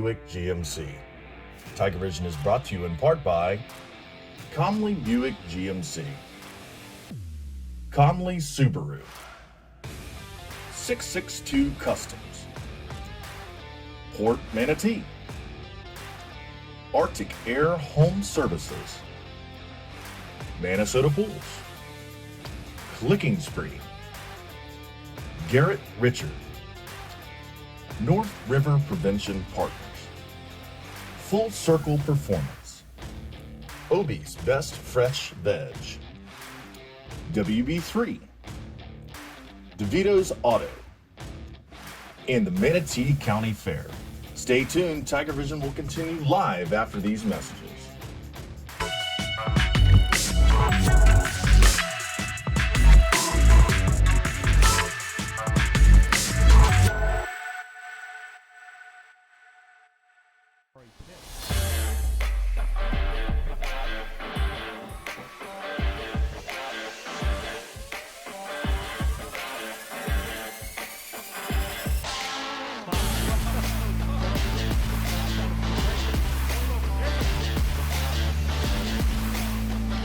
Buick GMC. TigerVision is brought to you in part by Conley Buick GMC, Conley Subaru, 662 Customs, Port Manatee, Arctic Air Home Services, Minnesota Pools, Clicking Spree, Garrett Richard, North River Prevention Partners, Full Circle Performance, Obie's Best Fresh Veg, WB3, DeVito's Auto, and the Manatee County Fair. Stay tuned, TigerVision will continue live after these messages.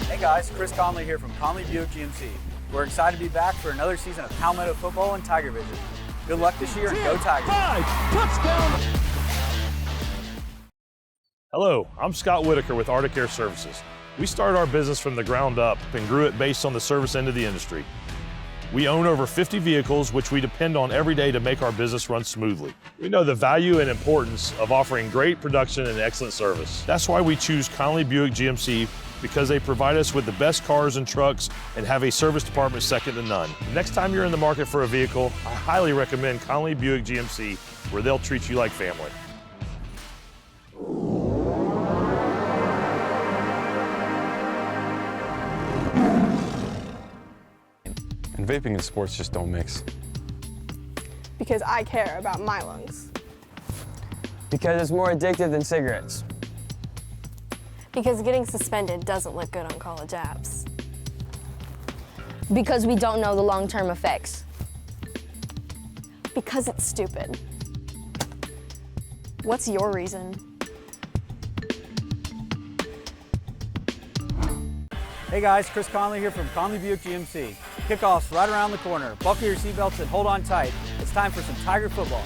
Hey guys, Chris Conley here from Conley Buick GMC. We're excited to be back for another season of Palmetto football and TigerVision. Good luck this year and go Tigers! Touchdown! Hello, I'm Scott Whitaker with Arctic Air Services. We started our business from the ground up and grew it based on the service end of the industry. We own over 50 vehicles, which we depend on every day to make our business run smoothly. We know the value and importance of offering great production and excellent service. That's why we choose Conley Buick GMC, because they provide us with the best cars and trucks and have a service department second to none. Next time you're in the market for a vehicle, I highly recommend Conley Buick GMC, where they'll treat you like family. And vaping and sports just don't mix. Because I care about my lungs. Because it's more addictive than cigarettes. Because getting suspended doesn't look good on college apps. Because we don't know the long-term effects. Because it's stupid. What's your reason? Hey guys, Chris Conley here from Conley Buick GMC. Kickoff's right around the corner. Buckle your seatbelts and hold on tight. It's time for some Tiger football.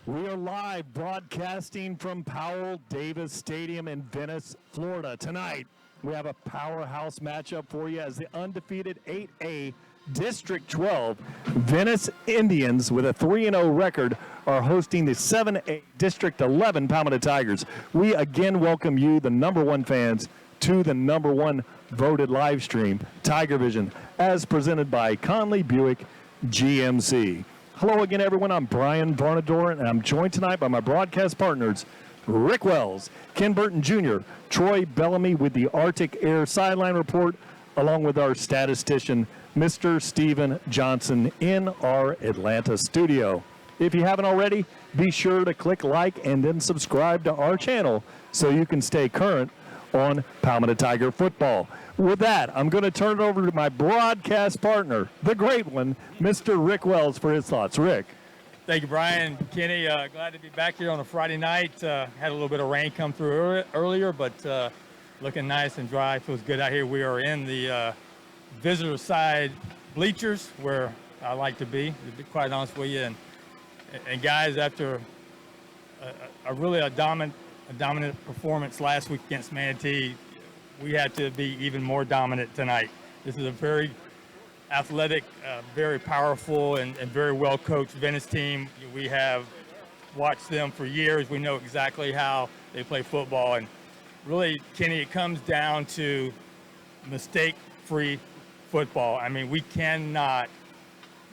We are live broadcasting from Powell Davis Stadium in Venice, Florida. Tonight, we have a powerhouse matchup for you as the undefeated 8A District 12 Venice Indians with a 3-0 record are hosting the 7A District 11 Palmetto Tigers. We again welcome you, the #1 fans, to the #1 voted live stream, TigerVision, as presented by Conley Buick GMC. Hello again, everyone. I'm Brian Varnador, and I'm joined tonight by my broadcast partners, Rick Wells, Ken Burton Jr., Troy Bellamy with the Arctic Air Sideline Report, along with our statistician, Mr. Steven Johnson, in our Atlanta studio. If you haven't already, be sure to click like and then subscribe to our channel so you can stay current on Palmetto Tiger football. With that, I'm going to turn it over to my broadcast partner, the great one, Mr. Rick Wells, for his thoughts. Rick. Thank you, Brian. Kenny, glad to be back here on a Friday night. Had a little bit of rain come through earlier, but looking nice and dry. Feels good out here. We are in the visitor side bleachers where I like to be quite honest with you. And guys, after a dominant performance last week against Manatee, we had to be even more dominant tonight. This is a very athletic, very powerful, and very well-coached Venice team. We have watched them for years. We know exactly how they play football. And really, Kenny, it comes down to mistake-free football. I mean, we cannot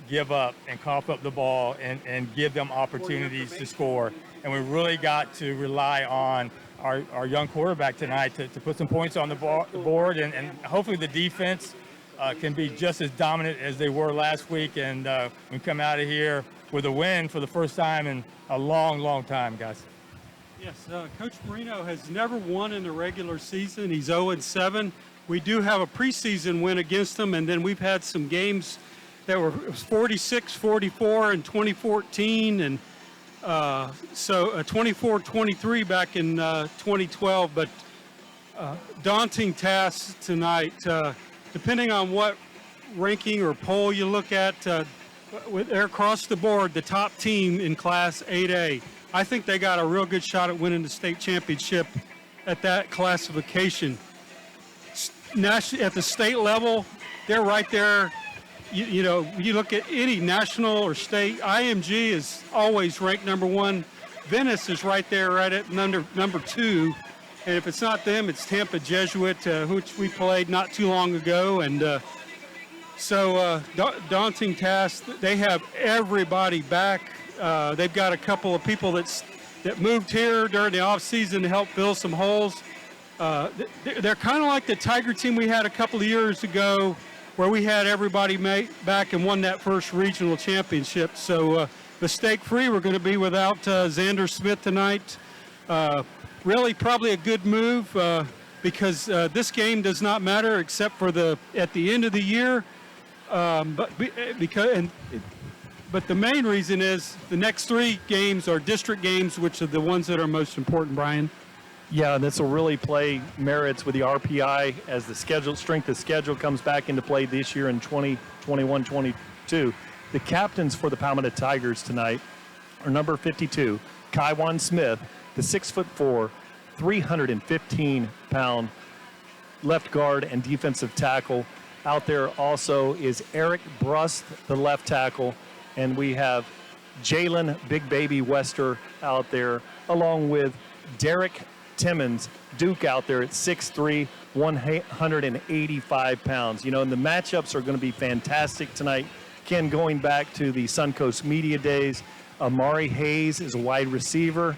give up and cough up the ball and give them opportunities to score. And we really got to rely on our young quarterback tonight to put some points on the board, and hopefully the defense can be just as dominant as they were last week, and we come out of here with a win for the first time in a long, long time, guys. Yes, Coach Marino has never won in the regular season. He's 0-7. We do have a preseason win against them, and then we've had some games that were 46-44 in 2014, and so 24-23 back in 2012. But daunting task tonight. Depending on what ranking or poll you look at, they're across the board the top team in Class 8A. I think they got a real good shot at winning the state championship at that classification. At the state level, they're right there. You know, you look at any national or state, IMG is always ranked number 1. Venice is right there, right at number 2. And if it's not them, it's Tampa Jesuit, which we played not too long ago. And so daunting task. They have everybody back. They've got a couple of people that moved here during the offseason to help fill some holes. They're kind of like the Tiger team we had a couple of years ago, where we had everybody back and won that first regional championship. So mistake-free, we're going to be without Xander Smith tonight. Really probably a good move because this game does not matter except for at the end of the year. But the main reason is the next 3 games are district games, which are the ones that are most important, Brian. Yeah, this will really play merits with the RPI as the strength of schedule comes back into play this year in 2021-22. The captains for the Palmetto Tigers tonight are number 52, Kaiwan Smith, the 6'4", 315-pound left guard and defensive tackle. Out there also is Eric Brust, the left tackle, and we have Jalen Big Baby Wester out there, along with Derek Timmons, Duke, out there at 6'3", 185 pounds. You know, and the matchups are going to be fantastic tonight. Ken, going back to the Suncoast Media Days, Amari Hayes is a wide receiver,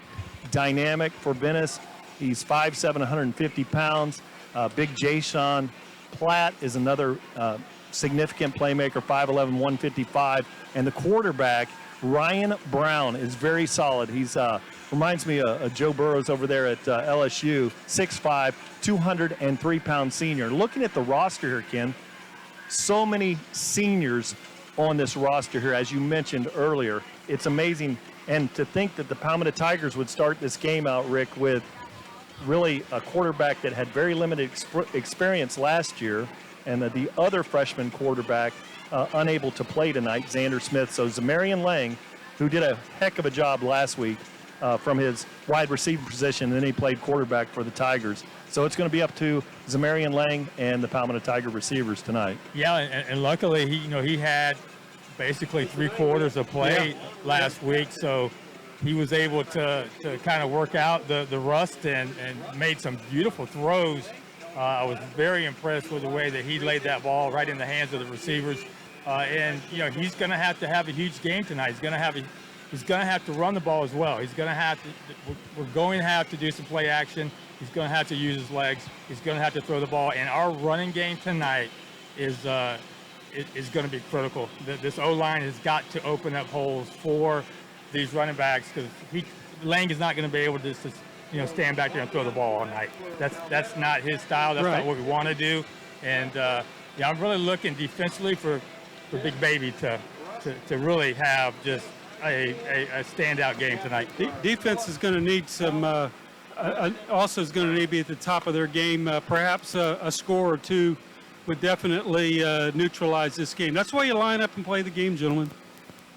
dynamic for Venice. He's 5'7", 150 pounds. Big Jason Platt is another significant playmaker, 5'11", 155. And the quarterback, Ryan Brown, is very solid. He's reminds me of Joe Burrows over there at LSU, 6'5", 203-pound senior. Looking at the roster here, Ken, so many seniors on this roster here, as you mentioned earlier. It's amazing. And to think that the Palmetto Tigers would start this game out, Rick, with really a quarterback that had very limited experience last year, and the other freshman quarterback unable to play tonight, Xander Smith. So Zamarian Lang, who did a heck of a job last week from his wide receiver position, and then he played quarterback for the Tigers. So it's going to be up to Zamarian Lang and the Palmetto Tiger receivers tonight. Yeah, and luckily he had basically 3 quarters of play last week, so he was able to kind of work out the rust and made some beautiful throws. I was very impressed with the way that he laid that ball right in the hands of the receivers. And you know, he's going to have a huge game tonight. He's going to have to run the ball as well. We're going to have to do some play action. He's going to have to use his legs. He's going to have to throw the ball. And our running game tonight is going to be critical. This O-line has got to open up holes for these running backs, because Lang is not going to be able to just stand back there and throw the ball all night. That's not his style. That's not what we want to do. And I'm really looking defensively for Big Baby to really have just a standout game tonight. Defense is going to need some. Also is going to need to be at the top of their game. Perhaps a score or two would definitely neutralize this game. That's why you line up and play the game, gentlemen.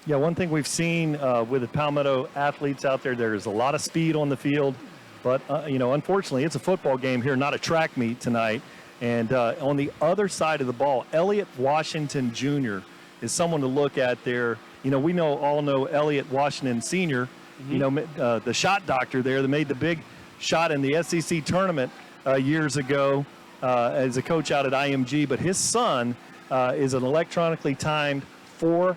Yeah, one thing we've seen with the Palmetto athletes out there, there's a lot of speed on the field. But, unfortunately, it's a football game here, not a track meet tonight. And on the other side of the ball, Elliott Washington Jr. is someone to look at there. We all know Elliott Washington Sr., the shot doctor there that made the big shot in the SEC tournament years ago as a coach out at IMG. But his son is an electronically timed 4-4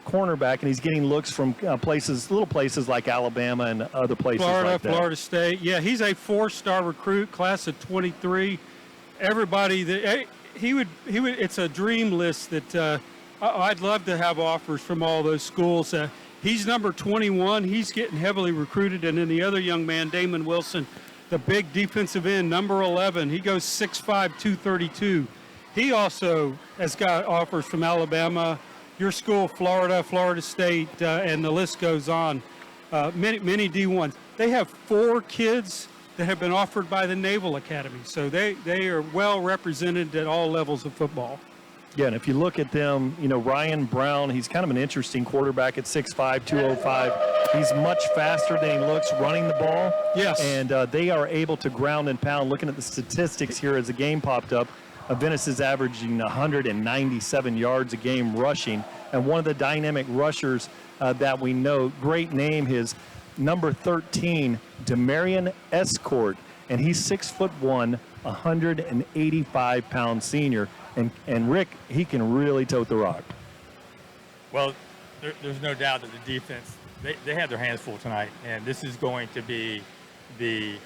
cornerback, and he's getting looks from little places like Alabama and other places like that. Florida State. Yeah, he's a 4-star recruit, class of 23. Everybody that he would. It's a dream list that I'd love to have offers from all those schools. He's number 21. He's getting heavily recruited, and then the other young man, Damon Wilson, the big defensive end, number 11. He goes 6'5", 232. He also has got offers from Alabama, your school, Florida, Florida State, and the list goes on. Many D1s. They have 4 kids that have been offered by the Naval Academy, so they are well represented at all levels of football. Yeah, and if you look at them, Ryan Brown, he's kind of an interesting quarterback at 6'5", 205. He's much faster than he looks running the ball. Yes. And they are able to ground and pound. Looking at the statistics here as the game popped up, Venice is averaging 197 yards a game rushing. And one of the dynamic rushers that we know, great name, his number 13, Demarion Escort. And he's 6'1", 185-pound senior. And Rick, he can really tote the rock. Well, there's no doubt that the defense, they have their hands full tonight, and this is going to be the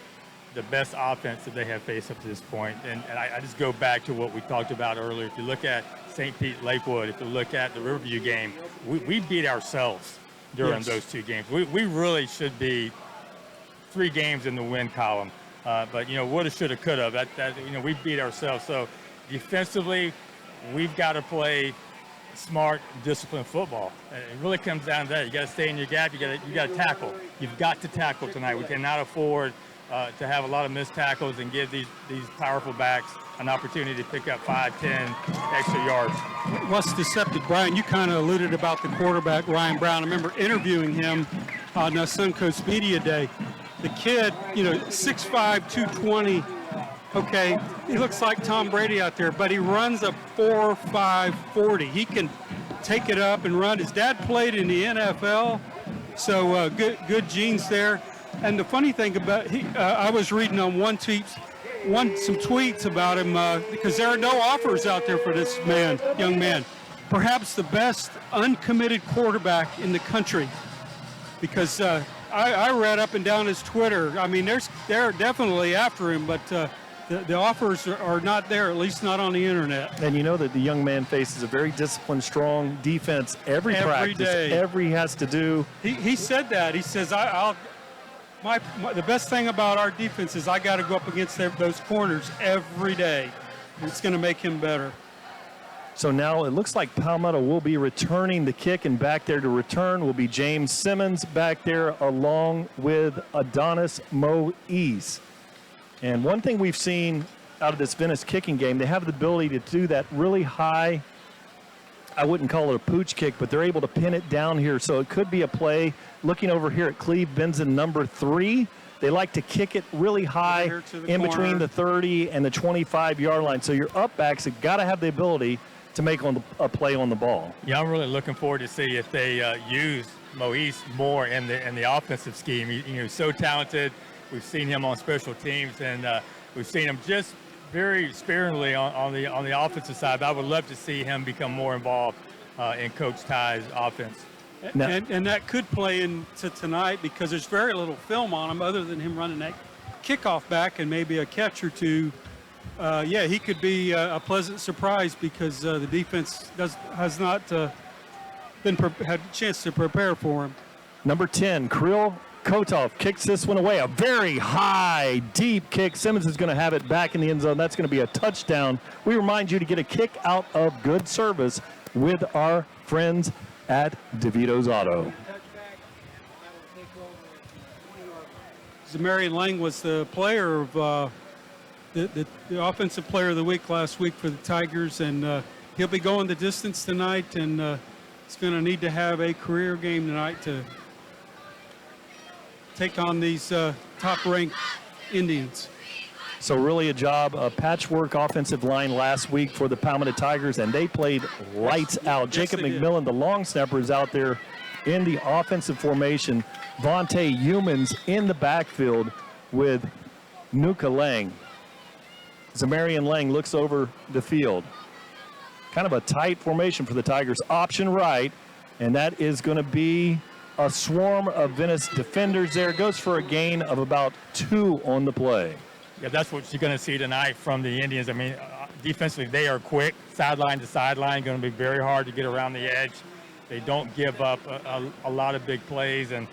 best offense that they have faced up to this point. And I just go back to what we talked about earlier. If you look at St. Pete Lakewood, if you look at the Riverview game, we beat ourselves during those 2 games. We really should be 3 games in the win column. But, woulda, shoulda, coulda. We beat ourselves. So defensively, we've got to play smart, disciplined football. It really comes down to that. You got to stay in your gap. You got to tackle. You've got to tackle tonight. We cannot afford to have a lot of missed tackles and give these powerful backs an opportunity to pick up 5, 10 extra yards. What's deceptive, Brian? You kind of alluded about the quarterback, Ryan Brown. I remember interviewing him on Suncoast Media Day. The kid, 6'5", 220. Okay, he looks like Tom Brady out there, but he runs a 4.5 40. He can take it up and run. His dad played in the NFL, so good genes there. And the funny thing about I was reading on some tweets about him because there are no offers out there for this young man. Perhaps the best uncommitted quarterback in the country, because I read up and down his Twitter. I mean, they're definitely after him, but the offers are not there, at least not on the internet. And you know that the young man faces a very disciplined, strong defense every practice, day. Every has to do. He said that. He says, the best thing about our defense is I got to go up against those corners every day. It's going to make him better. So now it looks like Palmetto will be returning the kick, and back there to return will be James Simmons back there along with Adonis Moise. And one thing we've seen out of this Venice kicking game, they have the ability to do that really high, I wouldn't call it a pooch kick, but they're able to pin it down here. So it could be a play. Looking over here at Cleve Benson, number 3, they like to kick it really high in between the 30 and the 25-yard line. So your up backs have got to have the ability to make a play on the ball. Yeah, I'm really looking forward to see if they use Moise more in the offensive scheme. He's so talented. We've seen him on special teams, and we've seen him just very sparingly on the offensive side. But I would love to see him become more involved in Coach Ty's offense. And that could play into tonight because there's very little film on him other than him running that kickoff back and maybe a catch or two. He could be a pleasant surprise because the defense has not had a chance to prepare for him. Number 10, Kirill Kotov kicks this one away. A very high, deep kick. Simmons is going to have it back in the end zone. That's going to be a touchdown. We remind you to get a kick out of good service with our friends at DeVito's Auto. Zamarian Lang was the player of the offensive player of the week last week for the Tigers, and he'll be going the distance tonight, and he's going to need to have a career game tonight to take on these top-ranked Indians. So really a job, a patchwork offensive line last week for the Palmetto Tigers, and they played lights out. Yes, Jacob they did. McMillan, the long snapper, is out there in the offensive formation. Vontae Humans in the backfield with Nuka Lang. Zamarian Lang looks over the field. Kind of a tight formation for the Tigers. Option right, and that is going to be a swarm of Venice defenders there. Goes for a gain of about 2 on the play. Yeah, that's what you're going to see tonight from the Indians. I mean, defensively, they are quick, sideline to sideline, going to be very hard to get around the edge. They don't give up a lot of big plays. And,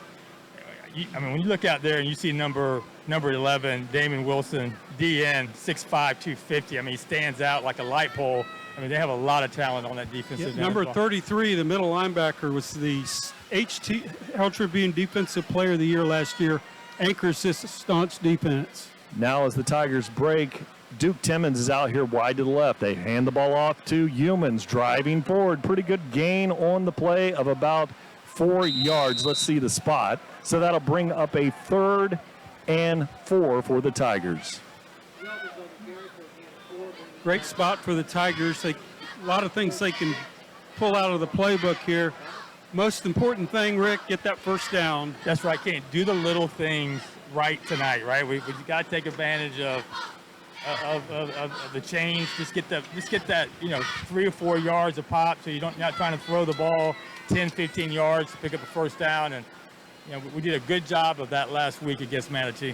I mean, when you look out there and you see number 11, Damon Wilson, DN, 6'5", 250, I mean, he stands out like a light pole. I mean, they have a lot of talent on that defensive end. Number 33, the middle linebacker, was the Herald Tribune Defensive Player of the Year last year, anchors this staunch defense. Now as the Tigers break, Duke Timmons is out here wide to the left. They hand the ball off to Humans, driving forward. Pretty good gain on the play of about 4 yards. Let's see the spot. So that'll bring up a 3rd and 4 for the Tigers. Great spot for the Tigers. A lot of things they can pull out of the playbook here. Most important thing, Rick, get that first down. That's right, Kenny. Do the little things right tonight, right? We got to take advantage of the change. Just get that 3 or 4 yards a pop, so you're not trying to throw the ball 10, 15 yards to pick up a first down. And we did a good job of that last week against Manatee.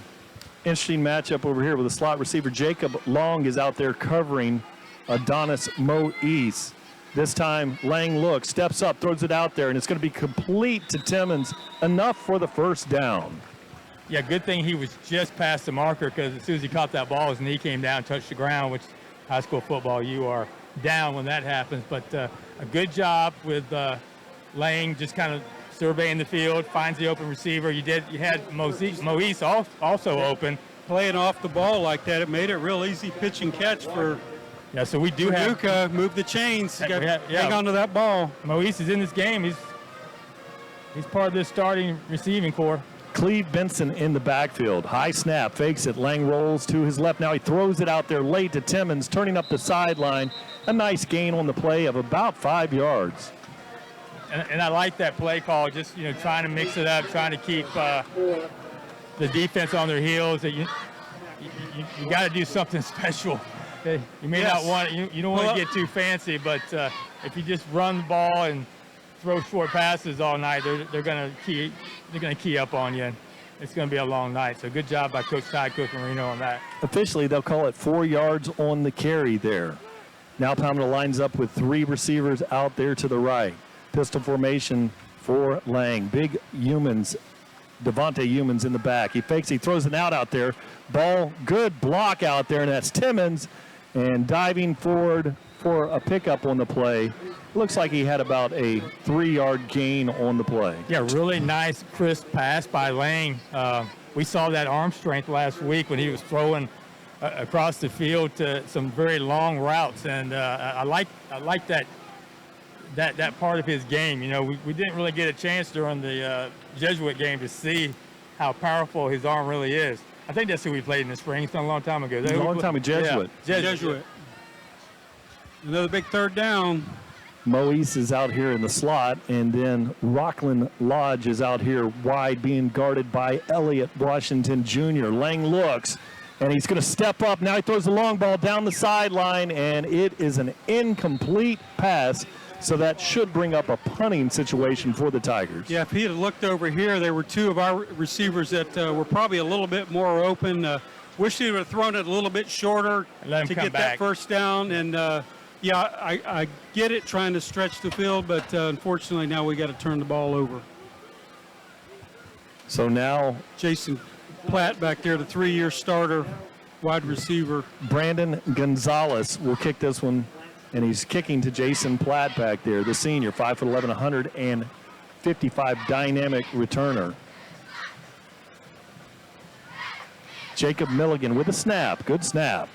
Interesting matchup over here with the slot receiver. Jacob Long is out there covering Adonis Moise. This time, Lang looks, steps up, throws it out there, and it's going to be complete to Timmons. Enough for the first down. Yeah, good thing he was just past the marker, because as soon as he caught that ball, his knee came down, touched the ground, which high school football, you are down when that happens. But a good job with Lang just kind of surveying the field, finds the open receiver. You had Moise also open. Playing off the ball like that, it made it real easy pitch and catch for Yeah, so we do have Nuka. Move the chains. You got to hang on to that ball. Moise is in this game. He's part of this starting receiving core. Cleve Benson in the backfield. High snap, fakes it. Lang rolls to his left. Now he throws it out there late to Timmons, turning up the sideline. A nice gain on the play of about 5 yards. And I like that play call, just trying to mix it up, trying to keep the defense on their heels. You got to do something special. You may not want you don't want to get too fancy, but if you just run the ball and throw short passes all night, they're going to key up on you. And it's going to be a long night. So good job by Coach Ty Cook-Marino on that. Officially, they'll call it 4 yards on the carry there. Now Palmetto lines up with 3 receivers out there to the right. Pistol formation for Lang. Big Humans, Devontae Humans in the back. He fakes, he throws it out there. Ball, good block out there, and that's Timmons. And diving forward for a pickup on the play. Looks like he had about a 3-yard gain on the play. Yeah, really nice, crisp pass by Lang. We saw that arm strength last week when he was throwing across the field to some very long routes, and I like that part of his game. We didn't really get a chance during the Jesuit game to see how powerful his arm really is. I think that's who we played in the spring. It's been a long time ago. A long time with Jesuit. Yeah, Jesuit. Another big third down. Moise is out here in the slot, and then Rockland Lodge is out here wide, being guarded by Elliott Washington Jr. Lang looks, and he's going to step up. Now he throws the long ball down the sideline, and it is an incomplete pass. So that should bring up a punting situation for the Tigers. Yeah, if he had looked over here, there were 2 of our receivers that were probably a little bit more open. Wish he would have thrown it a little bit shorter to get that first down. And, I get it, trying to stretch the field, but unfortunately now we got to turn the ball over. So now Jason Platt back there, the 3-year starter, wide receiver. Brandon Gonzalez will kick this one, and he's kicking to Jason Platt back there, the senior, 5'11", 155 dynamic returner. Jacob Milligan with a snap. Good snap.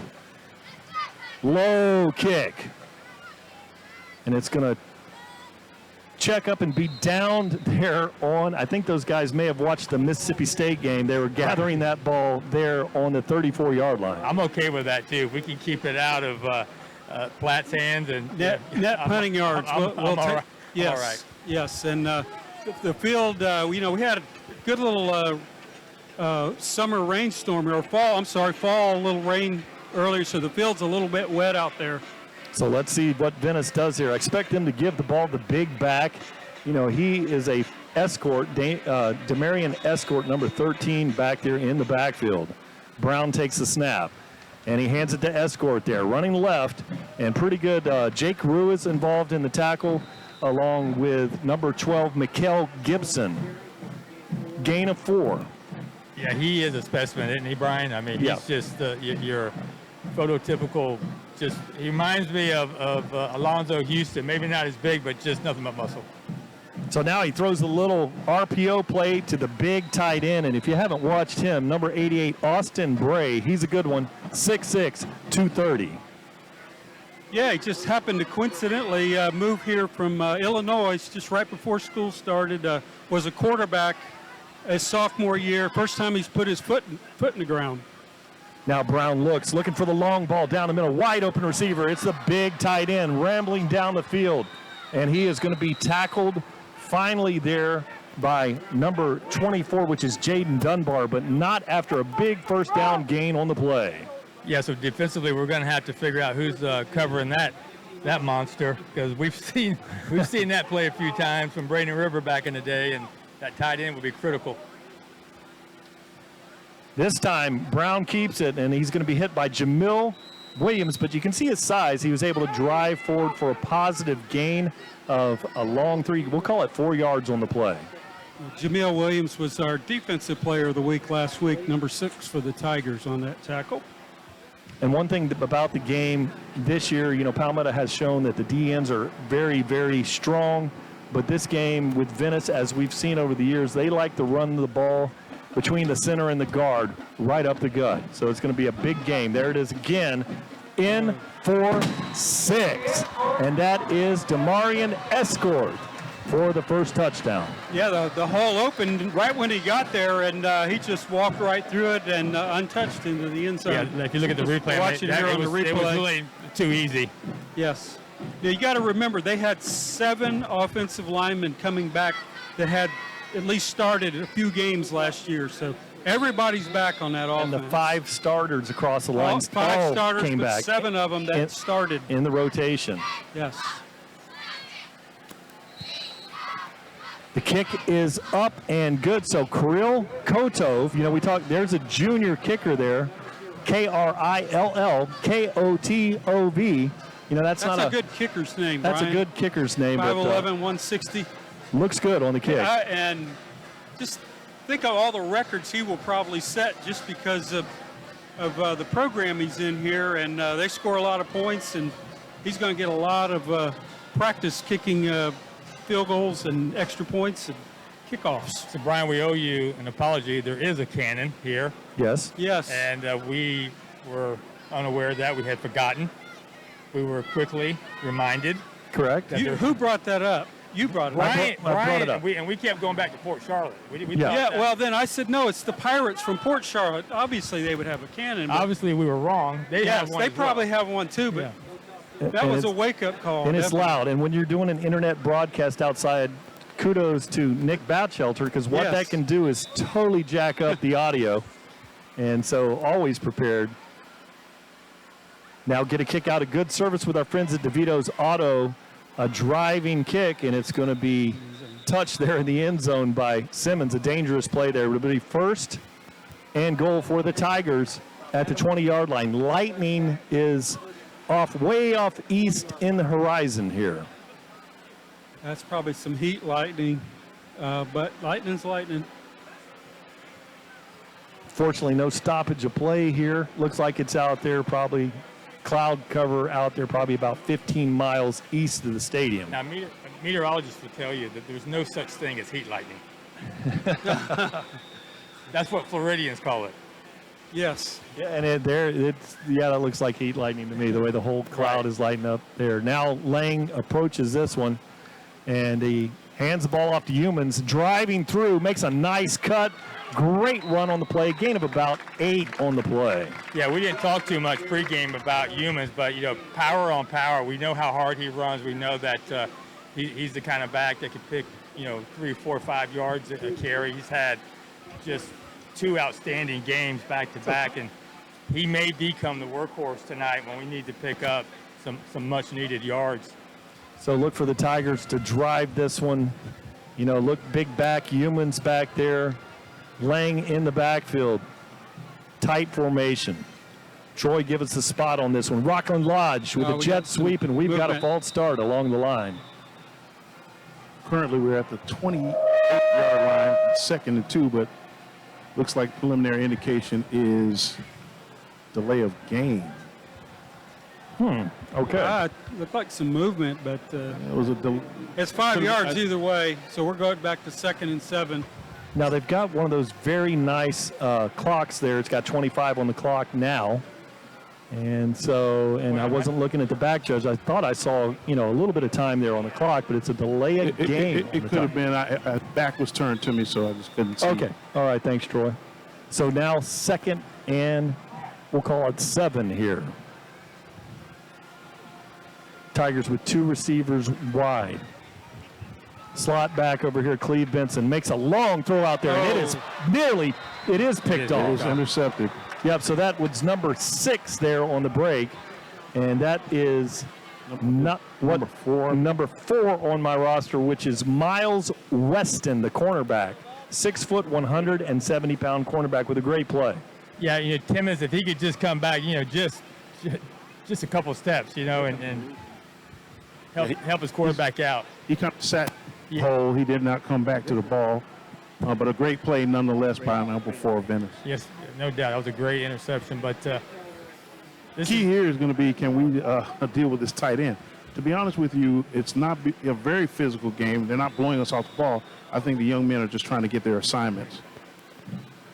Low kick. And it's going to check up and be down there on, I think those guys may have watched the Mississippi State game. They were gathering that ball there on the 34-yard line. I'm okay with that, too. We can keep it out of Platt's hands. And net punting yards. We'll all right. Yes, All right. yes. And the field, we had a good little summer rainstorm, or fall little rain earlier, so the field's a little bit wet out there. So let's see what Venice does here. I expect them to give the ball to big back. He is a escort, Demarion Escort, number 13, back there in the backfield. Brown takes the snap, and he hands it to Escort there, running left, and pretty good. Jake Rue is involved in the tackle, along with number 12, Mikael Gibson. Gain of 4. Yeah, he is a specimen, isn't he, Brian? I mean, he's just your prototypical. He reminds me of Alonzo Houston. Maybe not as big, but just nothing but muscle. So now he throws a little RPO play to the big tight end. And if you haven't watched him, number 88, Austin Bray, he's a good one, 6'6", 230. Yeah, he just happened to coincidentally move here from Illinois just right before school started. Was a quarterback his sophomore year. First time he's put his foot in the ground. Now Brown looking for the long ball down the middle, wide open receiver. It's the big tight end rambling down the field, and he is going to be tackled finally there by number 24, which is Jaden Dunbar, but not after a big first down gain on the play. Yeah, so defensively we're going to have to figure out who's covering that monster, because we've seen that play a few times from Braden River back in the day, and that tight end will be critical. This time, Brown keeps it, and he's going to be hit by Jamil Williams, but you can see his size. He was able to drive forward for a positive gain of a long 3, we'll call it 4 yards on the play. Jamil Williams was our defensive player of the week last week, number 6 for the Tigers on that tackle. And one thing about the game this year, Palmetto has shown that the DNs are very, very strong, but this game with Venice, as we've seen over the years, they like to run the ball between the center and the guard, right up the gut. So it's going to be a big game. There it is again, in for 6. And that is Demarion Escort for the first touchdown. Yeah, the hole opened right when he got there, and he just walked right through it and untouched into the end zone. Yeah, if you look at the replay, it was really too easy. Yes. Now, you got to remember, they had 7 offensive linemen coming back that had at least started a few games last year, so everybody's back on that offense. And the 5 starters across the lines all starters, came but back. 7 of them that started in the rotation. Yes. The kick is up and good. So Kirill Kotov, we talked, there's a junior kicker there, Krillkotov. That's not a good kicker's name, That's Brian. a good kicker's name. 5'11", 160. Looks good on the kick. And just think of all the records he will probably set just because of the program he's in here. And they score a lot of points, and he's going to get a lot of practice kicking field goals and extra points and kickoffs. So, Brian, we owe you an apology. There is a cannon here. Yes. Yes. And we were unaware of that. We had forgotten. We were quickly reminded. Correct. Who brought that up? You brought it up. Brian, I brought it up. And we kept going back to Port Charlotte. Well, then I said, no, it's the Pirates from Port Charlotte. Obviously, they would have a cannon. Obviously, we were wrong. They probably have one, too, but that was a wake-up call. And it's loud. And when you're doing an internet broadcast outside, kudos to Nick Batchelter, because what that can do is totally jack up the audio. And so always prepared. Now get a kick out, a good service with our friends at DeVito's Auto. A driving kick, and it's going to be touched there in the end zone by Simmons. A dangerous play there. It'll be 1st and goal for the Tigers at the 20-yard line. Lightning is way off east in the horizon here. That's probably some heat lightning, but lightning's lightning. Fortunately, no stoppage of play here. Looks like it's out there, probably cloud cover out there, probably about 15 miles east of the stadium. Now, meteorologists will tell you that there's no such thing as heat lightning. That's what Floridians call it. Yes. Yeah, and that looks like heat lightning to me, the way the whole cloud is lighting up there. Now Lang approaches this one, and he hands the ball off to Humans, driving through, makes a nice cut. Great run on the play, gain of about 8 on the play. Yeah, we didn't talk too much pregame about Humans, but, power on power. We know how hard he runs. We know that he's the kind of back that can pick, 3, 4, 5 yards a carry. He's had just 2 outstanding games back-to-back, and he may become the workhorse tonight when we need to pick up some much-needed yards. So look for the Tigers to drive this one. Look big back, Humans back there. Lang in the backfield. Tight formation. Troy, give us the spot on this one. Rockland Lodge with a jet sweep, and we've got a false start along the line. Currently, we're at the 28-yard line, 2nd and 2, but looks like preliminary indication is delay of game. Okay. Looked like some movement, but It was it's 5 yards either way, so we're going back to 2nd and 7. Now they've got one of those very nice clocks there. It's got 25 on the clock now. And I wasn't looking at the back judge. I thought I saw, a little bit of time there on the clock, but it's a delay of game. It could have been. Back was turned to me, so I just couldn't see. Okay. All right. Thanks, Troy. So now 2nd and we'll call it 7 here. Tigers with 2 receivers wide. Slot back over here, Cleve Benson makes a long throw out there, and it is picked off. It was intercepted. Yep, so that was number 6 there on the break, and that is number 4 on my roster, which is Miles Weston, the cornerback. 6 foot, 170-pound cornerback with a great play. Yeah, Timmons, if he could just come back, just a couple steps, and help his quarterback out. He sat hole. He did not come back to the ball, but a great play nonetheless by number 4 Venice. Yes, no doubt. That was a great interception. But the key here is going to be, can we deal with this tight end? To be honest with you, it's not a very physical game. They're not blowing us off the ball. I think the young men are just trying to get their assignments.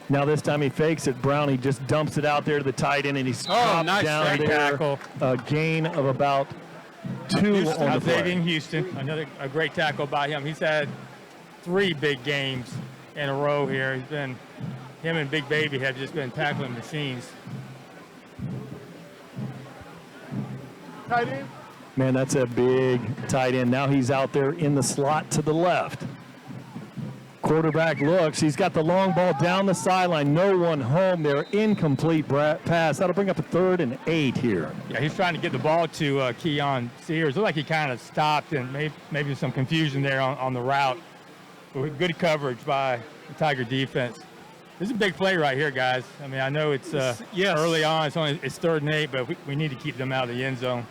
Now this time he fakes it. Brown, he just dumps it out there to the tight end, and he's dropped down there. Tackle. A gain of about 2 on the play. Houston, a great tackle by him. He's had 3 big games in a row here. Him and Big Baby have just been tackling machines. Tight end. Man, that's a big tight end. Now he's out there in the slot to the left. Quarterback looks. He's got the long ball down the sideline. No one home there. Incomplete pass. That'll bring up a 3rd and 8 here. Yeah, he's trying to get the ball to Keon Sears. Looked like he kind of stopped, and maybe some confusion there on the route. But good coverage by the Tiger defense. This is a big play right here, guys. I mean, I know it's early on. It's 3rd and 8, but we need to keep them out of the end zone.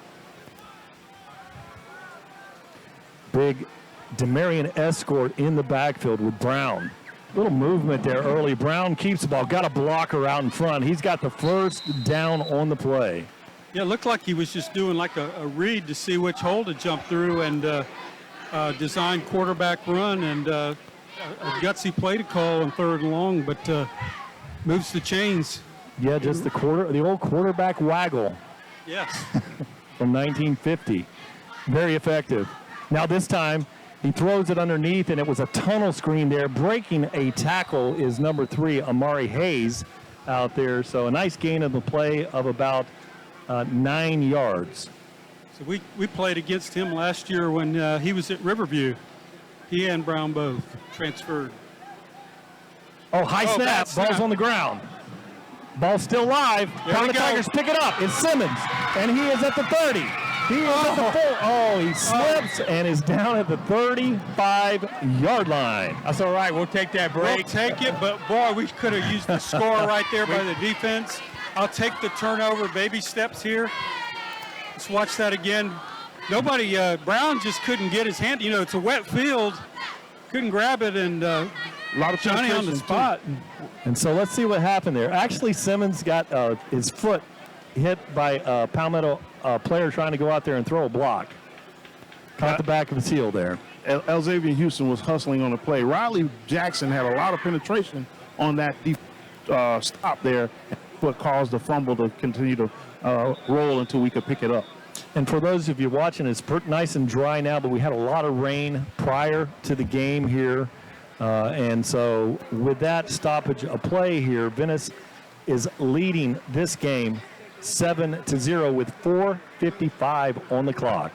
Big Demarion Escort in the backfield with Brown. Little movement there early. Brown keeps the ball. Got a blocker out in front. He's got the 1st down on the play. Yeah, it looked like he was just doing like a read to see which hole to jump through and design quarterback run, and a gutsy play to call on 3rd and long, but moves the chains. Yeah, just the old quarterback waggle. Yes. From 1950. Very effective. Now this time, he throws it underneath, and it was a tunnel screen there. Breaking a tackle is number 3, Amari Hayes, out there. So a nice gain of the play of about 9 yards. So we played against him last year when he was at Riverview. He and Brown both transferred. Oh, high snap. Ball's on the ground. Ball still live. The Tigers pick it up. It's Simmons, and he is at the 30. He is at the 4. Oh, he slips and is down at the 35-yard line. That's all right. We'll take that break. We'll take it, but, boy, we could have used the score right there by the defense. I'll take the turnover, baby steps here. Let's watch that again. Brown just couldn't get his hand. It's a wet field. Couldn't grab it, and A lot of Johnny on the frustration, spot. And so let's see what happened there. Actually, Simmons got his foot hit by a Palmetto player trying to go out there and throw a block. Caught the back of his heel there. Elzavian Houston was hustling on the play. Riley Jackson had a lot of penetration on that deep stop there, what caused the fumble to continue to roll until we could pick it up. And for those of you watching, it's nice and dry now, but we had a lot of rain prior to the game here. And so with that stoppage of play here, Venice is leading this game 7-0 with 4:55 on the clock.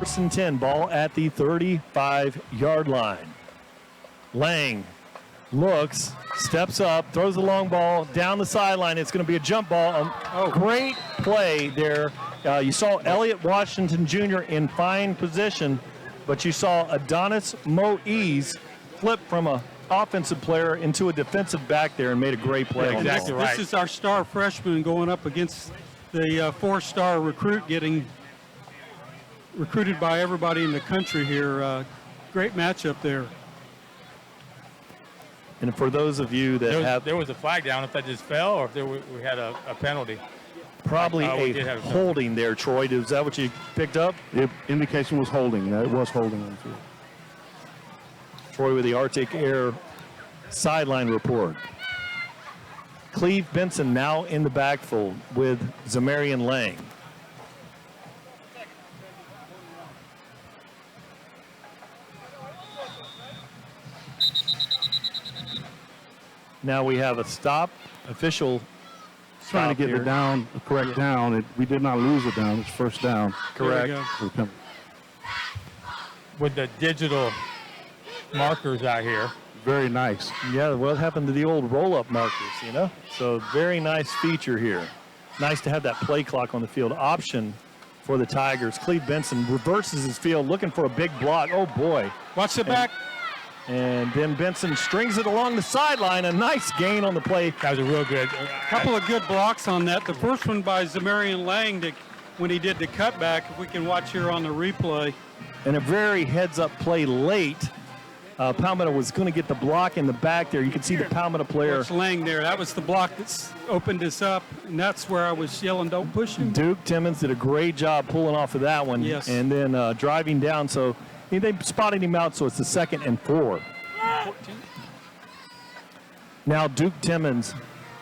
First and 10, ball at the 35-yard line. Lang looks, steps up, throws the long ball down the sideline. It's going to be a jump ball. Great play there. You saw Elliott Washington Jr. in fine position, but you saw Adonis Moise flip from an offensive player into a defensive back there and made a great play. Exactly right. This is our star freshman going up against the four-star recruit getting recruited by everybody in the country here. Great matchup there. And for those of you that there was a flag down, if that just fell or if we had a penalty. Probably a holding there, Troy. Is that what you picked up? The indication was holding. It was holding on the field. Troy with the Arctic Air sideline report. Cleve Benson now in the backfield with Zamarian Lang. Now we have a stop, official trying to get the down, the correct down. We did not lose it down. It's first down. Correct. With the digital markers out here. Very nice. Yeah, what happened to the old roll-up markers, you know? So very nice feature here. Nice to have that play clock on the field option for the Tigers. Cleve Benson reverses his field, looking for a big block. Oh, boy. Watch the back. And then Benson strings it along the sideline. A nice gain on the play. That was a real good. Couple of good blocks on that. The first one by Zamarian Lang when he did the cutback, if we can watch here on the replay. And a very heads-up play late. Palmetto was going to get the block in the back there. You can see the Palmetto player. There's Lang there. That was the block that's opened us up, and that's where I was yelling, don't push him. Duke Timmons did a great job pulling off of that one. Yes. And then driving down. So they spotted him out, so it's the 2nd and 4. 14. Now Duke Timmons,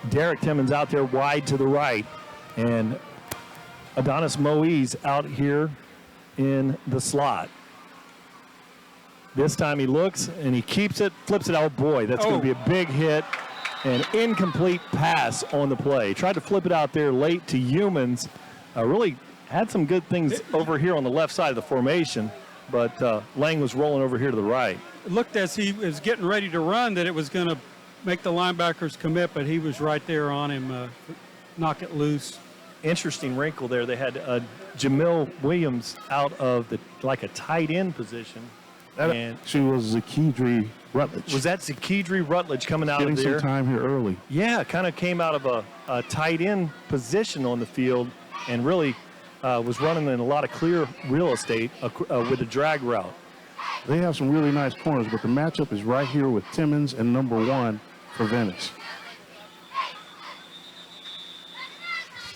Derek Timmons out there wide to the right. And Adonis Moise out here in the slot. This time he looks and he keeps it, flips it out. Oh boy, that's going to be a big hit. An incomplete pass on the play. Tried to flip it out there late to Humans. Really had some good things over here on the left side of the formation, but Lang was rolling over here to the right. It looked as he was getting ready to run that it was going to make the linebackers commit, but he was right there on him, knock it loose. Interesting wrinkle there. They had Jamil Williams out of like a tight end position. And she was Zakedri Rutledge. Was that Zakedri Rutledge coming out of there? Getting some time here early. Yeah, kind of came out of a tight end position on the field and really was running in a lot of clear real estate with a drag route. They have some really nice corners, but the matchup is right here with Timmons and number 1 for Venice.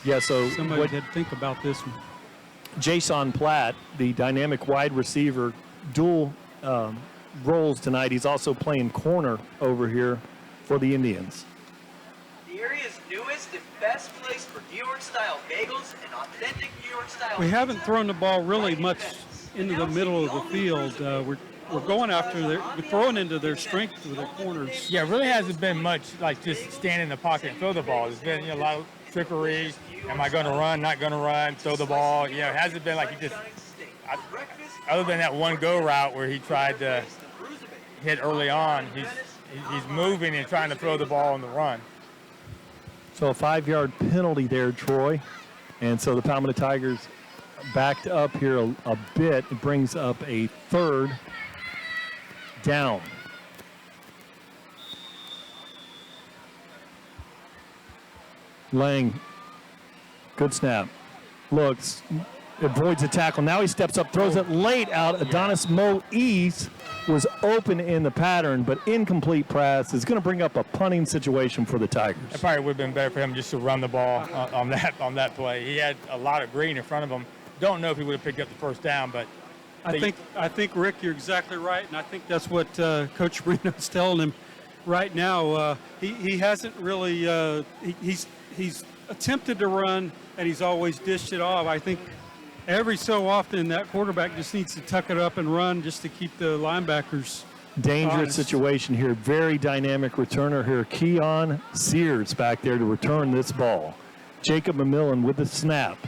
Yeah, so somebody did think about this one. Jason Platt, the dynamic wide receiver, dual roles tonight. He's also playing corner over here for the Indians. The area's newest and best place for New York-style bagels and authentic New York-style. We haven't thrown the ball really much into the middle of the field. We're going after we're throwing into their strength with their corners. Yeah, it really hasn't been much like just stand in the pocket and throw the ball. There's been a lot of trickery. Am I going to run? Not going to run? Throw the ball. It hasn't been like he just. Other than that one go route where he tried to hit early on, he's moving and trying to throw the ball on the run. So a 5-yard penalty there, Troy. And so the Palmetto Tigers backed up here a bit. It brings up a 3rd down. Lang, good snap. Looks, avoids the tackle. Now he steps up, throws it late out. Adonis Moise was open in the pattern, but incomplete pass is going to bring up a punting situation for the Tigers. It probably would have been better for him just to run the ball on that play. He had a lot of green in front of him. Don't know if he would have picked up the first down, but I think Rick, you're exactly right, and I think that's what Coach Marino's telling him right now. He hasn't really he's attempted to run, and he's always dished it off. I think every so often that quarterback just needs to tuck it up and run just to keep the linebackers dangerous honest. Situation here. Very dynamic returner here. Keon Sears back there to return this ball. Jacob McMillan with the snap.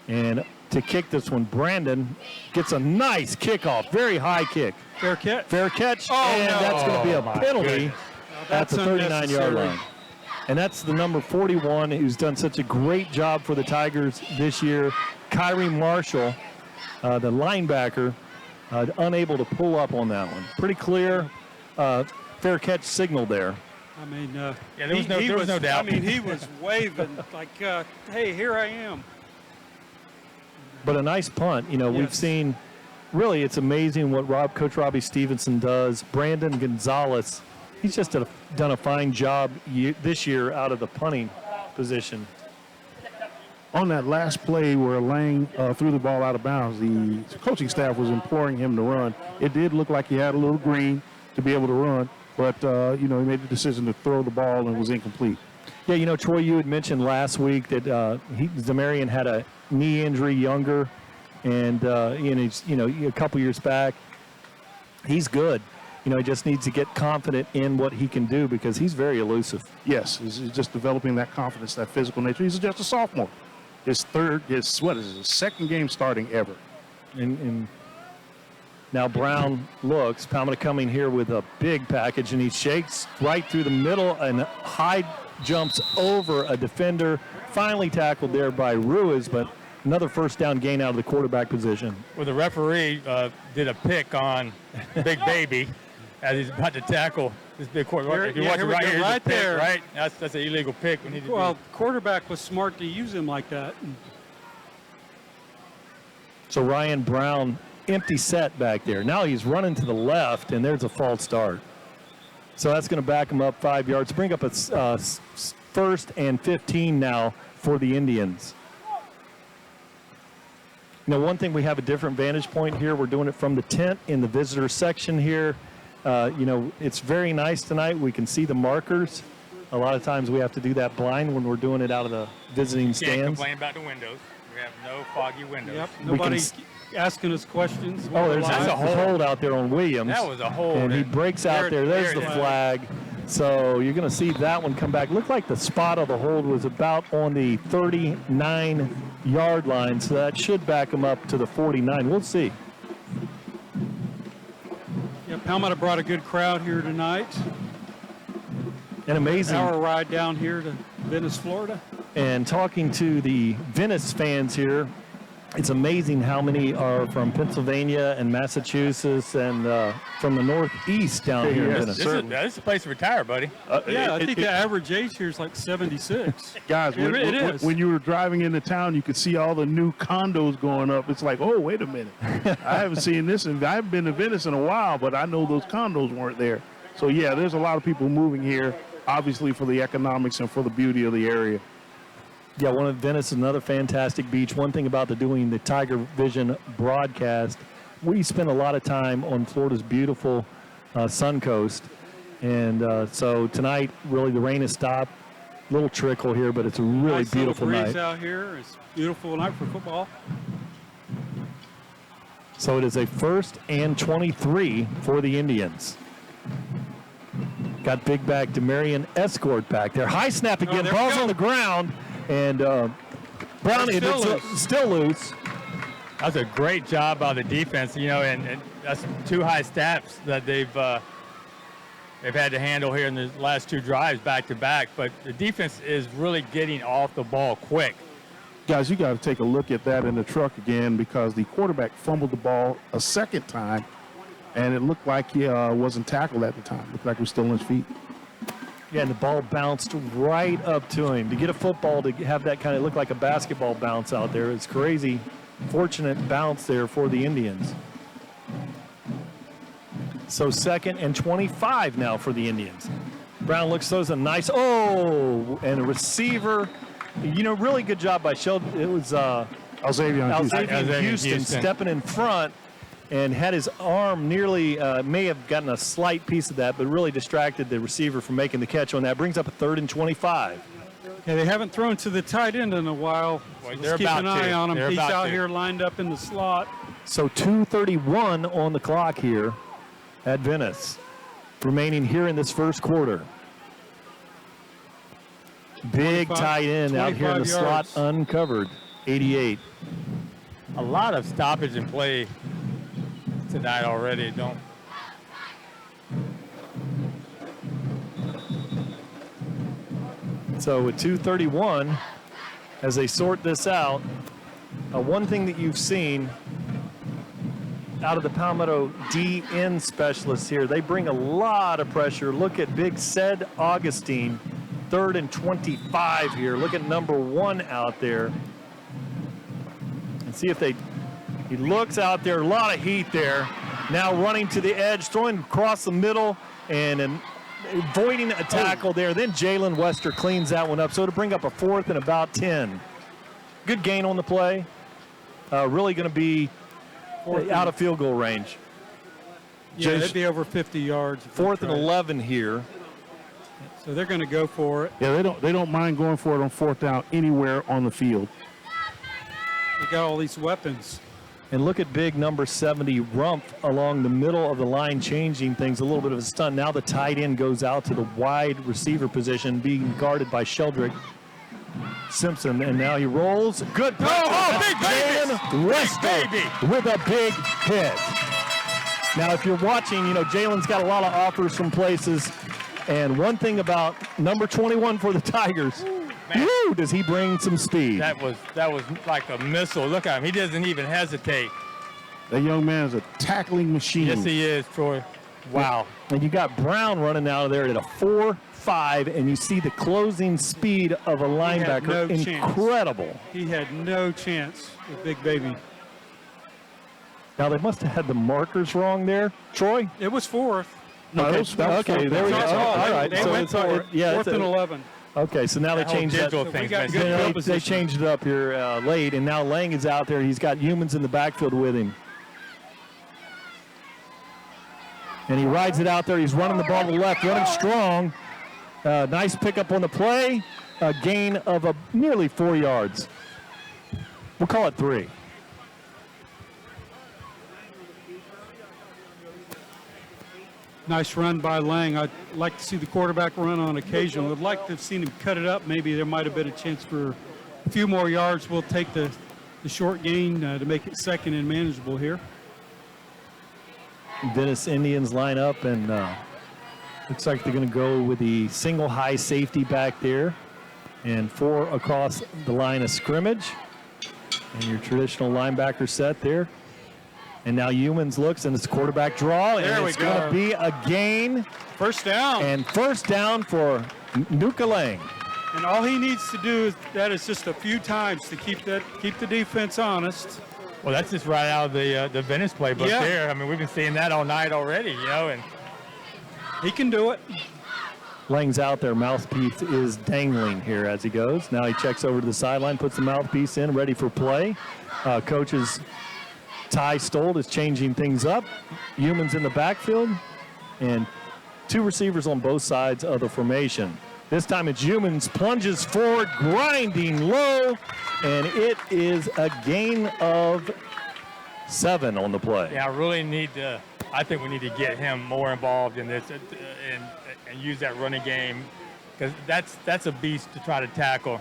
And to kick this one, Brandon gets a nice kickoff. Very high kick. Fair catch. Fair catch. Oh, and no. that's going to be a penalty at the 39-yard line. And that's the number 41 who's done such a great job for the Tigers this year. Kyrie Marshall, the linebacker, unable to pull up on that one. Pretty clear fair catch signal there. I mean, there was no doubt. I mean, he was waving like, hey, here I am. But a nice punt. We've seen, really, it's amazing what Coach Robbie Stevenson does. Brandon Gonzalez, he's just done a fine job this year out of the punting position. On that last play where Lang threw the ball out of bounds, the coaching staff was imploring him to run. It did look like he had a little green to be able to run, but, he made the decision to throw the ball and was incomplete. Yeah, Troy, you had mentioned last week that Zamarian had a knee injury younger, and he's, a couple years back. He's good. He just needs to get confident in what he can do because he's very elusive. Yes, he's just developing that confidence, that physical nature. He's just a sophomore. His second game starting ever. And now Brown looks, Palmetto coming here with a big package, and he shakes right through the middle and high jumps over a defender. Finally tackled there by Ruiz, but another first down gain out of the quarterback position. Well, the referee did a pick on Big Baby as he's about to tackle this big quarterback. If you watch it right here, right there. Right? That's an illegal pick. Well, quarterback was smart to use him like that. So Ryan Brown, empty set back there. Now he's running to the left, and there's a false start. So that's going to back him up 5 yards. Bring up a 1st and 15 now for the Indians. One thing, we have a different vantage point here. We're doing it from the tent in the visitor section here. It's very nice tonight. We can see the markers. A lot of times we have to do that blind when we're doing it out of the visiting stands. Can't complain about the windows. We have no foggy windows. Yep, nobody's asking us questions. There's a hold out there on Williams. That was a hold. And he breaks out there. There's the flag. So you're going to see that one come back. Looked like the spot of the hold was about on the 39-yard line, so that should back him up to the 49. We'll see. Yeah, Palmetto brought a good crowd here tonight. An amazing hour ride down here to Venice, Florida. And talking to the Venice fans here, it's amazing how many are from Pennsylvania and Massachusetts and from the Northeast down here in Venice. This is a place to retire, buddy. I think the average age here is like 76. Guys, when you were driving into town, you could see all the new condos going up. It's like, oh, wait a minute. I haven't seen this, and I haven't been to Venice in a while, but I know those condos weren't there. So, yeah, there's a lot of people moving here, obviously for the economics and for the beauty of the area. Yeah, Venice is another fantastic beach. One thing about doing the TigerVision broadcast, we spend a lot of time on Florida's beautiful sun coast. And so tonight, really, the rain has stopped. Little trickle here, but it's a really beautiful night. Nice out here. It's a beautiful night for football. So it is a 1st and 23 for the Indians. Got big back Demarion Escort back there. High snap again. Ball's on the ground. And Brown still loose. That was a great job by the defense, and that's 2 high snaps that they've had to handle here in the last 2 drives back to back. But the defense is really getting off the ball quick. Guys, you got to take a look at that in the truck again, because the quarterback fumbled the ball a second time, and it looked like he wasn't tackled at the time. Looked like he was still on his feet. Yeah, and the ball bounced right up to him. To get a football to have that kind of look like a basketball bounce out there, it's crazy. Fortunate bounce there for the Indians. So 2nd and 25 now for the Indians. Brown looks, throws a nice, and a receiver. Really good job by Sheldon. It was Alzavian Houston stepping in front and had his arm nearly, may have gotten a slight piece of that, but really distracted the receiver from making the catch on that. Brings up a 3rd and 25. Yeah, they haven't thrown to the tight end in a while. So let's keep an eye on him. He's out here lined up in the slot. So 2:31 on the clock here at Venice, remaining here in this first quarter. Big tight end out here in the slot, uncovered, 88. A lot of stoppage and play tonight already. So with 2:31, as they sort this out, one thing that you've seen out of the Palmetto DN specialists here, they bring a lot of pressure. Look at big Ced Augustine, 3rd and 25 here. Look at number 1 out there. And see if he looks out there, a lot of heat there. Now running to the edge, throwing across the middle, and avoiding a tackle there. Then Jalen Wester cleans that one up. So to bring up a 4th and about 10. Good gain on the play. Really going to be out of field goal range. Yeah, it'd be over 50 yards. 4th and 11 here. So they're going to go for it. Yeah, they don't mind going for it on 4th down anywhere on the field. They got all these weapons. And look at big number 70, Rumpf, along the middle of the line, changing things, a little bit of a stunt. Now the tight end goes out to the wide receiver position, being guarded by Sheldrick Simpson, and now he rolls. Good. Big baby! Jalen with a big hit. Now, if you're watching, Jalen's got a lot of offers from places, and one thing about number 21 for the Tigers, does he bring some speed? That was like a missile. Look at him. He doesn't even hesitate. That young man is a tackling machine. Yes, he is, Troy. Wow. And you got Brown running out of there at a 4.5, and you see the closing speed of a linebacker. Incredible. He had no chance with Big Baby. Now, they must have had the markers wrong there. Troy? It was 4th. No, okay, okay, there we go. All right. They went for it. 4th and 11. Okay, so now they changed that. They changed it up here late, and now Lang is out there. He's got humans in the backfield with him. And he rides it out there. He's running the ball to the left, running strong. Nice pickup on the play. A gain of nearly 4 yards. We'll call it 3. Nice run by Lang. I'd like to see the quarterback run on occasion. Would like to have seen him cut it up. Maybe there might have been a chance for a few more yards. We'll take the short gain to make it 2nd and manageable here. Venice Indians line up, and looks like they're going to go with the single high safety back there, and 4 across the line of scrimmage. And your traditional linebacker set there. And now Humans looks, and it's a quarterback draw, and it's going to be a gain. First down. And first down for Nuka Lang. And all he needs to do is just a few times to keep the defense honest. Well, that's just right out of the Venice playbook there. I mean, we've been seeing that all night already, and he can do it. Lang's out there. Mouthpiece is dangling here as he goes. Now he checks over to the sideline, puts the mouthpiece in, ready for play. Coaches Ty Stolt is changing things up. Humans in the backfield, and 2 receivers on both sides of the formation. This time it's Humans, plunges forward, grinding low, and it is a gain of 7 on the play. Yeah, I think we need to get him more involved in this and use that running game, because that's a beast to try to tackle.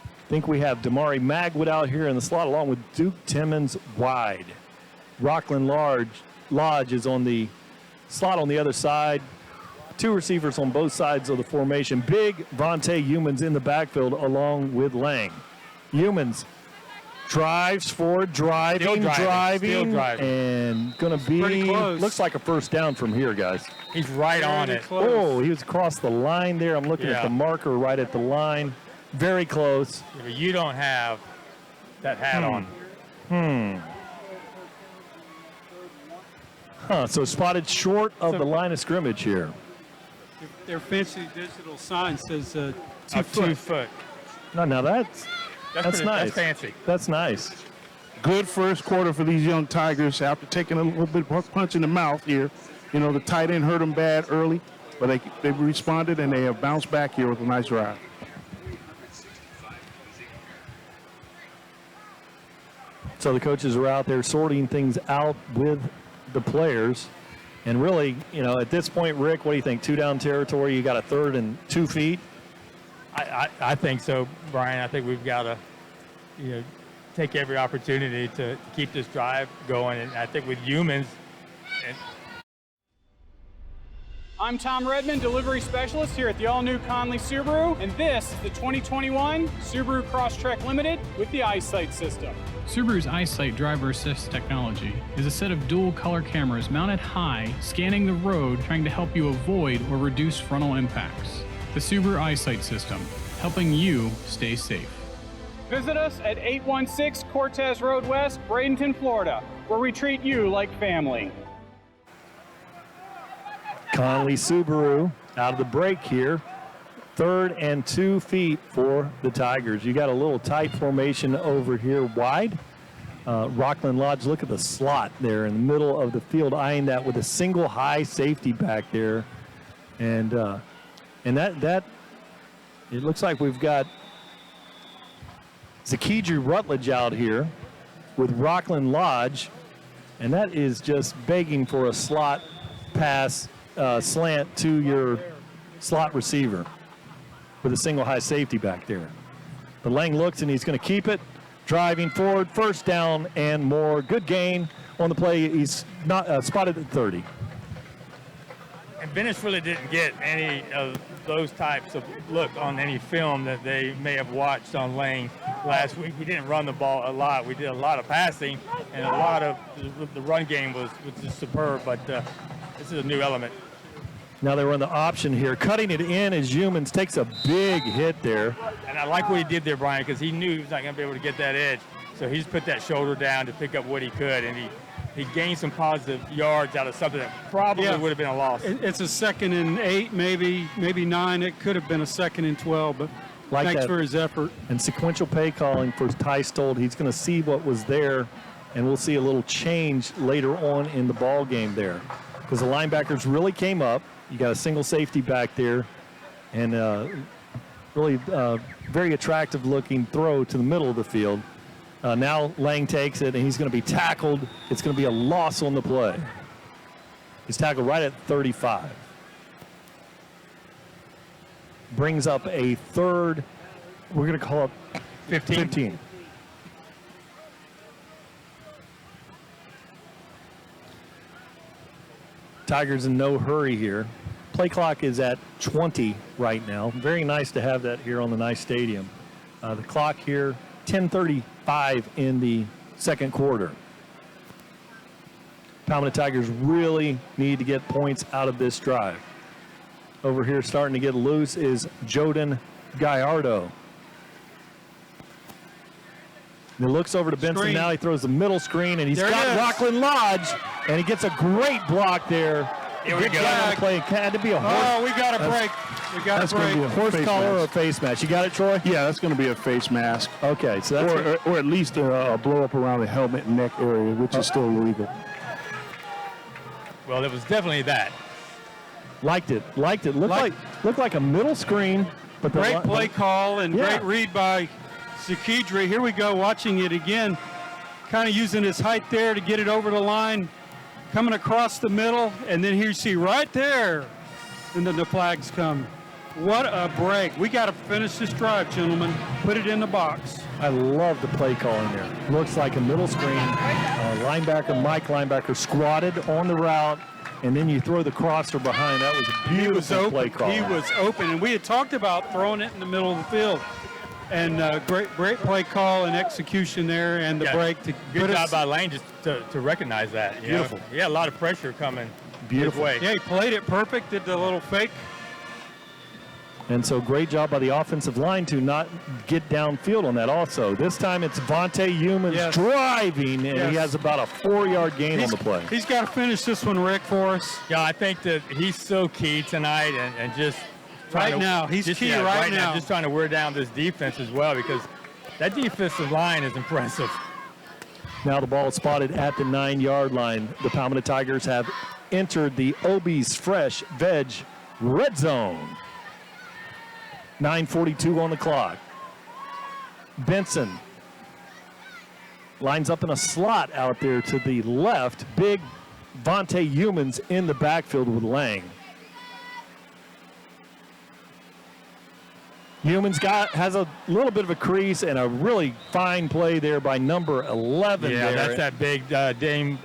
I think we have Damari Magwood out here in the slot along with Duke Timmons wide. Rockland Lodge is on the slot on the other side. 2 receivers on both sides of the formation. Big Vontae Humans in the backfield along with Lang. Humans drives forward, driving, and going to be, looks like a first down from here, guys. He's right on it. Close. Oh, he was across the line there. I'm looking at the marker right at the line. Very close. Yeah, you don't have that hat on. So spotted short of the line of scrimmage here. Their fancy digital sign says 2 foot. No, that's nice. That's fancy. That's nice. Good first quarter for these young Tigers after taking a little bit of punch in the mouth here. You know, the tight end hurt them bad early, but they responded and they have bounced back here with a nice drive. So the coaches are out there sorting things out with the players. And really, you know, at this point, Rick, what do you think? 2 down territory, you got a 3rd and 2 feet? I think so, Brian. I think we've got to, take every opportunity to keep this drive going. And I think with Humans. I'm Tom Redmond, delivery specialist here at the all-new Conley Subaru, and this is the 2021 Subaru Crosstrek Limited with the EyeSight system. Subaru's EyeSight driver assist technology is a set of dual color cameras mounted high, scanning the road, trying to help you avoid or reduce frontal impacts. The Subaru EyeSight system, helping you stay safe. Visit us at 816 Cortez Road West, Bradenton, Florida, where we treat you like family. Conley Subaru out of the break here. 3rd and 2 feet for the Tigers. You got a little tight formation over here wide. Rockland Lodge, look at the slot there in the middle of the field, eyeing that with a single high safety back there. And that it looks like we've got Zakidri Rutledge out here with Rockland Lodge, and that is just begging for a slot pass slant to your slot receiver with a single high safety back there. But Lang looks and he's going to keep it. Driving forward, first down and more. Good gain on the play. He's not spotted at 30. And Venice really didn't get any of those types of look on any film that they may have watched on Lang last week. He didn't run the ball a lot. We did a lot of passing, and a lot of the run game was just superb, but this is a new element. Now they run the option here. Cutting it in as Humans takes a big hit there. And I like what he did there, Brian, because he knew he was not going to be able to get that edge. So he just put that shoulder down to pick up what he could, and he gained some positive yards out of something that probably would have been a loss. It's a 2nd and 8, maybe 9. It could have been a 2nd and 12, but thanks for his effort. And sequential pay calling for Ty Stold. He's going to see what was there, and we'll see a little change later on in the ball game there, because the linebackers really came up. You got a single safety back there, and really very attractive looking throw to the middle of the field. Now Lang takes it, and he's going to be tackled. It's going to be a loss on the play. He's tackled right at 35. Brings up a 3rd. We're going to call it 15. Tigers in no hurry here. Play clock is at 20 right now. Very nice to have that here on the nice stadium. The clock here, 10:35 in the second quarter. Palmetto Tigers really need to get points out of this drive. Over here starting to get loose is Joden Gallardo. He looks over to Benson now. He throws the middle screen, and he's got Rockland Lodge, and he gets a great block there. Here we go. Play. Had to be a horse. Oh, we got a break. We got a break. A horse collar or a face mask. You got it, Troy? Yeah, that's going to be a face mask. Okay, so that's or at least a blow up around the helmet and neck area, which is still illegal. Well, it was definitely that. Liked it. Looked like a middle screen, but great play call and great read by Zakidri. Here we go, watching it again. kind of using his height there to get it over the line, coming across the middle, and then here you see right there, and then the flags come. What a break. We got to finish this drive, gentlemen. Put it in the box. I love the play calling there. Looks like a middle screen. Mike linebacker squatted on the route, and then you throw the crosser behind. That was a beautiful play call. He was open, and we had talked about throwing it in the middle of the field. And great play call and execution there, and the break to good job by Lane just to recognize that. Beautiful. Yeah, a lot of pressure coming Beautiful his way. Yeah, he played it perfect, did the little fake. And so great job by the offensive line to not get downfield on that also. This time it's Vontae Humans driving, and he has about a 4-yard gain on the play. He's got to finish this one, Rick, for us. Yeah, I think that he's so key tonight, and just right now. He's key right now. Just trying to wear down this defense as well, because that defensive line is impressive. Now the ball is spotted at the 9-yard line. The Palmetto Tigers have entered the Obie's Fresh Veg red zone. 9:42 on the clock. Benson lines up in a slot out there to the left. Big Vontae Humans in the backfield with Lang. Humans has a little bit of a crease and a really fine play there by number 11. Yeah, there. that's that big Damon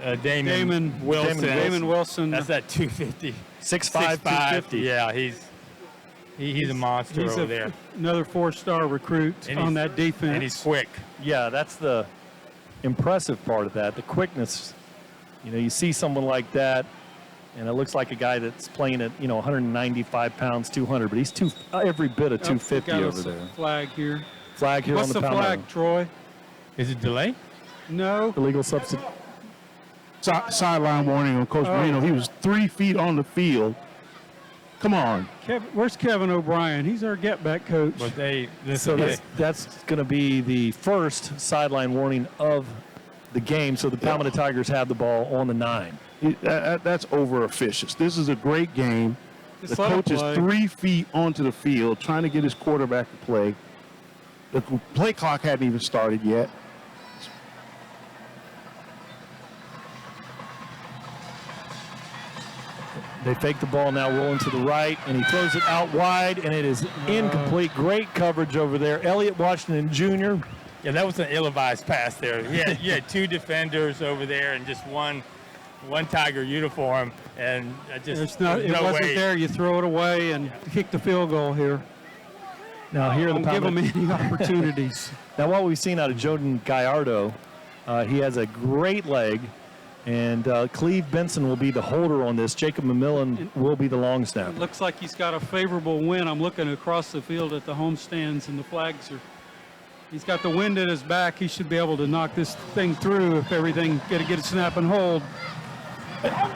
Wilson. Damon Wilson. That's that 250. 6'5", 250. Yeah, he's a monster over there. Another 4-star recruit on that defense. And he's quick. Yeah, that's the impressive part of that, the quickness. You know, you see someone like that, and it looks like a guy that's playing at, 195 pounds, 200, but he's every bit of 250 over there. Flag here. Flag here What's on the Palmetto. Palmetto. Flag, Troy? Is it delay? No. Illegal substitute. Sideline warning on Coach Marino. He was 3 feet on the field. Come on. Where's Kevin O'Brien? He's our get-back coach. But that's going to be the first sideline warning of the game, so the Palmetto Tigers have the ball on the 9. That's over-officious. This is a great game. Just the let him coach is play. 3 feet onto the field trying to get his quarterback to play. The play clock hadn't even started yet. They fake the ball now, rolling to the right, and he throws it out wide, and it is incomplete. Great coverage over there. Elliott Washington Jr. Yeah, that was an ill-advised pass there. You had 2 defenders over there and just one Tiger uniform, and It wasn't there. You throw it away and kick the field goal here. Now here, Don't give them any opportunities. Now what we've seen out of Jordan Gallardo, he has a great leg, and Cleve Benson will be the holder on this. Jacob McMillan will be the long snapper. It looks like he's got a favorable wind. I'm looking across the field at the home stands, and the flags are. He's got the wind at his back. He should be able to knock this thing through if everything get a snap and hold.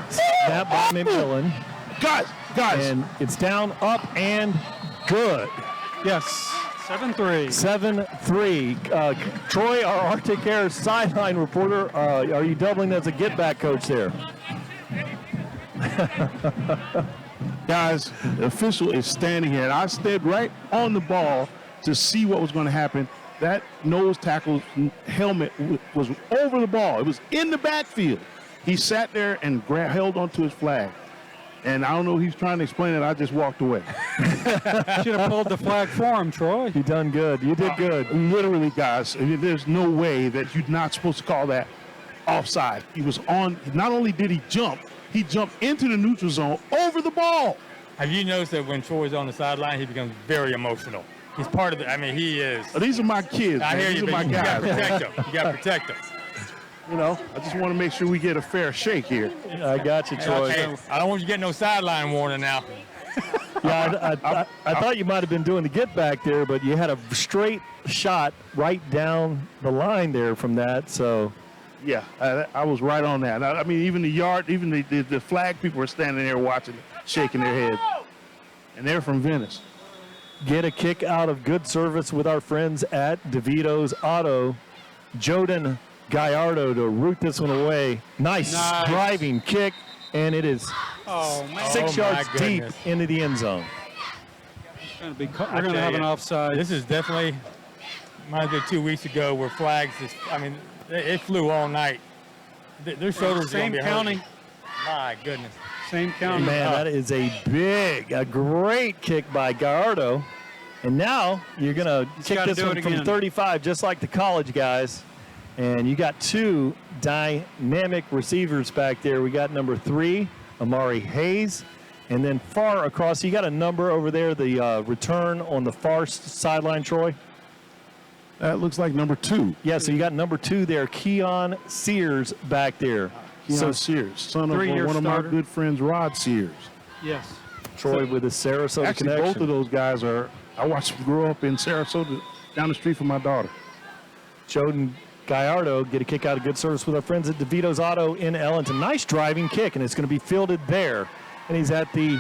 Snap by McMillan. Guys. And it's down, up, and good. Yes, 7-3. 7-3. Troy, our Arctic Air sideline reporter, are you doubling as a get-back coach there? Guys, the official is standing here, and I stood right on the ball to see what was going to happen. That nose tackle helmet was over the ball. It was in the backfield. He sat there and held onto his flag. And I don't know, he's trying to explain it. I just walked away. Should have pulled the flag for him, Troy. You done good. You did good. Literally, guys, I mean, there's no way that you're not supposed to call that offside. He was on. Not only did he jumped into the neutral zone over the ball. Have you noticed that when Troy's on the sideline, he becomes very emotional? He's part of the. He is. These are my kids. I hear These you, are my but you guys. got to protect them. You got to protect them. I just want to make sure we get a fair shake here. I got you, Troy. Hey, I don't want you to get no sideline warning now. Yeah, I thought you might have been doing the get back there, but you had a straight shot right down the line there from that. So, yeah, I was right on that. I mean, even the flag people were standing there watching, shaking their heads, and they're from Venice. Get a kick out of good service with our friends at DeVito's Auto. Jordan Gallardo to root this one away. Nice driving kick, and it is 6 yards deep into the end zone. We're going to have an offside. This is definitely Might have been 2 weeks ago where flags just, I mean, it flew all night. Their shoulders are going to be hurting. My goodness. Same county. Man, that is a great kick by Gallardo. And now you're going to kick this one from 35, just like the college guys. And you got two dynamic receivers back there. We got number 3, Amari Hayes. And then far across, you got a number over there, the return on the far sideline, Troy? That looks like number 2. Yeah, so you got number 2 there, Keon Sears back there. Keon Sears, son of one of my good friends, Rod Sears. Yes. Troy with the Sarasota actually, connection. both of those guys I watched them grow up in Sarasota, down the street from my daughter. Joden Gallardo get a kick out of good service with our friends at DeVito's Auto in Ellington. Nice driving kick, and it's going to be fielded there. And he's at the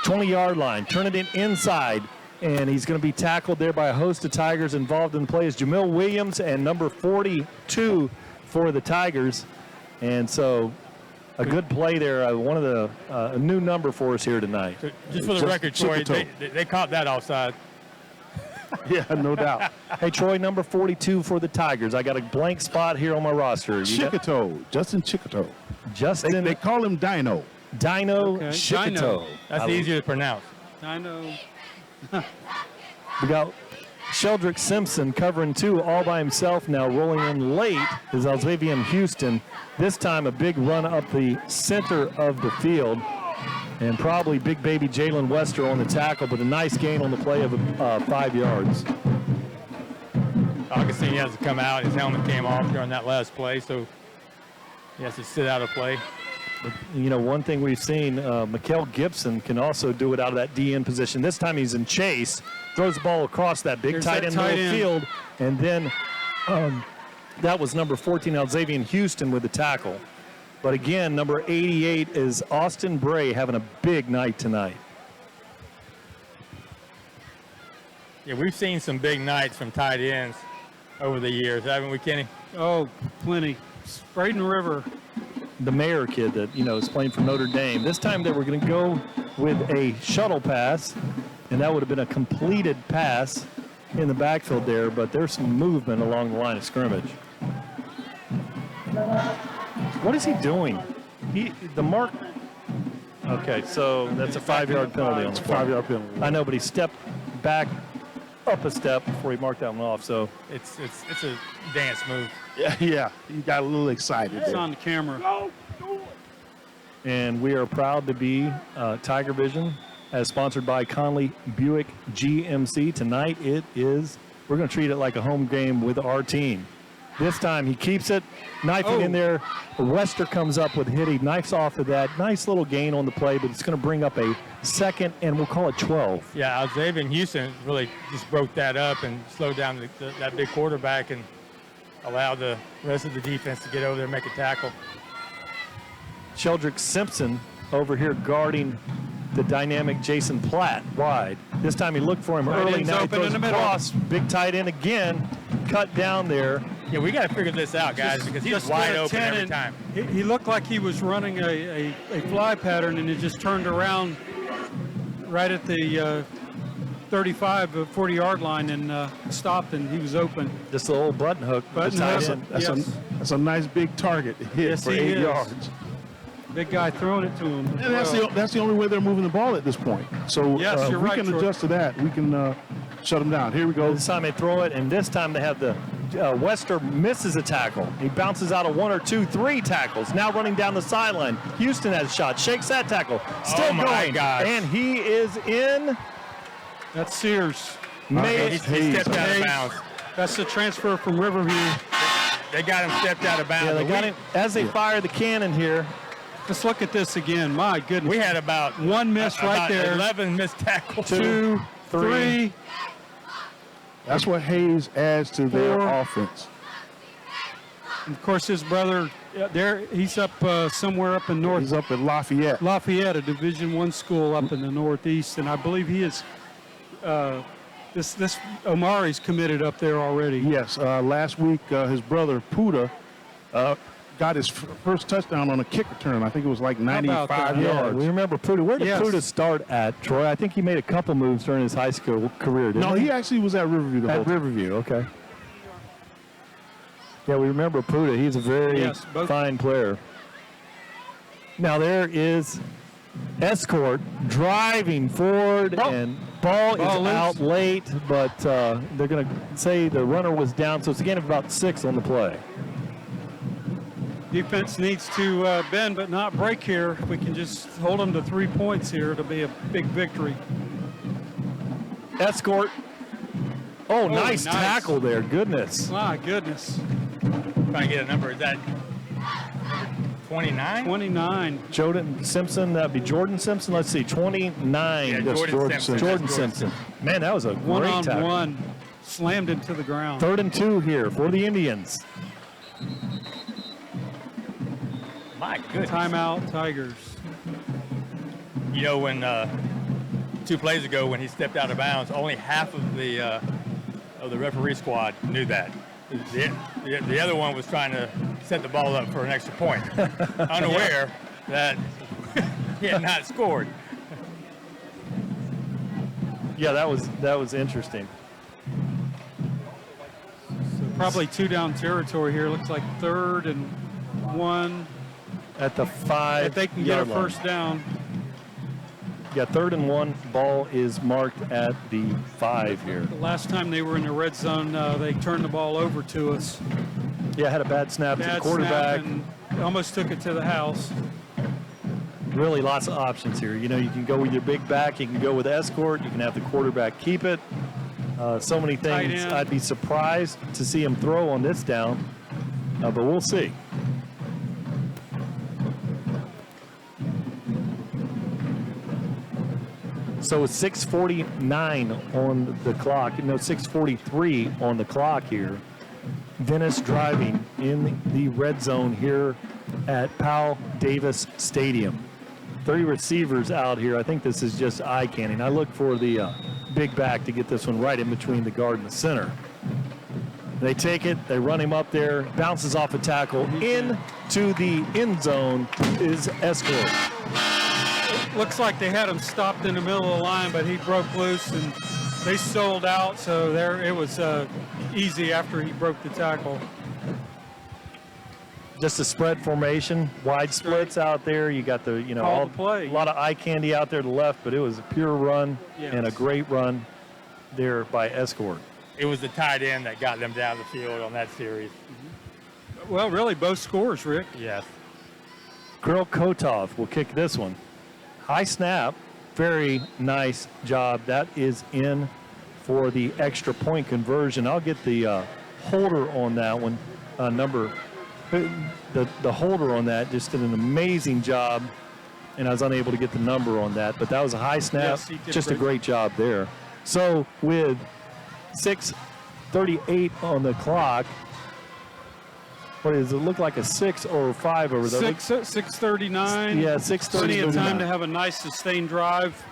20-yard line. Turn it inside, and he's going to be tackled there by a host of Tigers. Involved in the play is Jamil Williams and number 42 for the Tigers. And so a good play there. One of the a new number for us here tonight. Just for the record, Troy, they caught that offside. Yeah, no doubt. Hey, Troy, number 42 for the Tigers. I got a blank spot here on my roster. Chickato, Justin Chickato. Justin. They call him Dino. Dino Chickato. That's easier to pronounce. Dino. We got Sheldrick Simpson covering 2 all by himself now. Rolling in late is Alzavian Houston. This time a big run up the center of the field. And probably big baby Jalen Wester on the tackle, but a nice gain on the play of 5 yards. Augustine has to come out. His helmet came off during that last play, so he has to sit out of play. But, you know, one thing we've seen, Mikael Gibson can also do it out of that DN position. This time he's in chase, throws the ball across that big tight end middle field, and then that was number 14, Alzavian Houston with the tackle. But again, number 88 is Austin Bray having a big night tonight. Yeah, we've seen some big nights from tight ends over the years, haven't we, Kenny? Oh, plenty. Braden River. The Mayer kid that, you know, is playing for Notre Dame. This time they were going to go with a shuttle pass, and that would have been a completed pass in the backfield there, but there's some movement along the line of scrimmage. What is he doing? The mark. Okay, so that's a 5-yard penalty on the play. 5-yard penalty. I know, but he stepped back up a step before he marked that one off. So it's a dance move. Yeah, he got a little excited. It's on the camera. And we are proud to be TigerVision, as sponsored by Conley Buick GMC. Tonight we're going to treat it like a home game with our team. This time he keeps it, knifing in there. Wester comes up with a hit. He knifes off of that. Nice little gain on the play, but it's going to bring up a second, and we'll call it 12. Yeah, Alzavian Houston really just broke that up and slowed down that big quarterback and allowed the rest of the defense to get over there and make a tackle. Sheldrick Simpson over here guarding the dynamic Jason Platt wide. This time he looked for him early. Now he throws across. Big tight end again. Cut down there. Yeah, we got to figure this out, guys, because he's wide open every time. He looked like he was running a fly pattern, and it just turned around right at the 35, 40-yard line and stopped, and he was open. Just a little button hook. That's a nice big target hit for 8 yards. Big guy throwing it to him. And that's the only way they're moving the ball at this point. So yes, if we can adjust to that, we can shut them down. Here we go. This time they throw it, and this time they have the Wester misses a tackle. He bounces out of 1 or 2, 3 tackles. Now running down the sideline. Houston has a shot. Shakes that tackle. Still going. Gosh. And he is in. That's Sears. He stepped out of bounds. That's the transfer from Riverview. They got him stepped out of bounds. Yeah, they got him as they fire the cannon here. Let's look at this again. My goodness. We had about one miss right there. 11 missed tackles. 2, 3. That's what Hayes adds to their offense. And of course, his brother, he's up somewhere up in north. He's up at Lafayette. Lafayette, a Division I school up in the Northeast, and I believe he is. This Omari's committed up there already. Yes, last week his brother Puda got his first touchdown on a kick return. I think it was like 95 yards. Yeah, we remember Puda. Where did Puda start at, Troy? I think he made a couple moves during his high school career, didn't he? No, he actually was at Riverview the whole time. Riverview, okay. Yeah, we remember Puda. He's a very fine player. Now there is Escort driving forward, and ball is out late, but they're going to say the runner was down, so it's a gain of about 6 on the play. Defense needs to bend but not break here. If we can just hold them to 3 points here, it'll be a big victory. Escort. Oh, nice tackle there. Goodness. My goodness. Trying to get a number. Is that 29? 29. Jordan Simpson. That'd be Jordan Simpson. Let's see. 29. Yeah, Jordan Simpson. Jordan Simpson. Man, that was a great tackle. One-on-one. Slammed into the ground. 3rd and 2 here for the Indians. My goodness. Timeout, Tigers. You know, when 2 plays ago, when he stepped out of bounds, only half of the referee squad knew that. The other one was trying to set the ball up for an extra point, unaware that he had not scored. Yeah, that was interesting. So probably 2 down territory here. Looks like 3rd and 1. At the 5. If they can get a first down. Yeah, 3rd and 1. Ball is marked at the 5 here. The last time they were in the red zone, they turned the ball over to us. Yeah, had a bad snap to the quarterback. And almost took it to the house. Really lots of options here. You know, you can go with your big back. You can go with Escort. You can have the quarterback keep it. So many things. I'd be surprised to see him throw on this down, but we'll see. So it's 6:49 on the clock. No, 6:43 on the clock here. Venice driving in the red zone here at Powell Davis Stadium. 30 receivers out here. I think this is just eye candy. I look for the big back to get this one right in between the guard and the center. They take it. They run him up there. Bounces off a tackle. Into the end zone is Escort. Looks like they had him stopped in the middle of the line, but he broke loose and they sold out. So there, it was easy after he broke the tackle. Just a spread formation, wide splits out there. You got the, a lot of eye candy out there to the left, but it was a pure run and a great run there by Escort. It was the tight end that got them down the field on that series. Well, really, both scores, Rick. Yes. Kirill Kotov will kick this one. High snap, very nice job. That is in for the extra point conversion. I'll get the holder on that one. The holder on that just did an amazing job, and I was unable to get the number on that. But that was a high snap, just a great job there. So with 6:38 on the clock, what does it look like, a 6 or 5 over there? 6:39. Yeah, 6:39. Plenty of time to have a nice sustained drive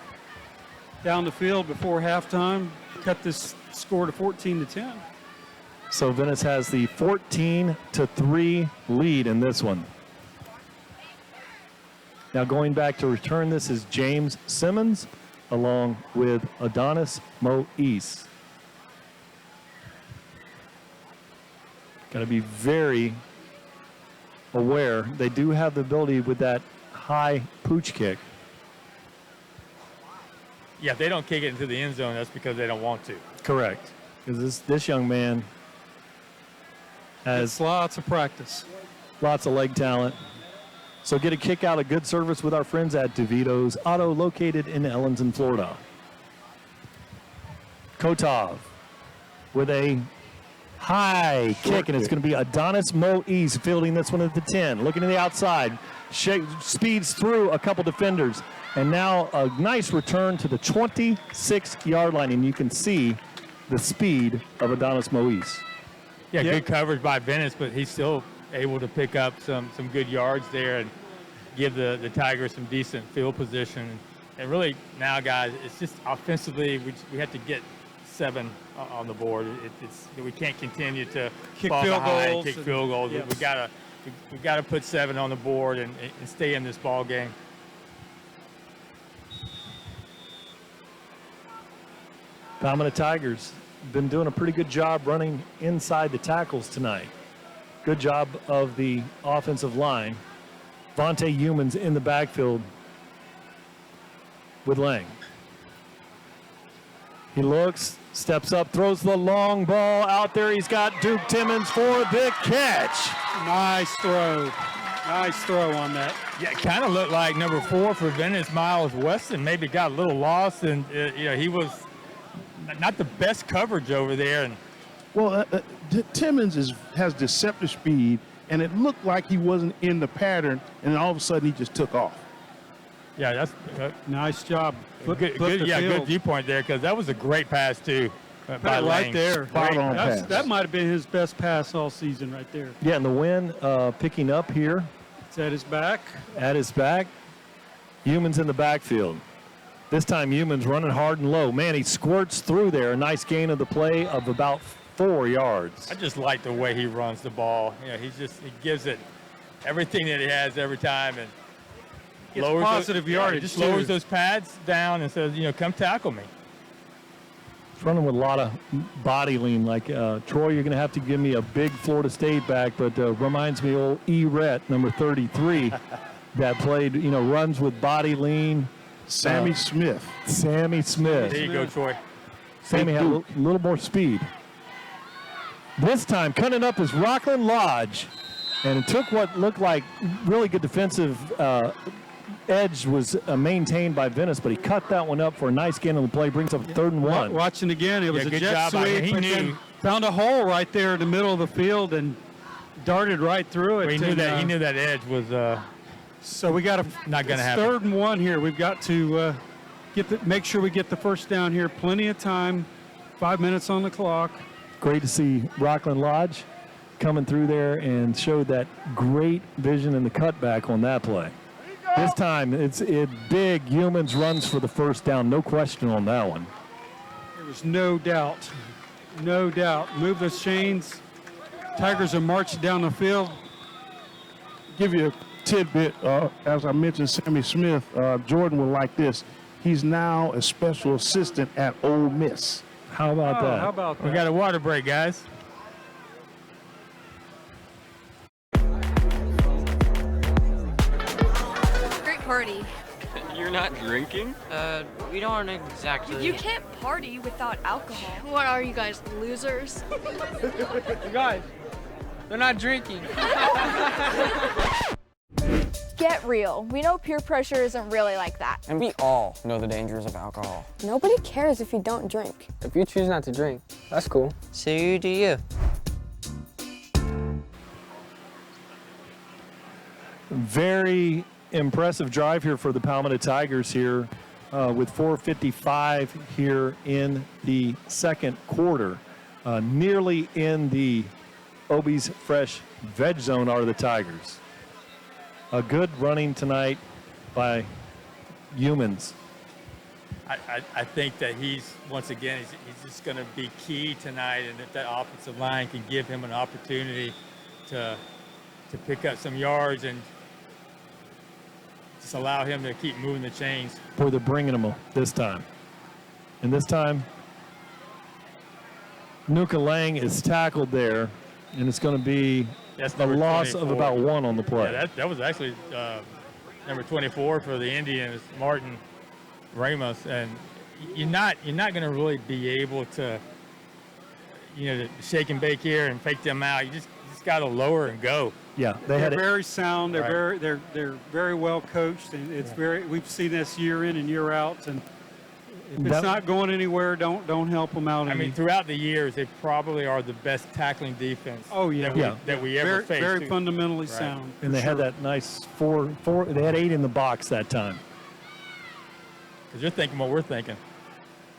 down the field before halftime. Cut this score to 14-10. So Venice has the 14-3 lead in this one. Now going back to return this is James Simmons along with Adonis Moise. Got to be very aware. They do have the ability with that high pooch kick. Yeah, if they don't kick it into the end zone, that's because they don't want to. Correct. Because this young man has lots of practice. Lots of leg talent. So get a kick out of good service with our friends at DeVito's Auto, located in Ellenton, Florida. Kotov with a high kick, and it's going to be Adonis Moise fielding this one at the 10. Looking to the outside, speeds through a couple defenders, and now a nice return to the 26-yard line, and you can see the speed of Adonis Moise. Yeah, good coverage by Venice, but he's still able to pick up some good yards there and give the Tigers some decent field position. And really now, guys, it's just offensively we have to get 7 on the board. We can't continue to kick fall field behind, goals. Kick field goals. Yes. We gotta put 7 on the board and stay in this ball game. Palmetto Tigers been doing a pretty good job running inside the tackles tonight. Good job of the offensive line. Vontae Humans in the backfield with Lang. He looks, steps up, throws the long ball out there. He's got Duke Timmons for the catch. Nice throw. Nice throw on that. Yeah, it kind of looked like number 4 for Venice, Miles Weston, maybe got a little lost, and he was not the best coverage over there. And well, Timmons has deceptive speed, and it looked like he wasn't in the pattern, and then all of a sudden he just took off. Yeah, that's nice job. Good viewpoint there, because that was a great pass too. By right Lang. there. Pass. That might have been his best pass all season right there. Yeah, and the wind picking up here. It's at his back. At his back. Humans in the backfield. This time Humans running hard and low. Man, he squirts through there. A nice gain of the play of about 4 yards. I just like the way he runs the ball. He gives it everything that he has every time, and lowers positive yardage. Just lowers those pads down and says, come tackle me. Running with a lot of body lean. Like, Troy, you're going to have to give me a big Florida State back, but reminds me of old E-Rhett, number 33, that played, runs with body lean. Sammy Smith. Sammy Smith. There you go, Troy. Sammy had a little more speed. This time, cutting up is Rockland Lodge, and it took what looked like really good defensive edge was maintained by Venice, but he cut that one up for a nice gain on the play, brings up 3rd and 1. Watching again, it was a good jet job. sweep. He knew. Found a hole right there in the middle of the field and darted right through it. He knew that edge was. So we got not going to happen. 3rd and 1 here. We've got to make sure we get the first down here. Plenty of time. 5 minutes on the clock. Great to see Rockland Lodge coming through there and showed that great vision in the cutback on that play. This time, it's big. Humans runs for the first down. No question on that one. There was no doubt. No doubt. Move those chains. Tigers are marching down the field. Give you a tidbit. As I mentioned, Sammy Smith, Jordan will like this. He's now a special assistant at Ole Miss. How about that? How about that? We got a water break, guys. Party. You're not drinking? We don't exactly. You can't party without alcohol. What are you guys, losers? You guys, they're not drinking. Get real. We know peer pressure isn't really like that. And we all know the dangers of alcohol. Nobody cares if you don't drink. If you choose not to drink, that's cool. So you do you. Very impressive drive here for the Palmetto Tigers here with 4:55 here in the second quarter. Nearly in the Obie's Fresh Veg Zone are the Tigers. A good running tonight by Humans. I think that he's just going to be key tonight, and if that offensive line can give him an opportunity to pick up some yards and just allow him to keep moving the chains. Boy, they're bringing him this time. And this time, Nuka Lang is tackled there, and it's going to be a loss 24. of about 1 on the play. Yeah, that was actually number 24 for the Indians, Martin Ramos, and you're not going to really be able to, to shake and bake here and fake them out. You just got to lower and go. Yeah, they're very sound. They're very well coached, and it's we've seen this year in and year out. And if it's not going anywhere, don't help them out. I mean, throughout the years, they probably are the best tackling defense. Oh yeah, that we ever faced. Very fundamentally sound. And they had that nice 4. They had 8 in the box that time. Because you're thinking what we're thinking.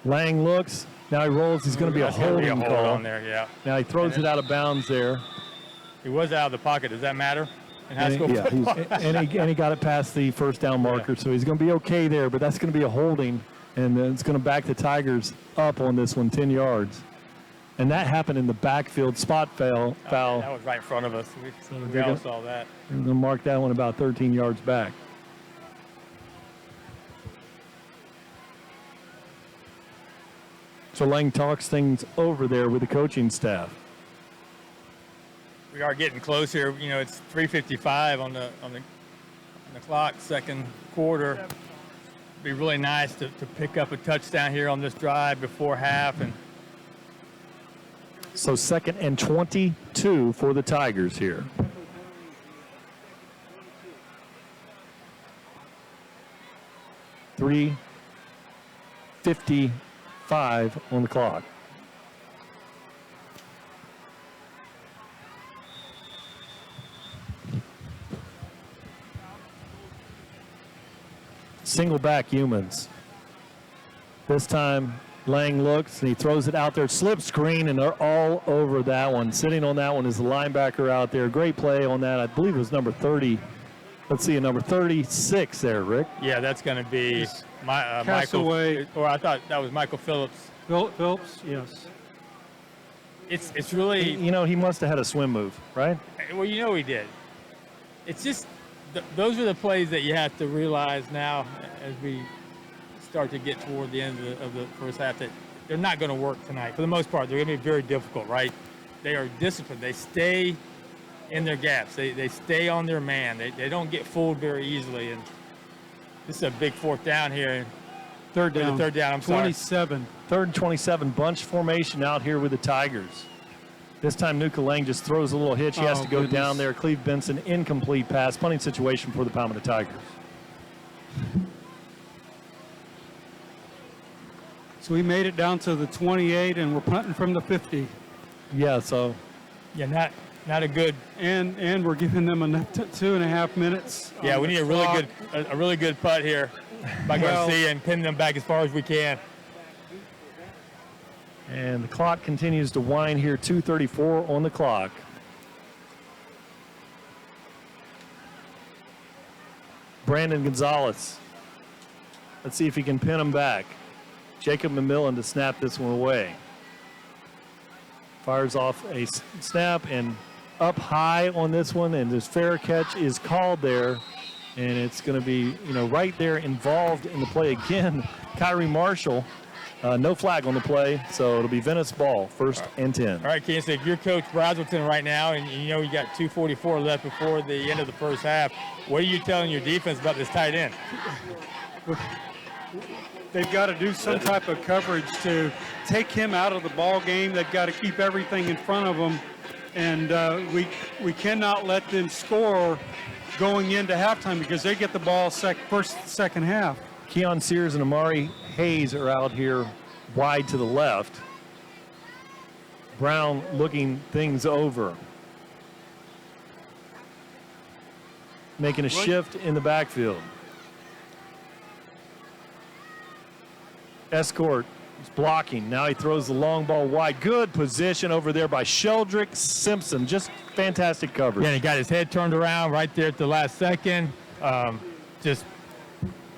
Lang looks. Now he rolls. He's going to be a holding call on there. Yeah. Now he throws it out of bounds there. He was out of the pocket. Does that matter in high school football? and he got it past the first down marker, so he's going to be okay there. But that's going to be a holding, and it's going to back the Tigers up on this one, 10 yards. And that happened in the backfield spot foul. That was right in front of us. We all saw that. They're going to mark that one about 13 yards back. So Lang talks things over there with the coaching staff. we are getting close here. You know, it's 3:55 on the clock, second quarter. It'd be really nice to pick up a touchdown here on this drive before half. And So 2nd and 22 for the Tigers here. $3:55 on the clock. Single back Humans. This time Lang looks and he throws it out there, slip screen, and they're all over that one. Sitting on that one is the linebacker out there. Great play on that. I believe it was number 30. Let's see, number 36 there, Rick. yeah, that's going to be Michael. Castaway. Or I thought that was Michael Phillips. Phillips, yes. It's really. You know, he must have had a swim move, right? Well, you know he did. It's just those are the plays that you have to realize now as we start to get toward the end of the first half that they're not going to work tonight. For the most part, they're going to be very difficult, right? They are disciplined. They stay in their gaps. They stay on their man. They don't get fooled very easily. And this is a big fourth down here. Third down. Third down, I'm 27. Third and 27, bunch formation out here with the Tigers. This time Nuka Lang just throws a little hitch. He has to go down there. Cleve Benson, incomplete pass. Punting situation for the Palmetto Tigers. So we made it down to the 28, and we're punting from the 50. Yeah, so. Yeah, not a good. And we're giving them enough 2.5 minutes. Yeah, we need a really good putt here by Garcia and pin them back as far as we can. And the clock continues to wind here, 2:34 on the clock. Brandon Gonzalez. Let's see if he can pin him back. Jacob McMillan to snap this one away. Fires off a snap and up high on this one, and this fair catch is called there. And it's going to be, right there involved in the play again. Kyrie Marshall. No flag on the play, so it'll be Venice ball, 1st and 10. All right, Kansas, you're Coach Brazelton right now, and you got 2:44 left before the end of the first half. What are you telling your defense about this tight end? They've got to do some type of coverage to take him out of the ball game. They've got to keep everything in front of them, and we cannot let them score going into halftime because they get the ball second half. Keon Sears and Amari Hayes are out here wide to the left. Brown looking things over. Making a shift in the backfield. Escort is blocking. Now he throws the long ball wide. Good position over there by Sheldrick Simpson. Just fantastic coverage. Yeah, he got his head turned around right there at the last second. Just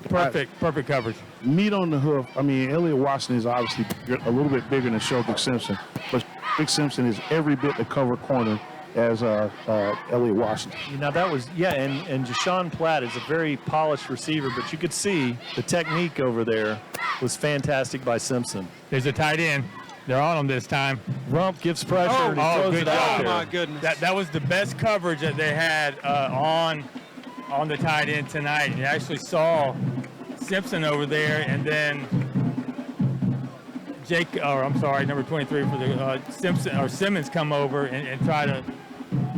perfect coverage. Meat on the hoof. I mean, Elliott Washington is obviously a little bit bigger than Sheldrick Simpson, but Sheldrick Simpson is every bit the cover corner as Elliott Washington. Now that was, and Jashawn Platt is a very polished receiver, but you could see the technique over there was fantastic by Simpson. There's a tight end. They're on him this time. Rump gives pressure and he throws good it out job. there. Oh, my goodness. That was the best coverage that they had on the tight end tonight. You actually saw Simpson over there, and then number 23 for the Simmons come over and try to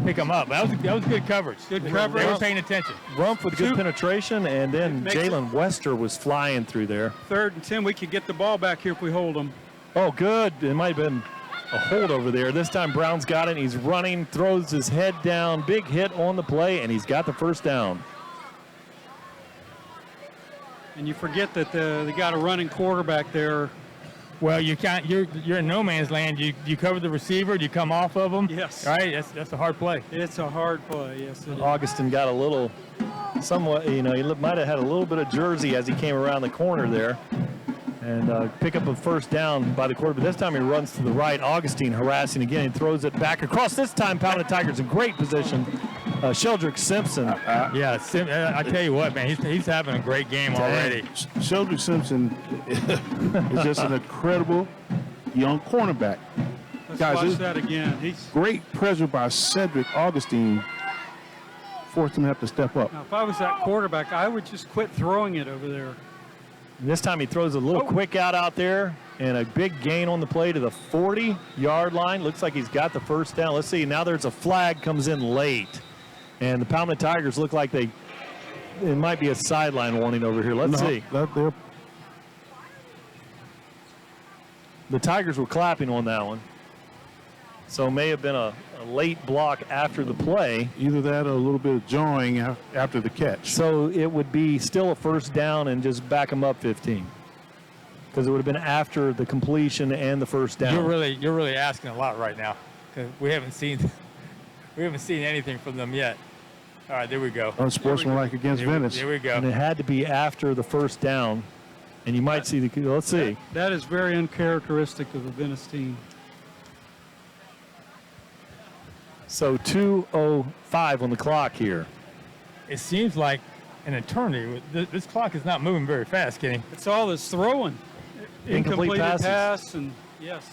pick him up. That was good coverage. They were paying attention. Rump with good penetration, and then Jalen Wester was flying through there. 3rd and 10, we could get the ball back here if we hold them. Oh, good. It might have been a hold over there. This time Brown's got it. He's running, throws his head down. Big hit on the play, and he's got the first down. And you forget that they got a running quarterback there. Well, you can't. You're in no man's land. You cover the receiver. You come off of him. Yes. All right. That's a hard play. It's a hard play. Yes. It is. Augustin got a little, somewhat. He might have had a little bit of jersey as he came around the corner there, and pick up a first down by the quarterback. This time he runs to the right. Augustine harassing again and throws it back across. This time, Palmetto Tigers in great position. Sheldrick Simpson. I tell you what, man, he's having a great game already. Sheldrick Simpson is just an incredible young cornerback. Let's Guys, watch that again. Great pressure by Cedric Augustine. Forced him to have to step up. Now, if I was that quarterback, I would just quit throwing it over there. And this time he throws a little quick out there and a big gain on the play to the 40-yard line. Looks like he's got the first down. Let's see. Now there's a flag comes in late. And the Palmetto Tigers look like it might be a sideline warning over here. Let's see. The Tigers were clapping on that one. So it may have been a late block after the play. Either that or a little bit of jawing after the catch. So it would be still a first down and just back them up 15. Because it would have been after the completion and the first down. You're really asking a lot right now, because we haven't seen anything from them yet. All right, there we go. Unsportsmanlike against Venice. There we go. And it had to be after the first down. And you might see let's see. That is very uncharacteristic of the Venice team. So 2:05 on the clock here. It seems like an eternity. This clock is not moving very fast, Kenny. It's all this throwing. Incomplete passes. Pass and yes.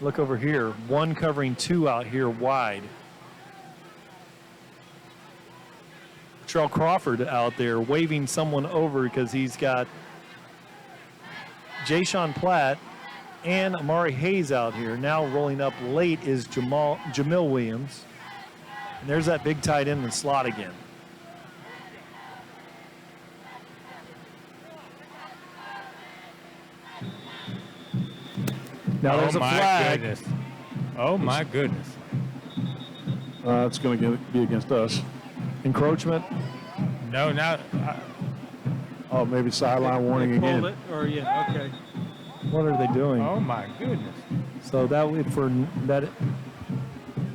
Look over here. One covering two out here wide. Terrell Crawford out there waving someone over because he's got Jayshon Platt and Amari Hayes out here. Now rolling up late is Jamil Williams. And there's that big tight end in the slot again. Now there's a flag. Goodness. Oh my goodness. It's going to be against us. Encroachment? No, now. Oh, maybe sideline warning again. It, or yeah, okay. What are they doing? Oh my goodness. So that would for that.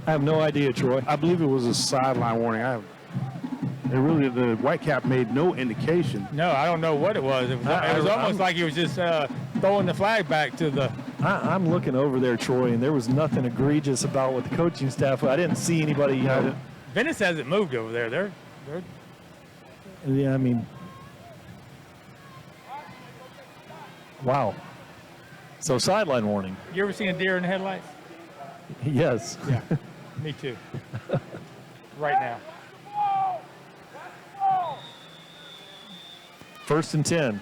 I have no idea, Troy. I believe it was a sideline warning. The Whitecap made no indication. No, I don't know what it was. It was almost like he was just throwing the flag back to the. I'm looking over there, Troy, and there was nothing egregious about what the coaching staff. I didn't see anybody. Venice hasn't moved over there. They're. Yeah, I mean. Wow. So sideline warning. You ever seen a deer in the headlights? Yes. Yeah. Me too. Right now. First and 10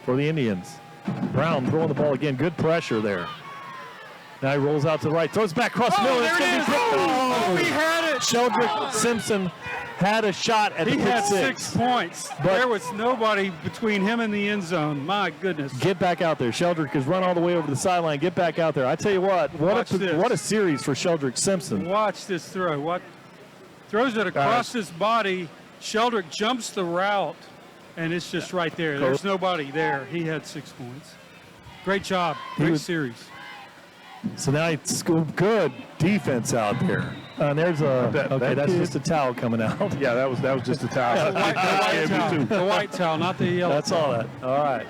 for the Indians. Brown throwing the ball again. Good pressure there. Now he rolls out to the right. Throws back across the middle. There it is. Oh, he had it. Sheldrick Simpson had a shot at the pick six. He had 6 points. But there was nobody between him and the end zone. My goodness. Get back out there. Sheldrick has run all the way over the sideline. Get back out there. I tell you what a series for Sheldrick Simpson. Watch this throw. Throws it across his body. Sheldrick jumps the route, and it's just right there. There's nobody there. He had 6 points. Great job. Great series. So now it's good defense out there. And there's that's just a towel coming out. Yeah, that was just a towel. The white towel, not the yellow. That's all that. All right.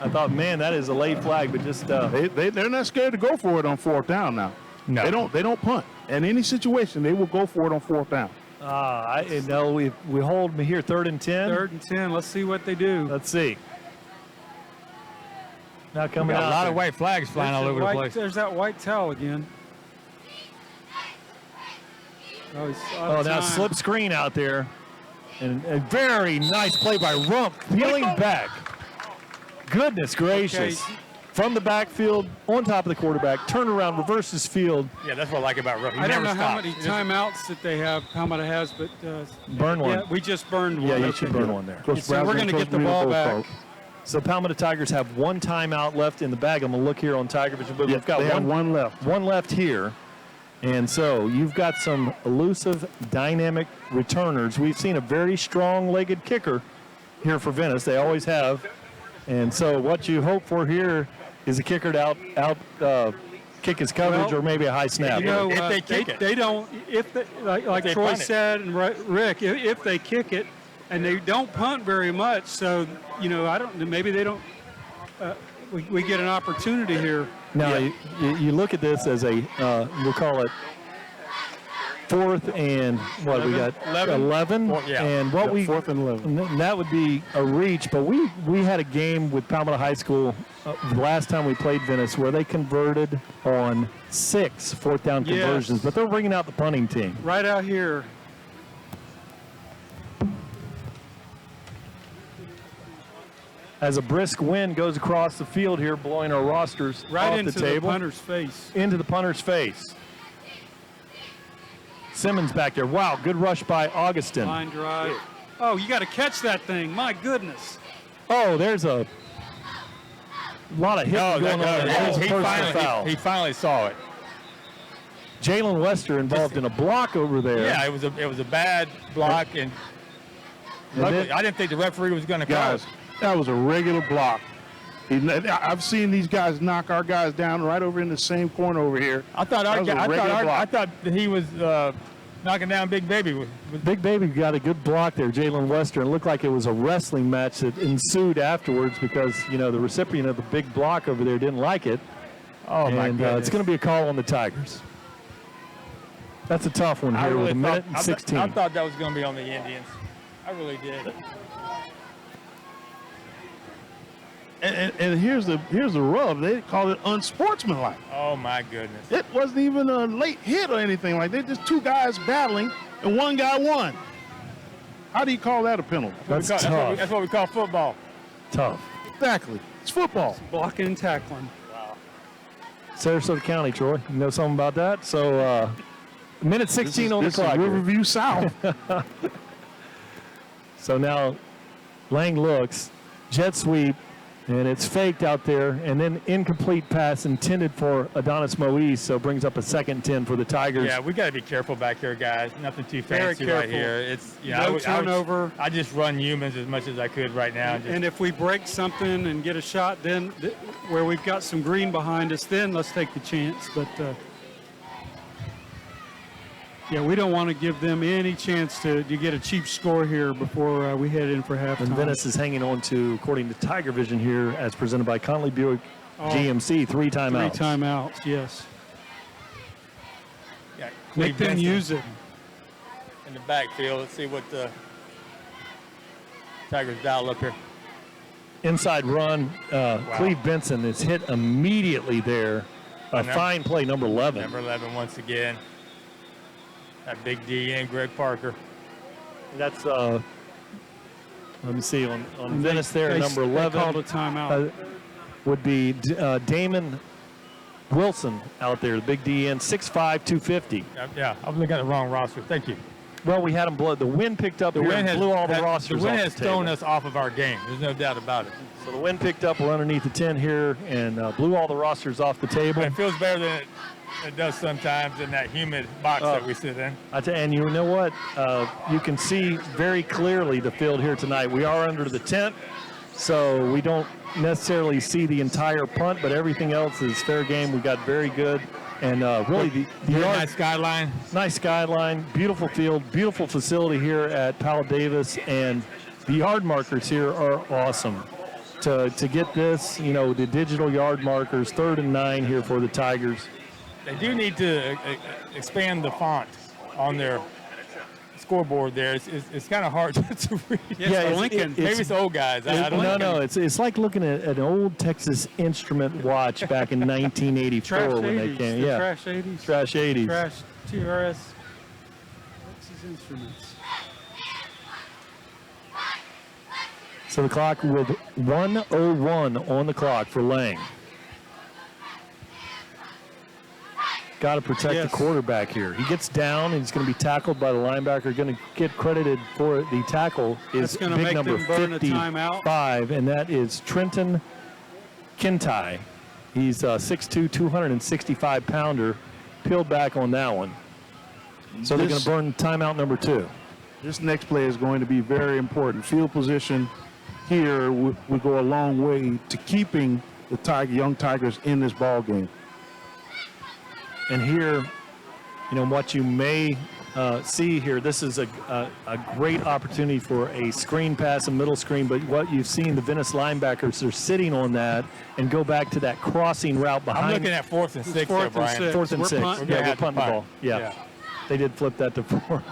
I thought, man, that is a late flag, but just they're not scared to go for it on fourth down now. No. They don't punt. In any situation, they will go for it on fourth down. We hold me here 3rd and 10. 3rd and 10. Let's see what they do. Let's see. Now coming out. A lot of white flags flying all over the place. There's that white towel again. Now slip screen out there. And a very nice play by Rump, peeling back. Goodness gracious. Okay. From the backfield, on top of the quarterback, turn around, reverses field. Yeah, that's what I like about Rump. I don't know how many timeouts that they have, Palmetto has, but burn one. Yeah, we just burned one. Yeah, you should burn one there. So we're going to get the ball back. So Palmetto Tigers have one timeout left in the bag. I'm going to look here on TigerVision, but we've got one left. One left here. And so you've got some elusive, dynamic returners. We've seen a very strong-legged kicker here for Venice. They always have. And so what you hope for here is a kicker to out kick his coverage or maybe a high snap. You know, if they kick it. They don't, like Troy said and Rick, if they kick it, and they don't punt very much, so, maybe they don't, we get an opportunity here. Now, you look at this as we'll call it 4th and what we got 11. Yeah. And what we 4th and 11. and that would be a reach, but we had a game with Palmetto High School the last time we played Venice where they converted on 6 4th down conversions, but they're bringing out the punting team. Right out here. As a brisk wind goes across the field here, blowing our rosters Right off into the table. the punter's face. Into the punter's face. Simmons back there. Wow, good rush by Augustin. Line drive. Oh, you got to catch that thing. My goodness. Oh, there's a lot of hitting going on. There's a personal foul. He finally saw it. Jalen Wester involved in a block over there. Yeah, it was a bad block, and luckily, I didn't think the referee was going to call it. That was a regular block. I've seen these guys knock our guys down right over in the same corner over here. I thought he was knocking down Big Baby. Big Baby got a good block there, Jalen Wester, and it looked like it was a wrestling match that ensued afterwards because, you know, the recipient of the big block over there didn't like it. Oh, my goodness. It's going to be a call on the Tigers. That's a tough one here with a minute and 16. I thought that was going to be on the Indians. I really did. And here's the rub. They call it unsportsmanlike. Oh, my goodness. It wasn't even a late hit or anything like that. Just 2 guys battling, and one guy won. How do you call that a penalty? That's tough. That's what we call football. Tough. Exactly. It's football. Blocking and tackling. Wow. Sarasota County, Troy. You know something about that? So, minute 16 on the clock. Riverview South. So now Lang looks, jet sweep, and it's faked out there, and then incomplete pass intended for Adonis Moise, so brings up a 2nd and 10 for the Tigers. Yeah, we got to be careful back here, guys. Nothing too fancy Very right here. It's no turnover. I just run humans as much as I could right now. And if we break something and get a shot, then where we've got some green behind us, then let's take the chance. But yeah, we don't want to give them any chance to get a cheap score here before we head in for halftime. And Venice is hanging on to, according to TigerVision here, as presented by Conley Buick GMC, 3 timeouts. 3 timeouts, yes. Yeah, Make them use it. In the backfield, let's see what the Tigers dial up here. Inside run, Cleve Benson is hit immediately there. A fine play, number 11. Number 11 once again. That big D and Greg Parker. That's, let me see, on Venice there, number 11. They called a timeout. Would be Damon Wilson out there, the big DN, 6'5", 250. Yeah, I'm looking at the wrong roster. Thank you. Well, we had them blow. The wind picked up here and blew all the rosters off the table. The wind has thrown us off of our game. There's no doubt about it. So the wind picked up. We're underneath the tent here and blew all the rosters off the table. It feels better than it does sometimes in that humid box that we sit in. And you know what? You can see very clearly the field here tonight. We are under the tent, so we don't necessarily see the entire punt, but everything else is fair game. We got very good. And really, the yard, nice skyline. Nice skyline, beautiful field, beautiful facility here at Powell Davis, and the yard markers here are awesome. To get this, you know, the digital yard markers, 3rd and 9 here for the Tigers. They do need to expand the font on their scoreboard there. It's kind of hard to read. Yeah, Lincoln. Maybe it's old guys. No, it's like looking at an old Texas Instrument watch back in 1984 when 80s, they came. Yeah, trash 80s. Trash 80s. Trash TRS. Texas Instruments. So the clock with 1:01 on the clock for Lang. Got to protect the quarterback here. He gets down, and he's going to be tackled by the linebacker. Going to get credited for the tackle is big number 55, and that is Trenton Kintai. He's 6'2", 265-pounder. Peeled back on that one. So they're going to burn timeout number 2. This next play is going to be very important. Field position here will go a long way to keeping the young Tigers in this ball game. And here, you know, what you may see here, this is a great opportunity for a screen pass, a middle screen, but what you've seen, the Venice linebackers are sitting on that and go back to that crossing route behind. I'm looking at 4th and 6 there, Brian. 4th and 6. We're punting the ball. Yeah. They did flip that to 4.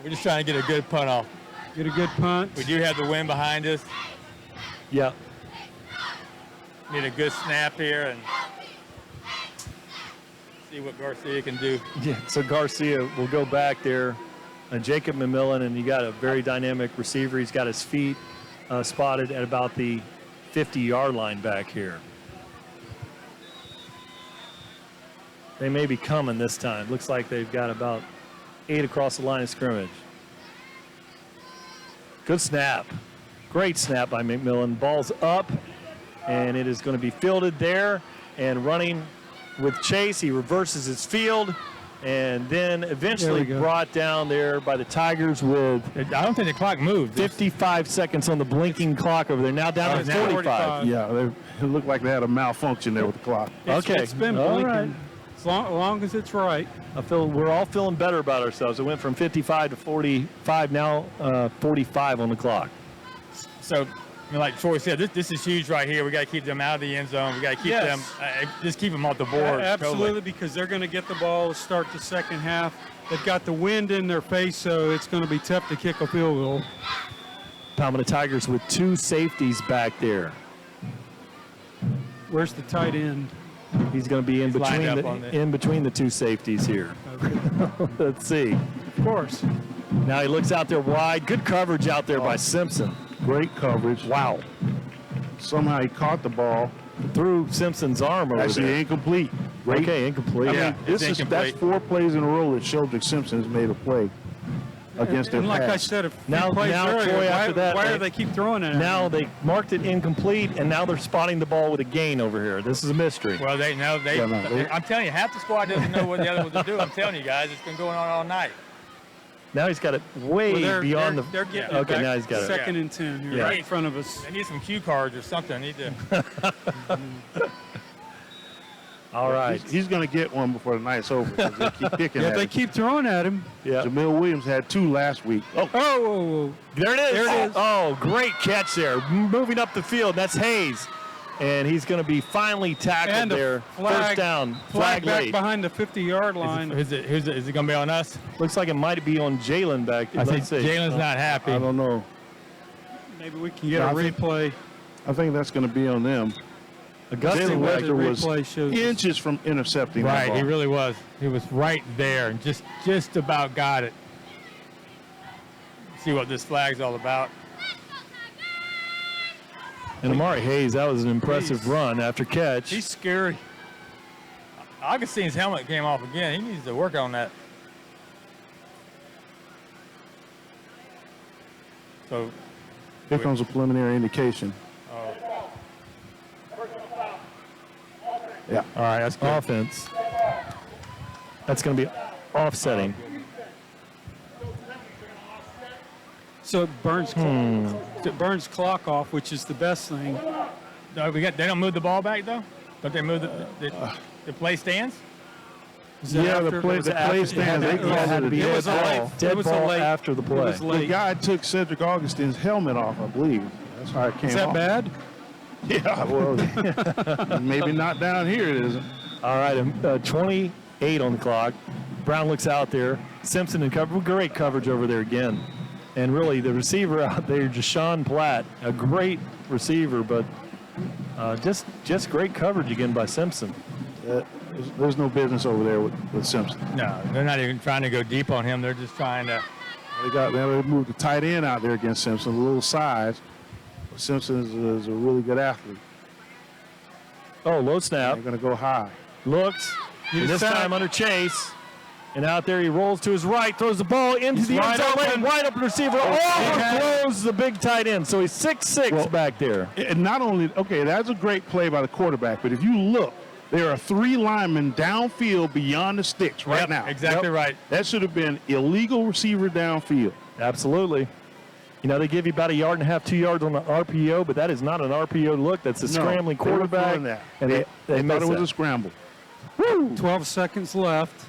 We're just trying to get a good punt off. Get a good punt. We do have the wind behind us. Yeah. Need a good snap here and see what Garcia can do. Yeah, so Garcia will go back there. Jacob McMillan, and you got a very dynamic receiver. He's got his feet spotted at about the 50-yard line back here. They may be coming this time. Looks like they've got about 8 across the line of scrimmage. Good snap. Great snap by McMillan. Ball's up, and it is going to be fielded there and running with Chase. He reverses his field, and then eventually brought down there by the Tigers with, I don't think the clock moved. 55 seconds on the blinking clock over there. Now down to 45. Yeah, it looked like they had a malfunction there with the clock. It's been blinking. Right. As long as it's right. We're all feeling better about ourselves. It went from 55 to 45, now 45 on the clock. So, I mean, like Troy said, this is huge right here. We got to keep them out of the end zone. We got to keep them, just keep them off the board. Absolutely, totally. Because they're going to get the ball to start the second half. They've got the wind in their face, so it's going to be tough to kick a field goal. Palmetto Tigers with 2 safeties back there. Where's the tight end? He's going to be in between the 2 safeties here. Okay. Let's see. Of course. Now he looks out there wide. Good coverage out there by Simpson. Great coverage. Wow. Somehow he caught the ball. Through Simpson's arm over Actually, there. incomplete. Great. Okay, incomplete. I mean, that's 4 plays in a row that Sheldrick Simpson has made a play against their And like pass. I said, now Troy, after that, why do they keep throwing it? Now they marked it incomplete, and now they're spotting the ball with a gain over here. This is a mystery. Well, I'm telling you, half the squad doesn't know what the other ones are doing. I'm telling you guys, it's been going on all night. Now he's got it way beyond they're getting okay, back now he's got second and 10 here right in front of us. They need some cue cards or something. I need to. All right. He's going to get one before the night's over. They keep picking at they him. keep throwing at him. Yeah. Jamil Williams had 2 last week. Oh. There it is. There it is. Oh, great catch there. Moving up the field. That's Hayes. And he's going to be finally tackled and there. First down. Flag back late. behind the 50-yard line. Is it going to be on us? Looks like it might be on Jalen back there. I think Jalen's not happy. I don't know. Maybe we can get a replay. I think that's going to be on them. Augustine Webster was inches from intercepting that Right, ball. he really was. He was right there and just about got it. See what this flag's all about. And Amari Hayes, that was an impressive run after catch. He's scary. Augustine's helmet came off again. He needs to work on that. So here comes a preliminary indication. Yeah. All right, that's good. Offense. That's going to be offsetting. So it burns clock off, which is the best thing. No, they don't move the ball back though. Don't they move the play stands? Yeah, the play stands. It was a dead ball after the play. The guy took Cedric Augustine's helmet off, I believe. That's how it came off. Is that bad? Yeah, well, maybe not down here it isn't. All right, 28 on the clock. Brown looks out there. Simpson in cover. Great coverage over there again. And really, the receiver out there, Jashawn Platt, a great receiver, but just great coverage again by Simpson. There's no business over there with Simpson. No, they're not even trying to go deep on him. They're just trying to. They moved the tight end out there against Simpson, a little size. Simpson is a really good athlete. Oh, low snap. They're going to go high. Looks. This time under Chase. And out there he rolls to his right, throws the ball into the end zone. Wide open receiver. Overthrows the big tight end. So he's 6'6" back there. And not only, that's a great play by the quarterback, but if you look, there are 3 linemen downfield beyond the sticks right now. Exactly right. That should have been illegal receiver downfield. Absolutely. You know, they give you about 1.5 yards, 2 yards on the RPO, but that is not an RPO look. That's a scrambling quarterback. And they thought it was a scramble. Woo! 12 seconds left.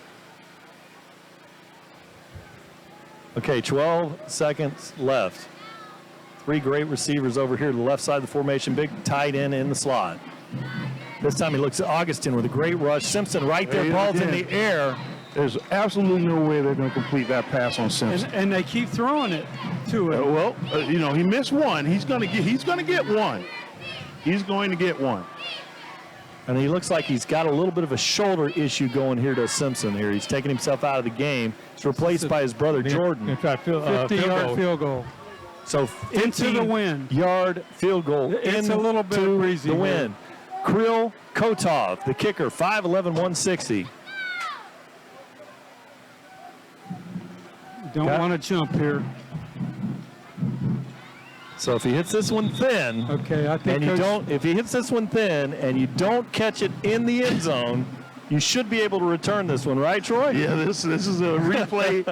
Okay, 12 seconds left. 3 great receivers over here to the left side of the formation. Big tight end in the slot. This time he looks at Augustin with a great rush. Simpson right there, ball's in the air. There's absolutely no way they're going to complete that pass on Simpson. And they keep throwing it to him. He missed one. He's going to get one. He's going to get one. And he looks like he's got a little bit of a shoulder issue going here to Simpson here. He's taking himself out of the game. It's replaced by his brother Jordan. 50-yard field goal. So into the wind. Yard field goal. It's a little bit breezy. The win. Kirill Kotov, the kicker, 5'11", 160. Don't want to jump here. So if he hits this one thin, okay, I think if he hits this one thin and you don't catch it in the end zone, you should be able to return this one, right, Troy? Yeah, this is a replay,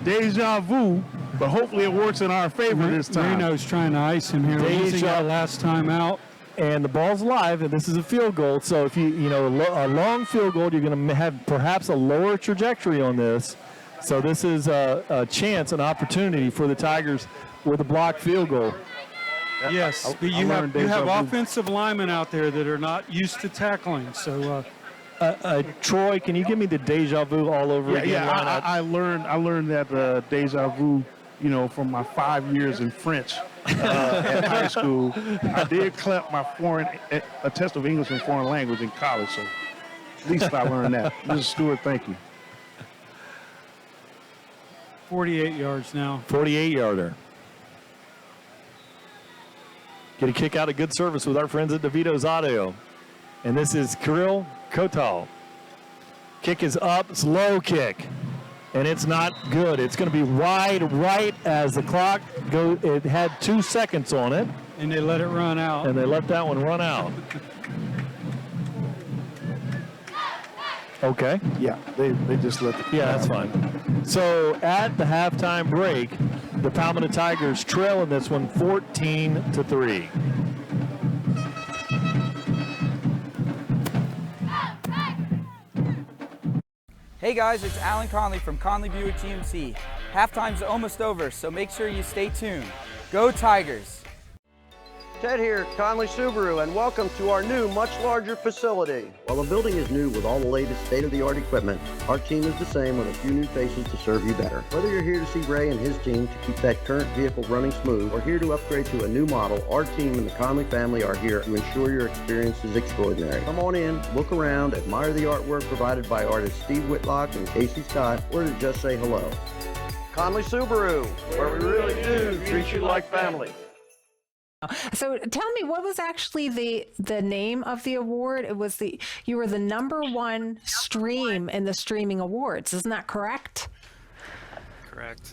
deja vu, but hopefully it works in our favor this time. Reno's trying to ice him here. Losing our last time out. And the ball's live, and this is a field goal. So if a long field goal, you're going to have perhaps a lower trajectory on this. So this is a chance, an opportunity for the Tigers with a blocked field goal. Yes, but you have offensive linemen out there that are not used to tackling. So, Troy, can you give me the deja vu all over again? Yeah, I learned that deja vu, from my 5 years in French at high school. I did clamp my a test of English and foreign language in college, so at least I learned that. Mrs. Stewart, thank you. 48 yards now. 48-yarder. Get a kick out of good service with our friends at DeVito's Audio. And this is Kirill Kotov. Kick is up, it's low kick. And it's not good. It's going to be wide right as the clock goes. It had 2 seconds on it. And they let it run out. And they let that one run out. Okay. Yeah, they just let the that's fine. So at the halftime break, the Palmetto Tigers trail in this one 14-3. Hey guys, it's Alan Conley from Conley Buick GMC. Halftime's almost over, so make sure you stay tuned. Go Tigers! Ted here, Conley Subaru, and welcome to our new, much larger facility. While the building is new with all the latest state-of-the-art equipment, our team is the same with a few new faces to serve you better. Whether you're here to see Ray and his team to keep that current vehicle running smooth, or here to upgrade to a new model, our team and the Conley family are here to ensure your experience is extraordinary. Come on in, look around, admire the artwork provided by artists Steve Whitlock and Casey Scott, or to just say hello. Conley Subaru, where we really do treat you like family. So tell me, what was actually the name of the award? It was you were the #1 stream in the streaming awards. Isn't that correct? Correct.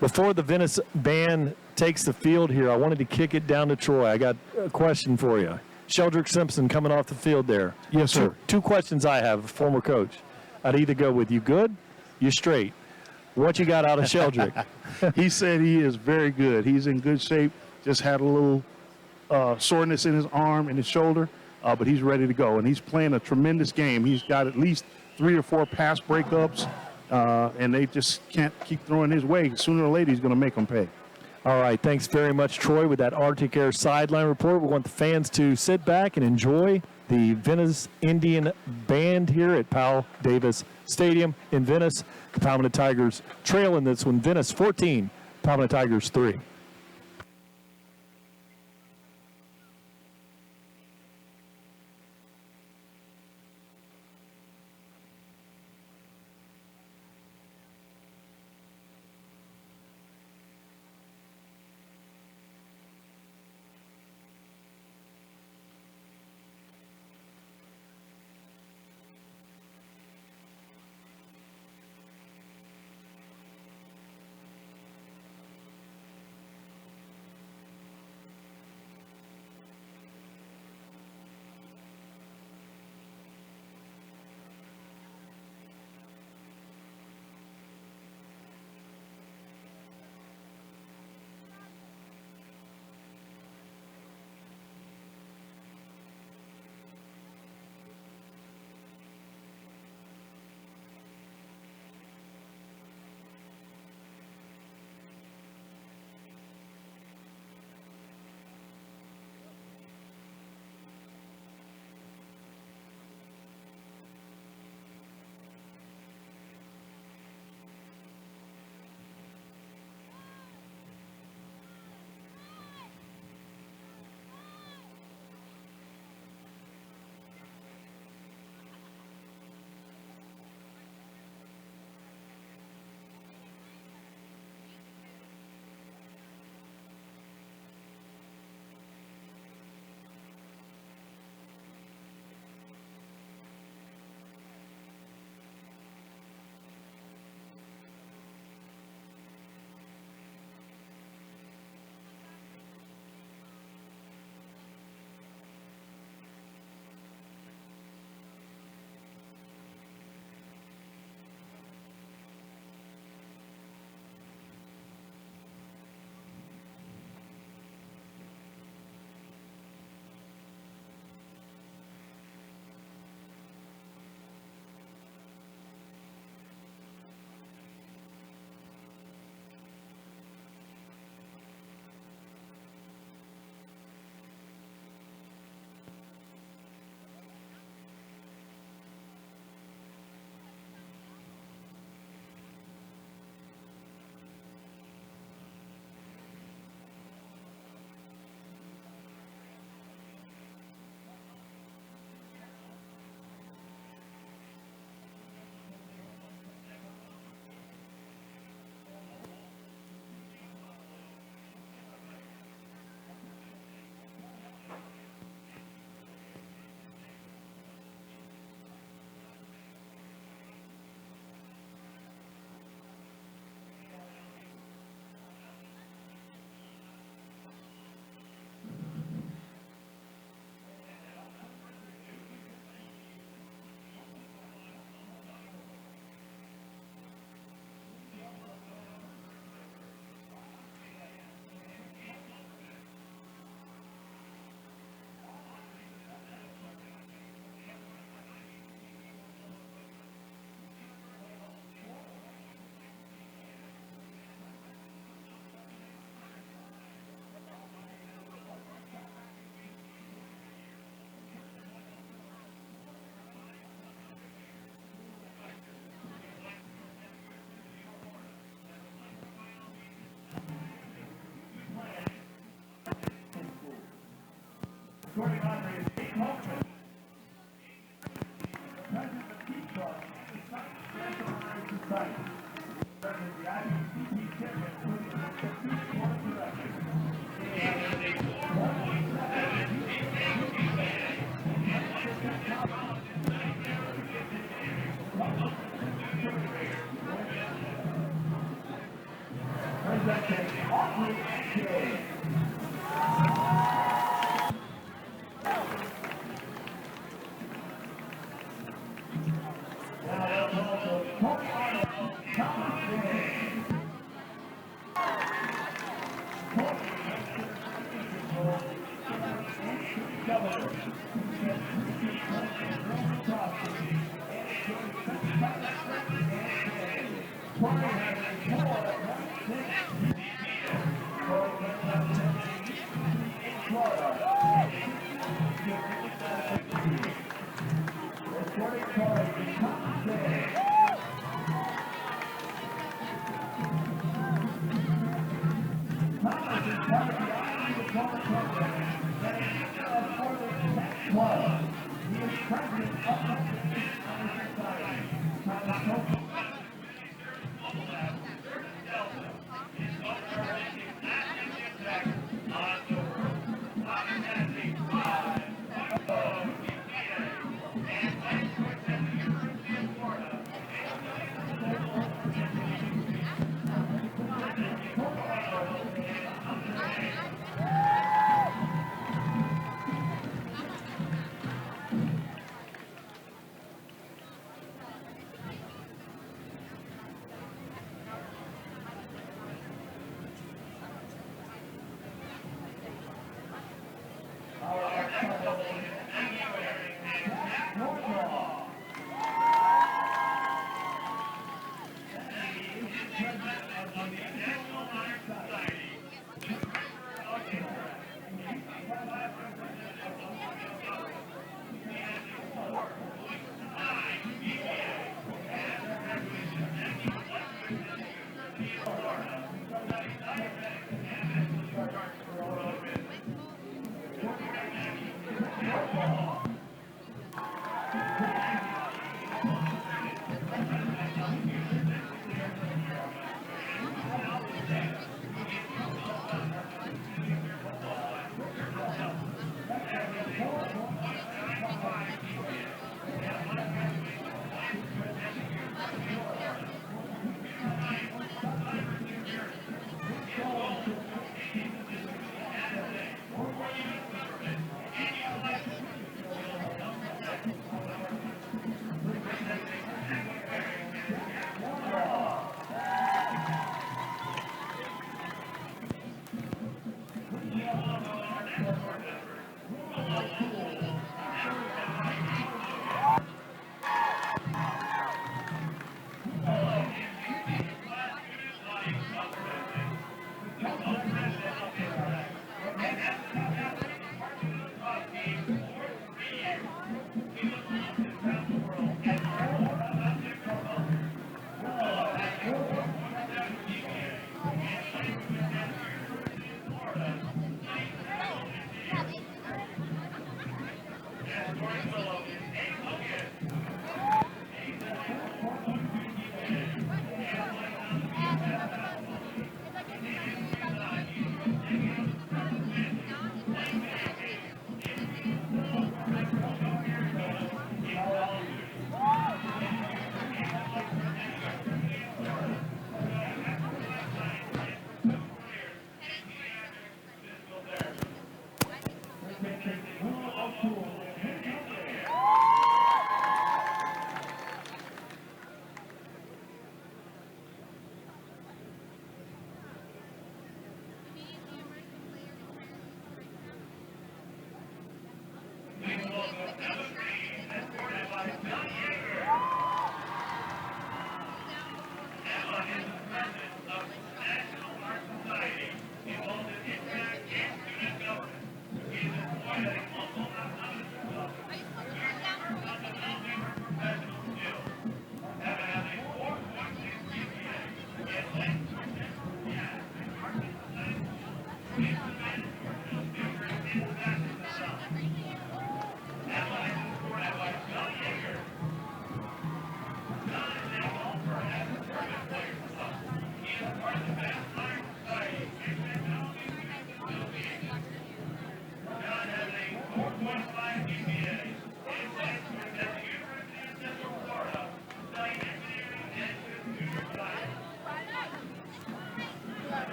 Before the Venice band takes the field here, I wanted to kick it down to Troy. I got a question for you. Sheldrick Simpson coming off the field there. Yes, sir. Two questions I have, former coach. I'd either go with you good, you straight. What you got out of Sheldrick? He said he is very good. He's in good shape. Just had a little soreness in his arm and his shoulder, but he's ready to go. And he's playing a tremendous game. He's got at least 3 or 4 pass breakups. And they just can't keep throwing his way. Sooner or later, he's going to make them pay. All right, thanks very much, Troy, with that Arctic Air sideline report. We want the fans to sit back and enjoy the Venice Indian Band here at Powell Davis Stadium in Venice. The Palmetto Tigers trail in this one. Venice 14, Palmetto Tigers 3.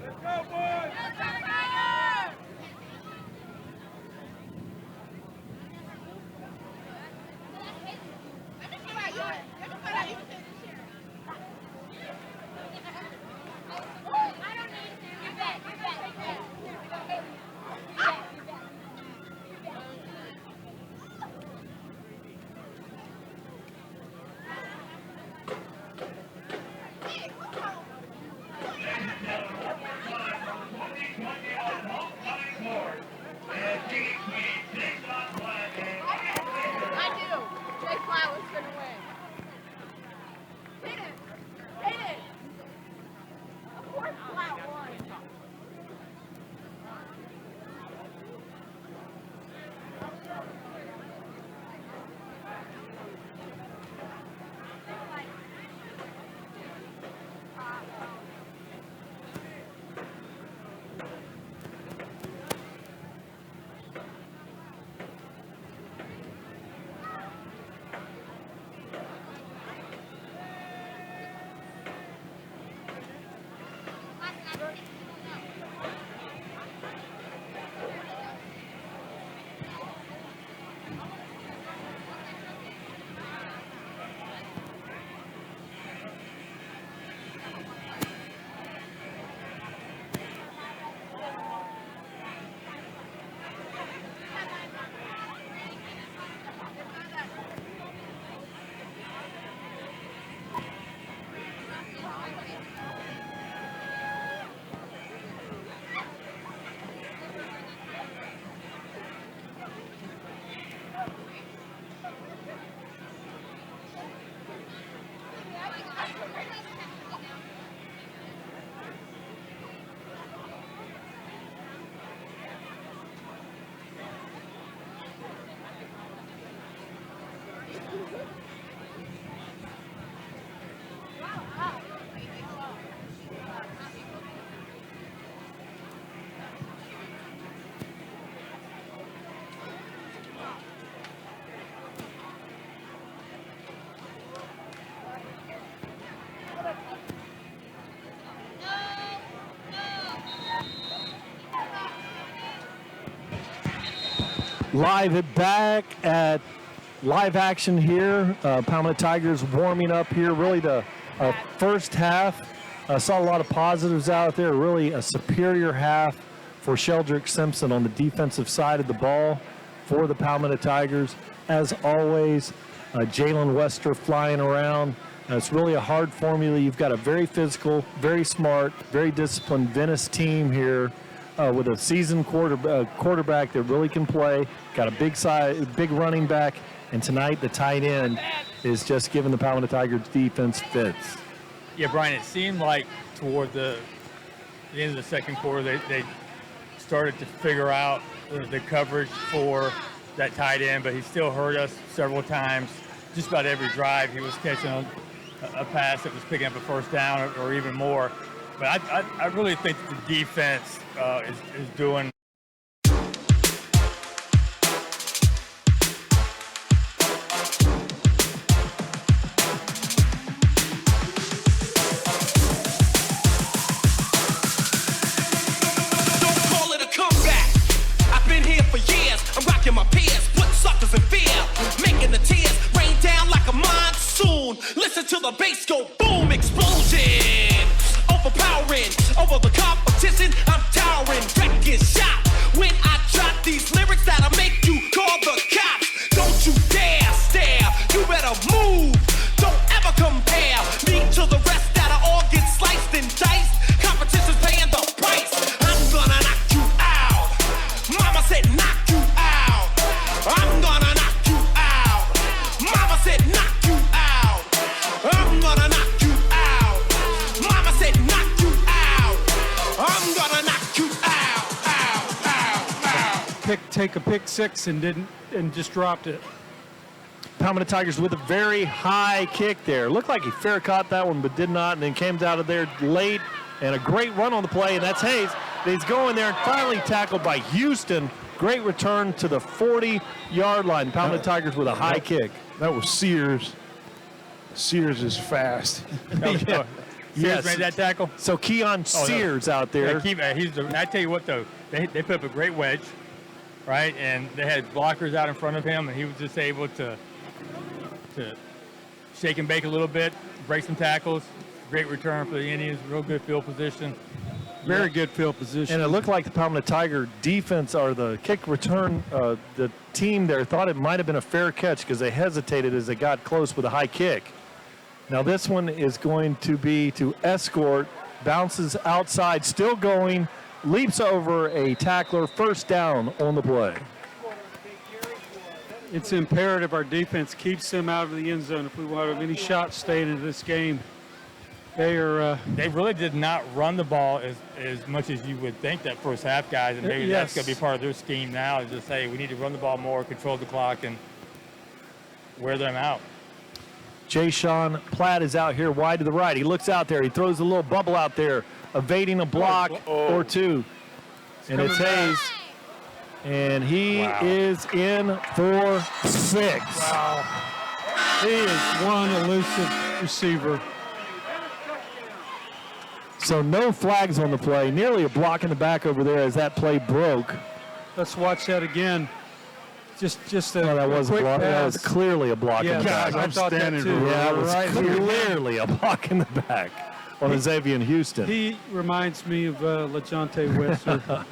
Let's go, boys! Back at live action here. Palmetto Tigers warming up here. Really the first half. Saw a lot of positives out there. Really a superior half for Sheldrick Simpson on the defensive side of the ball for the Palmetto Tigers. As always, Jalen Wester flying around. It's really a hard formula. You've got a very physical, very smart, very disciplined Venice team here. With a seasoned quarterback that really can play, got a big running back, and tonight the tight end is just giving the Palmetto Tigers defense fits. Yeah, Brian, it seemed like toward the end of the second quarter, they started to figure out the coverage for that tight end, but he still hurt us several times. Just about every drive he was catching a pass that was picking up a first down or even more. But I really think the defense is doing. Listen to the bass go boom, explosion. Overpowering, over the competition, I'm towering, wrecking shop. When I drop these lyrics that'll make you call the cops. Don't you dare stare, you better move. Don't ever compare me to the rest that'll all get sliced and diced. Competition's paying the price. I'm gonna knock you out. Mama said knock you out. I'm gonna knock you out. Mama said knock you out. I'm gonna knock you out. Mama said knock you out. I'm gonna knock you out. Take a pick six and just dropped it. Palmetto Tigers with a very high kick there. Looked like he fair caught that one, but did not, and then came out of there late, and a great run on the play, and that's Hayes. He's going there and finally tackled by Houston. Great return to the 40-yard line. Palmetto Tigers with a high kick. That was Sears. Sears is fast. Yeah. Sears made that tackle. So Keon Sears out there. Yeah, I tell you what, though, they put up a great wedge, right? And they had blockers out in front of him, and he was just able to shake and bake a little bit, break some tackles. Great return for the Indians. Real good field position. Very good field position. And it looked like the Palmetto Tiger defense, or the kick return, the team there thought it might have been a fair catch because they hesitated as they got close with a high kick. Now this one is going to be to escort, bounces outside, still going, leaps over a tackler, first down on the play. It's imperative our defense keeps them out of the end zone if we want to have any shots staying in this game. They really did not run the ball as much as you would think that first half, guys, and maybe that's going to be part of their scheme now, is just say we need to run the ball more, control the clock, and wear them out. Jay Sean Platt is out here wide to the right. He looks out there. He throws a little bubble out there, evading a block or two. And it's Hayes. And he is in for 6. Wow. He is one elusive receiver. So no flags on the play. Nearly a block in the back over there as that play broke. Let's watch that again. Just a that was quick block. pass. That was clearly a block in the back. I thought that too. Yeah, it was Right clearly a block in the back on Xavier Houston. He reminds me of LaJonte Webster.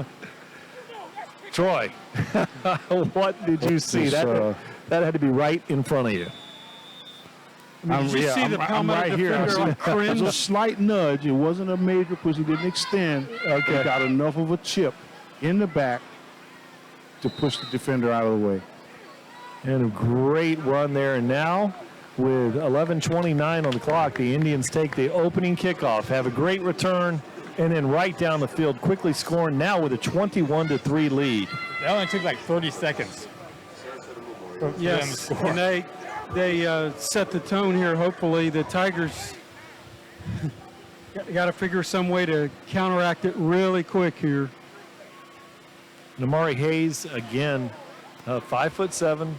Troy, what did you see? That had to be right in front of you. Did you see the Palmetto defender like cringe? It was a slight nudge. It wasn't a major push. He didn't extend. Okay. He got enough of a chip in the back to push the defender out of the way. And a great run there. And now, with 11:29 on the clock, the Indians take the opening kickoff, have a great return, and then right down the field, quickly scoring now with a 21-3 lead. That only took like 30 seconds. Yes, and they set the tone here. Hopefully, the Tigers got to figure some way to counteract it really quick here. Namari Hayes, again, 5'7",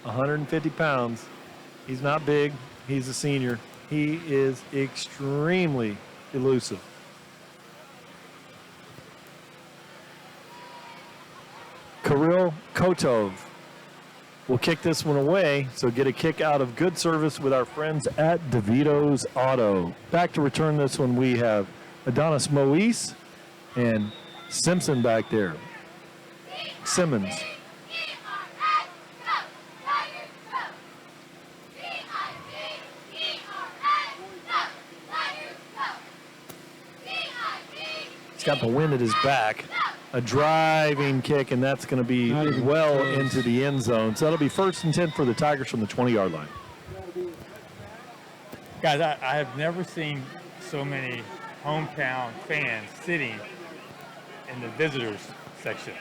150 pounds. He's not big. He's a senior. He is extremely elusive. Kotov will kick this one away, so get a kick out of good service with our friends at DeVito's Auto. Back to return this one, we have Adonis Moise and Simpson back there. Simmons. He's got the wind at his back. A driving kick, and that's going to be well into the end zone. So that'll be 1st and 10 for the Tigers from the 20-yard line. Guys, I have never seen so many hometown fans sitting in the visitors section.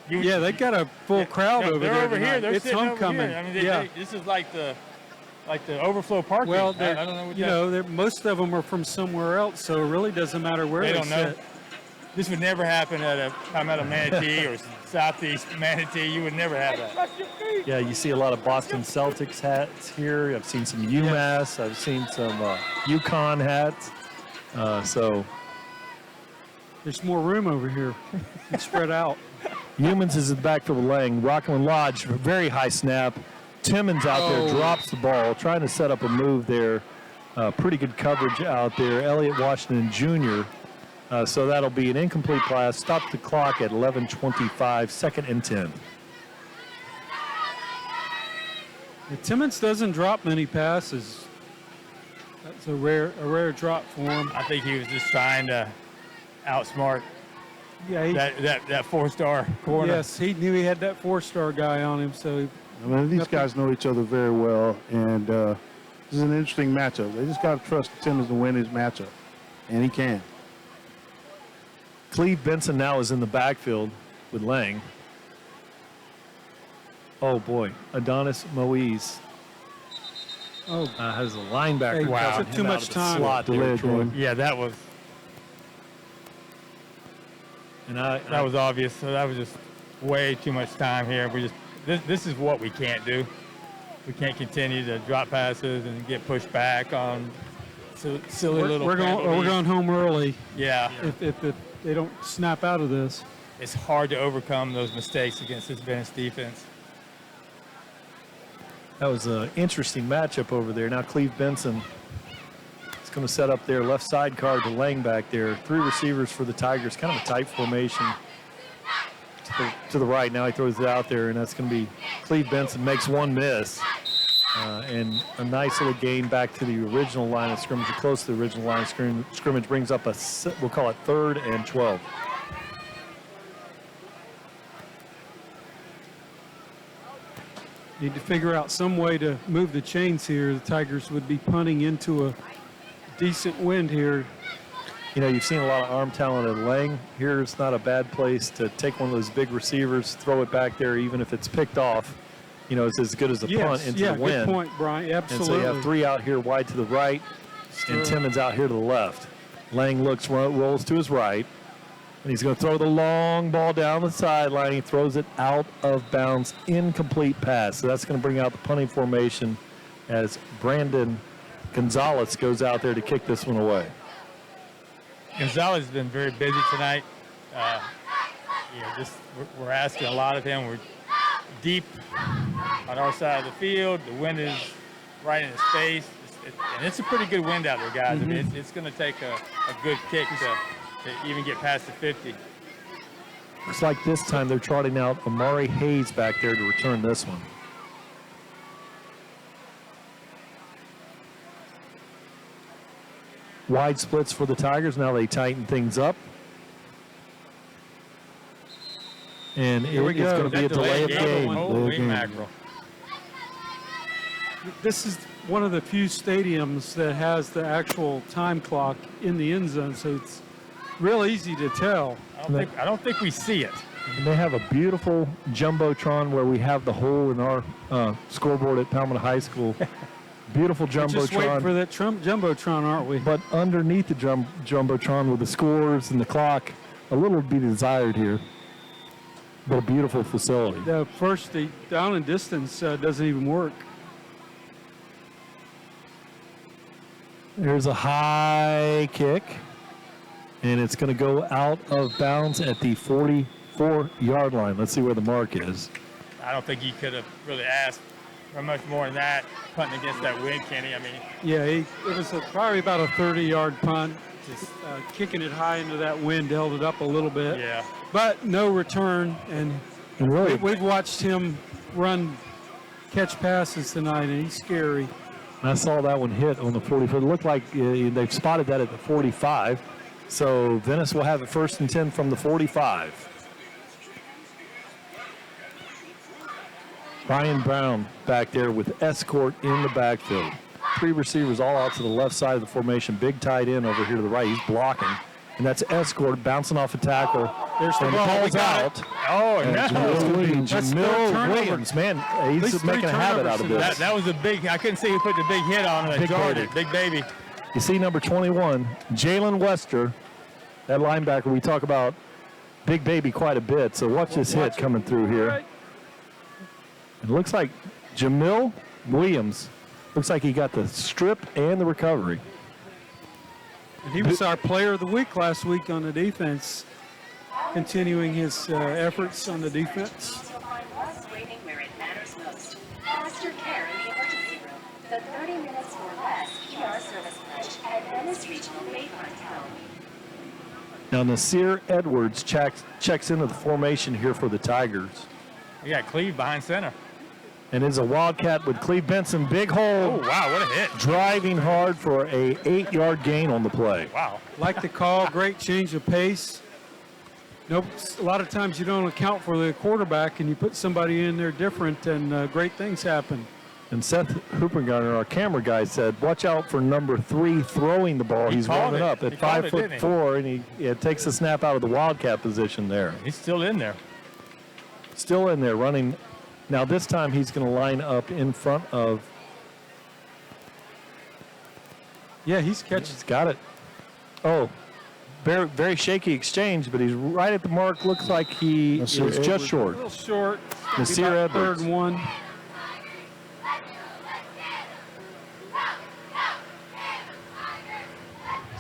Yeah, they got a full crowd over there. They're over here. They're It's sitting homecoming. over here. I mean, this is like the overflow parking. Well, I don't know. most of them are from somewhere else, so it really doesn't matter where They they don't know. sit. This would never happen at a Palmetto Manatee or Southeast Manatee. You would never have that. Yeah, you see a lot of Boston Celtics hats here. I've seen some UMass. I've seen some UConn hats. So there's more room over here. It's spread out. Humans is in the backfield with Lang. Rockland Lodge, very high snap. Timmons out there drops the ball, trying to set up a move there. Pretty good coverage out there. Elliott Washington Jr. So that'll be an incomplete pass. Stop the clock at 11:25, 2nd and 10. Timmons doesn't drop many passes. That's a rare drop for him. I think he was just trying to outsmart that 4-star corner. Yes, he knew he had that 4-star guy on him, so I mean, these guys know each other very well, and this is an interesting matchup. They just got to trust Timmons to win his matchup, and he can. Cleve Benson now is in the backfield with Lang. Oh, boy. Adonis Moise has a linebacker. Wow. Took too much time. Slot there, Troy. Yeah, that was. And that was obvious. So that was just way too much time here. This is what we can't do. We can't continue to drop passes and get pushed back on silly little. We're going home early. Yeah. If they don't snap out of this. It's hard to overcome those mistakes against this Venice defense. That was an interesting matchup over there. Now Cleve Benson is going to set up their left side card to Lang back there. 3 receivers for the Tigers, kind of a tight formation to the right. Now he throws it out there, and that's going to be Cleve Benson makes one miss. And a nice little gain back to the original line of scrimmage, or close to the original line of scrimmage, brings up we'll call it 3rd and 12. Need to figure out some way to move the chains here. The Tigers would be punting into a decent wind here. You know, you've seen a lot of arm talent at Lang. Here's not a bad place to take one of those big receivers, throw it back there, even if it's picked off. You know, it's as good as a punt into the wind. Good point, Brian. Absolutely. And so you have 3 out here wide to the right, and Timmons out here to the left. Lang rolls to his right, and he's going to throw the long ball down the sideline. He throws it out of bounds, incomplete pass. So that's going to bring out the punting formation as Brandon Gonzalez goes out there to kick this one away. Gonzalez has been very busy tonight. We're asking a lot of him. We're deep on our side of the field. The wind is right in his face. And it's a pretty good wind out there, guys. Mm-hmm. I mean, it's going to take a good kick to even get past the 50. Looks like this time they're trotting out Amari Hayes back there to return this one. Wide splits for the Tigers. Now they tighten things up. And it's going to be a delay of game. Holy mackerel. This is one of the few stadiums that has the actual time clock in the end zone, so it's real easy to tell. I don't think we see it. And they have a beautiful jumbotron where we have the hole in our scoreboard at Palmetto High School. Beautiful jumbotron. We're just waiting for that jumbotron, aren't we? But underneath the jumbotron with the scores and the clock, a little to be desired here. But a beautiful facility. The down and distance doesn't even work. There's a high kick, and it's going to go out of bounds at the 45 4-yard line. Let's see where the mark is. I don't think he could have really asked for much more than that, punting against that wind, Kenny. I mean, Yeah, it was probably about a 30-yard punt. Just kicking it high into that wind held it up a little bit. Yeah. But no return, and really, we've watched him catch passes tonight, and he's scary. I saw that one hit on the 40. It looked like they've spotted that at the 45. So Venice will have it 1st and 10 from the 45. Brian Brown back there with Escort in the backfield. 3 receivers all out to the left side of the formation. Big tight end over here to the right. He's blocking. And that's Escort bouncing off a tackle. There's the and ball. ball's out. oh, no. Jamil Williams, man, he's making a habit out of this. That was a big, I couldn't see who put the big hit on it. Big baby. You see number 21, Jalen Wester, that linebacker. We talk about big baby quite a bit, so watch this hit coming through here. It looks like Jamil Williams, looks like he got the strip and the recovery. And he was our player of the week last week on the defense, continuing his efforts on the defense. Faster care in the emergency room. The 30 minutes or less ER service bridge at Venice Regional Bayfront Town. Now Nasir Edwards checks into the formation here for the Tigers. We got Cleve behind center. And is a Wildcat with Cleve Benson. Big hole. Oh, wow, what a hit. Driving hard for a 8-yard gain on the play. Wow. Like the call, great change of pace. Nope, a lot of times you don't account for the quarterback and you put somebody in there different and great things happen. And Seth Hoopengarner, our camera guy, said, watch out for number 3 throwing the ball. He's warming up at 5'4", and he takes the snap out of the Wildcat position there. He's still in there. Still in there, running. Now this time he's going to line up in front of. Yeah, he's catching. He's got it. Oh, very, very shaky exchange, but he's right at the mark. Looks like he is just short. A little short. Nasir Edwards. 3rd and 1.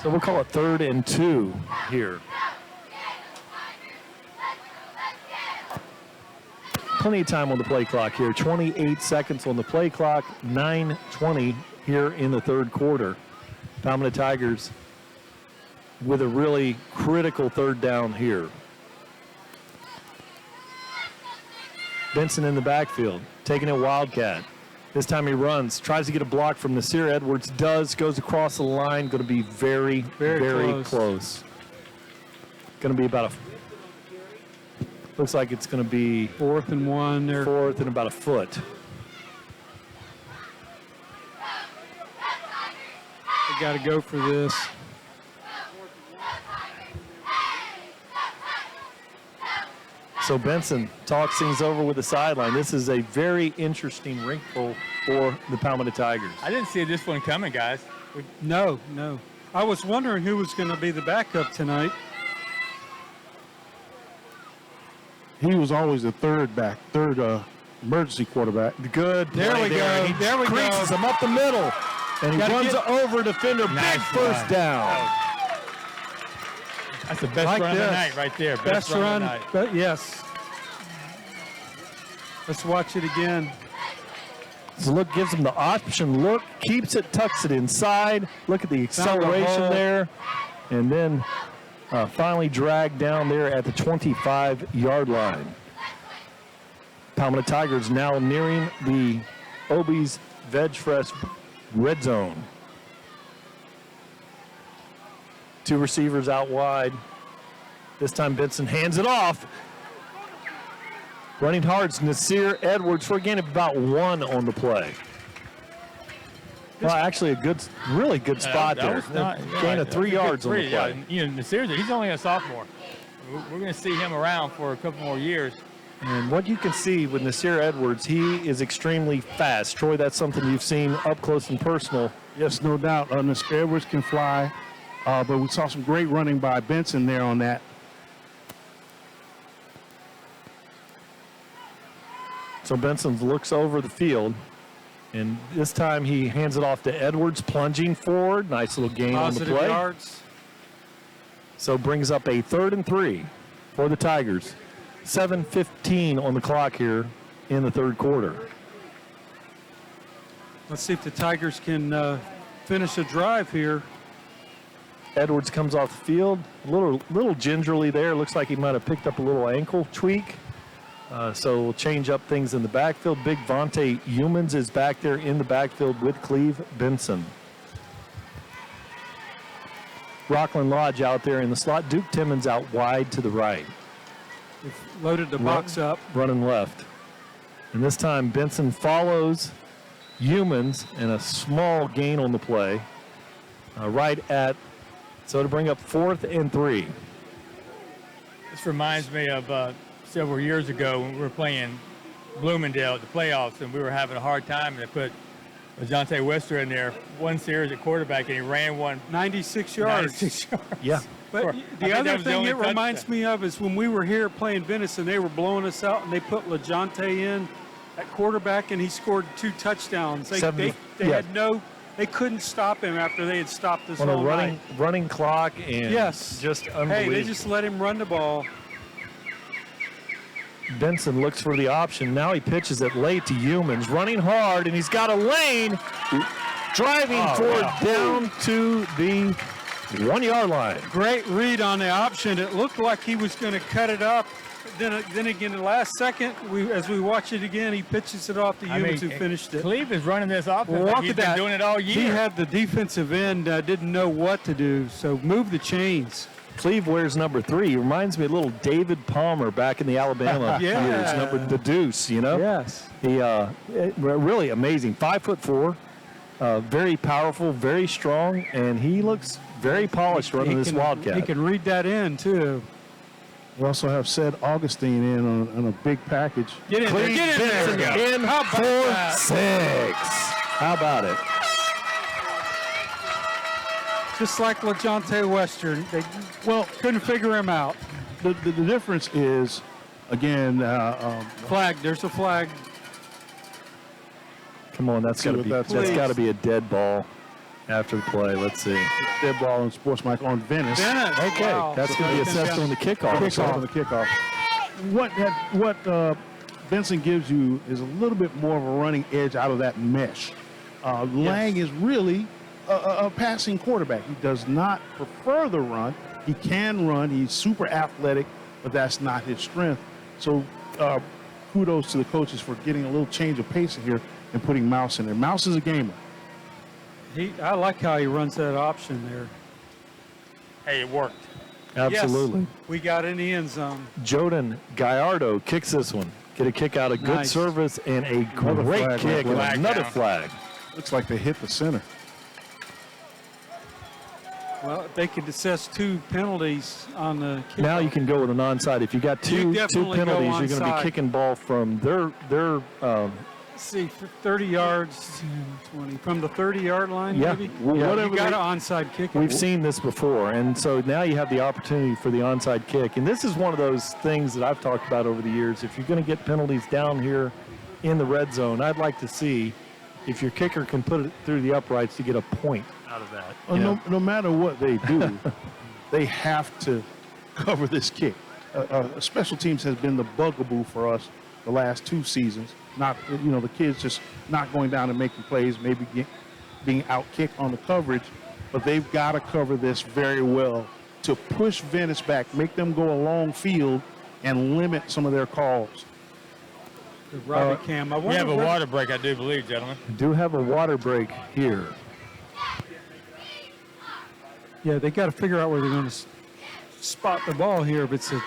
So we'll call it 3rd and 2 here. Plenty of time on the play clock here. 28 seconds on the play clock. 9:20 here in the 3rd quarter. Palmetto Tigers with a really critical 3rd down here. Benson in the backfield, taking it Wildcat. This time he runs, tries to get a block from Nasir Edwards, goes across the line, going to be very, very close. Going to be about looks like it's going to be 4th and 1 there. 4th and about a foot. They got to go for this. So Benson talks things over with the sideline. This is a very interesting wrinkle for the Palmetto Tigers. I didn't see this one coming, guys. No. I was wondering who was going to be the backup tonight. He was always the third emergency quarterback. Good. There we go. He there we go. creases him up the middle, and he runs over defender. Nice big first down. That's the best run of the night right there. Best run. of the night. Yes. Let's watch it again. So look, gives him the option. Look, keeps it, tucks it inside. Look at the acceleration there, and then finally dragged down there at the 25-yard line. Palmetto Tigers now nearing the Obie's Veg Fresh red zone. 2 receivers out wide. This time Benson hands it off. Running hard is Nasir Edwards for a gain of about 1 on the play. Well, actually a really good spot there. Gain of 3 yards on the play. Yeah, Nasir, he's only a sophomore. We're going to see him around for a couple more years. And what you can see with Nasir Edwards, he is extremely fast. Troy, that's something you've seen up close and personal. Yes, no doubt. Nasir Edwards can fly, but we saw some great running by Benson there on that. So Benson looks over the field, and this time he hands it off to Edwards, plunging forward. Nice little gain on the play. Yards. So brings up a 3rd and 3 for the Tigers. 7:15 on the clock here in the third quarter. Let's see if the Tigers can finish a drive here. Edwards comes off the field, a little gingerly there. Looks like he might have picked up a little ankle tweak. So we'll change up things in the backfield. Big Vontae Humans is back there in the backfield with Cleve Benson. Rockland Lodge out there in the slot. Duke Timmons out wide to the right. They've loaded the box up. Running left. And this time Benson follows Humans and a small gain on the play. So to bring up 4th and 3. This reminds me of several years ago when we were playing Bloomingdale at the playoffs, and we were having a hard time, and they put DeJounte Wester in there one series at quarterback, and he ran one 96 yards. 96 yards. Yeah. But the other thing it reminds me of is when we were here playing Venice and they were blowing us out, and they put LaJohntay in at quarterback, and he scored 2 touchdowns. They couldn't stop him after they had stopped us on all a running clock, and just unbelievable. Hey, they just let him run the ball. Benson looks for the option. Now he pitches it late to Humans, running hard, and he's got a lane, driving down to the 1-yard line. Great read on the option. It looked like he was going to cut it up. Then again, the last second, as we watch it again, he pitches it off to Humans, who finished it. Cleve is running this offense. Well, He's been doing it all year. He had the defensive end, didn't know what to do, so move the chains. Cleve wears number 3. He reminds me a little David Palmer back in the Alabama years, the Deuce, you know? Yes. He really amazing. 5'4", very powerful, very strong, and he looks very polished running this Wildcat. He can read that in, too. We also have said Augustine in on a big package. Get in there. Get in there. In for 6. How about it? Just like LaJohntay Wester. They couldn't figure him out. The difference is, again, flag. There's a flag. Come on, that's got to be a dead ball after the play. Let's see. Dead ball on Sports Mike on Venice. Okay, that's going to be assessed on the kickoff. On the kickoff. What Benson gives you is a little bit more of a running edge out of that mesh. Lang is really a passing quarterback. He does not prefer the run. He can run. He's super athletic, but that's not his strength. So kudos to the coaches for getting a little change of pace in here and putting Mouse in there. Mouse is a gamer. I like how he runs that option there. Hey, it worked. Absolutely. Yes, we got in the end zone. Joden Gallardo kicks this one. Get a kick out, a good service, and a great kick, and another flag. Looks like they hit the center. Well, if they could assess 2 penalties on the kick. Now you can go with an onside. If you got two penalties, you're going to be kicking ball from their see, 30 yards, 20 from the 30-yard line, maybe. Whatever. You got an onside kick. We've seen this before, and so now you have the opportunity for the onside kick. And this is one of those things that I've talked about over the years. If you're going to get penalties down here in the red zone, I'd like to see if your kicker can put it through the uprights to get a point out of that. No matter what they do, they have to cover this kick. Special teams has been the bugaboo for us the last 2 seasons. Not, the kids just not going down and making plays, maybe being out-kicked on the coverage, but they've got to cover this very well to push Venice back, make them go a long field, and limit some of their calls. Robbie Cam. We have a water break, I do believe, gentlemen. We do have a water break here. Yeah, they got to figure out where they're going to spot the ball here. If it's a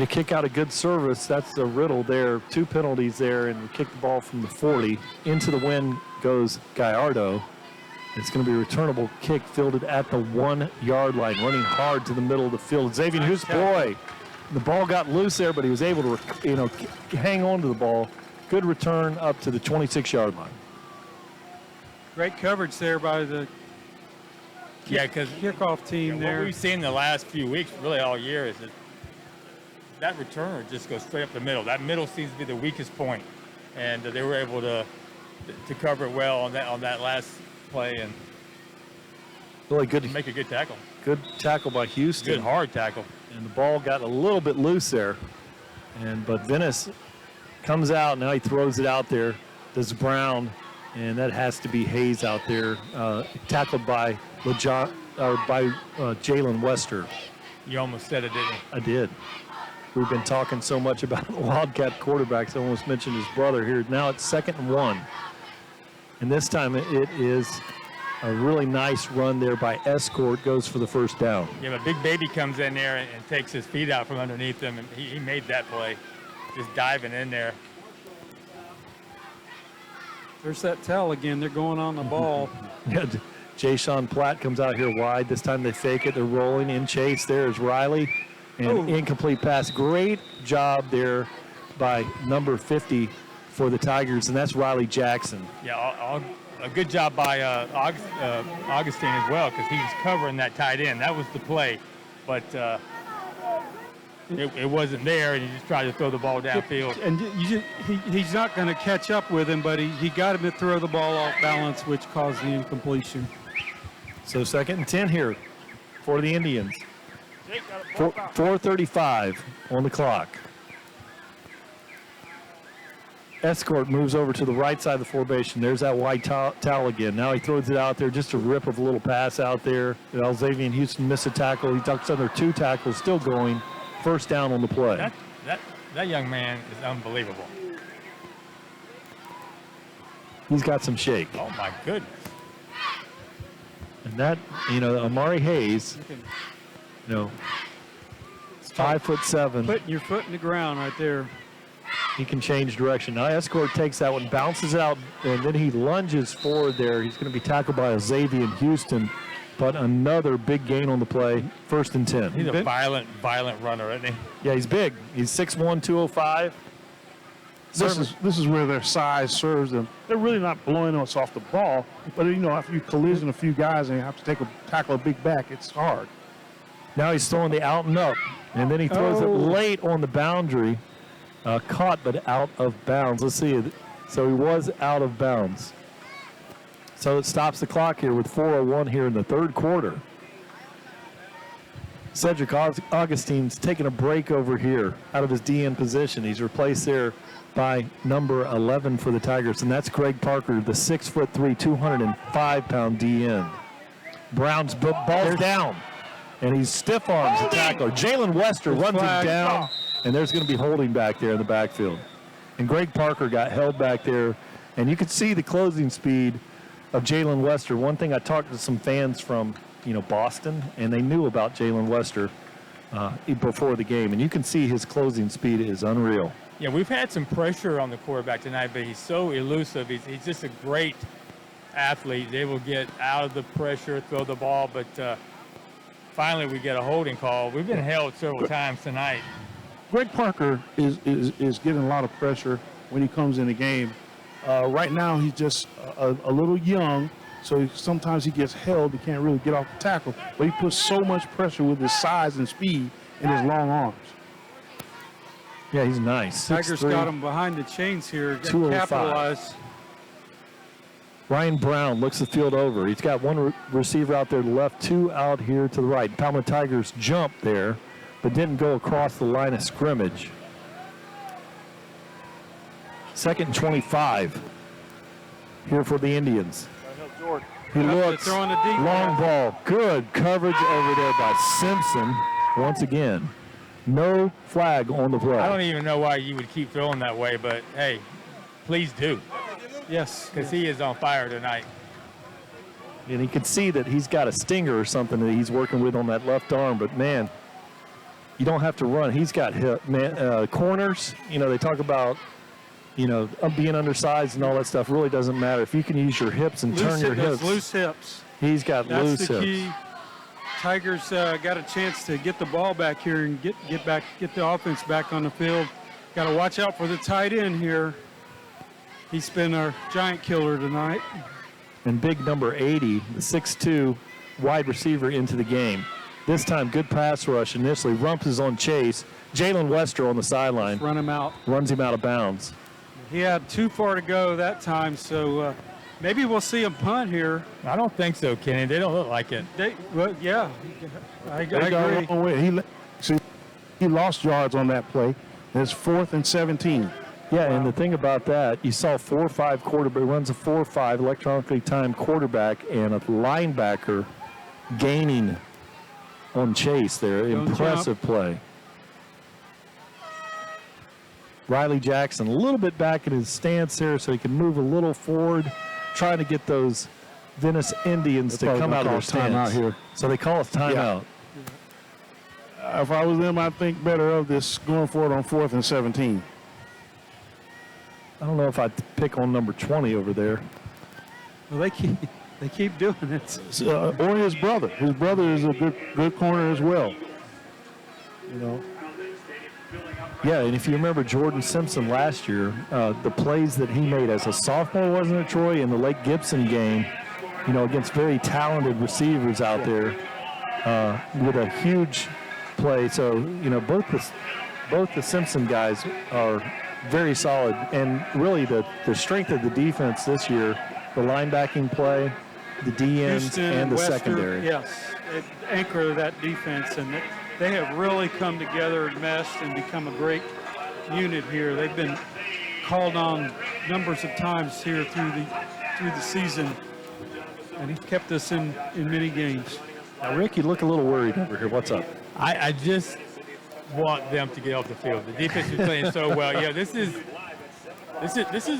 to kick out a good service. That's the riddle there. 2 penalties there, and we kick the ball from the 40. Into the wind goes Gallardo. It's going to be a returnable kick fielded at the 1-yard line, running hard to the middle of the field. Xavier Hughes, boy, the ball got loose there, but he was able to, hang on to the ball. Good return up to the 26-yard line. Great coverage there by the kickoff team there. What we've seen the last few weeks, really all year, is that returner just goes straight up the middle. That middle seems to be the weakest point, and they were able to cover it well on that last play and really good. Make a good tackle. Good tackle by Houston. Good hard tackle. And the ball got a little bit loose there, but Venice comes out. Now he throws it out there. Does Brown, and that has to be Hayes out there, tackled by Jalen Wester. You almost said it, didn't you? I did. We've been talking so much about Wildcat quarterbacks. I almost mentioned his brother here. Now it's 2nd and 1. And this time it is a really nice run there by Escort, goes for the first down. Yeah, but Big Baby comes in there and takes his feet out from underneath him, and he made that play, just diving in there. There's that tell again. They're going on the ball. Yeah, Jay-Sean Platt comes out here wide. This time they fake it. They're rolling in chase. There's Riley. And incomplete pass. Great job there by number 50 for the Tigers, and that's Riley Jackson. Yeah, a good job by Augustine as well, because he was covering that tight end. That was the play, but it wasn't there, and he just tried to throw the ball downfield. And he's not going to catch up with him, but he got him to throw the ball off balance, which caused the incompletion. So 2nd and 10 here for the Indians. 4:35 on the clock. Escort moves over to the right side of the formation. There's that wide towel again. Now he throws it out there, just a rip of a little pass out there. Xavier Houston missed a tackle. He ducks under 2 tackles, still going. First down on the play. That young man is unbelievable. He's got some shake. Oh, my goodness. And that, Amari Hayes, 5'7". Putting your foot in the ground right there. He can change direction. Now Escort takes that one, bounces out, and then he lunges forward there. He's going to be tackled by Xavier Houston, but another big gain on the play. 1st and 10. He's a violent runner, isn't he? Yeah, he's big. He's 6'1", 205. This is where their size serves them. They're really not blowing us off the ball, but after you collision a few guys and you have to tackle a big back, it's hard. Now he's throwing the out and up, and then he throws it late on the boundary. Caught, but out of bounds. Let's see. So he was out of bounds. So it stops the clock here with 4:01 here in the 3rd quarter. Cedric Augustine's taking a break over here out of his DN position. He's replaced there by number 11 for the Tigers, and that's Greg Parker, the 6'3", 205-pound DN. Brown's ball's down, and he stiff arms the tackler. Jalen Wester runs him down, and there's going to be holding back there in the backfield. And Greg Parker got held back there, and you could see the closing speed of Jalen Wester. One thing, I talked to some fans from Boston, and they knew about Jalen Wester before the game, and you can see his closing speed is unreal. Yeah, we've had some pressure on the quarterback tonight, but he's so elusive. He's just a great athlete. They will get out of the pressure, throw the ball, but finally we get a holding call. We've been held several times tonight. Greg Parker is getting a lot of pressure when he comes in the game. Right now he's just a little young, so sometimes he gets held. He can't really get off the tackle, but he puts so much pressure with his size and speed and his long arms. Yeah, he's nice. Tigers got him behind the chains here. Capitalize. Ryan Brown looks the field over. He's got one receiver out there to the left, 2 out here to the right. Palmetto Tigers jumped there, but didn't go across the line of scrimmage. 2nd and 25 here for the Indians. He looks, long ball, good coverage over there by Simpson once again. No flag on the play. I don't even know why you would keep throwing that way, but hey, please do. Yes. Because he is on fire tonight. And he can see that he's got a stinger or something that he's working with on that left arm, but man, You don't have to run. He's got corners. You know, they talk about, you know, being undersized and all that stuff. Really doesn't matter. If you can use your hips and turn your hips. Loose hips. He's got loose hips. That's the key. Tigers got a chance to get the ball back here and get the offense back on the field. Got to watch out for the tight end here. He's been our giant killer tonight. And big number 80, the 6'2", wide receiver into the game. This time, good pass rush initially. Rump is on chase. Jalen Wester on the sideline. Run him out. Runs him out of bounds. He had too far to go that time, so maybe we'll see him punt here. I don't think so, Kenny. They don't look like it. Well, yeah, I He agree. lost yards on that play. It's 4th and 17. Yeah, and the thing about that, you saw 4-5 quarterback, runs a 4-5 electronically timed quarterback and a linebacker gaining on chase there. Impressive play. Riley Jackson a little bit back in his stance there so he can move a little forward, trying to get those Venice Indians to come out of their stance. Here. So they call a timeout. If I was them, I'd think better of this going forward on 4th and 17. I don't know if I'd pick on number 20 over there. Well, they keep doing it. Or his brother. His brother is a good corner as well. You know. Yeah, and if you remember Jordan Simpson last year, the plays that he made as a sophomore, wasn't it, Troy, in the Lake Gibson game, you know, against very talented receivers out there with a huge play. So, you know, both the Simpson guys are very solid, and really the strength of the defense this year, the linebacking play, the DNs, and the Wester, secondary. Yes, anchor of that defense, and they have really come together and meshed and become a great unit here. They've been called on numbers of times here through the season, and he's kept us in many games. Now, Rick, you look a little worried over here. What's up? I just want them to get off the field. The defense is playing so well. Yeah, this is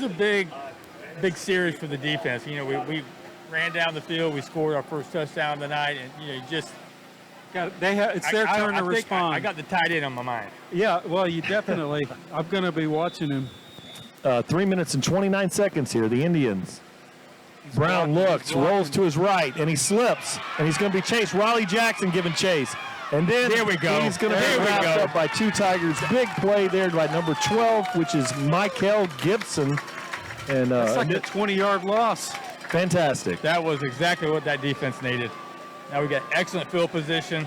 a big series for the defense. You know, we ran down the field, we scored our first touchdown tonight, and you know, just it's their turn to respond. I got the tight end on my mind. Yeah, well, you definitely. I'm going to be watching him. 3 minutes and 29 seconds here. The Indians. Brown looks, rolls to his right, and he slips, and he's going to be chased. Riley Jackson giving chase. And then there we go. He's going to be wrapped up by two Tigers. Big play there by number 12, which is Michael Gibson. And it's like a 20-yard loss. Fantastic. That was exactly what that defense needed. Now we got excellent field position.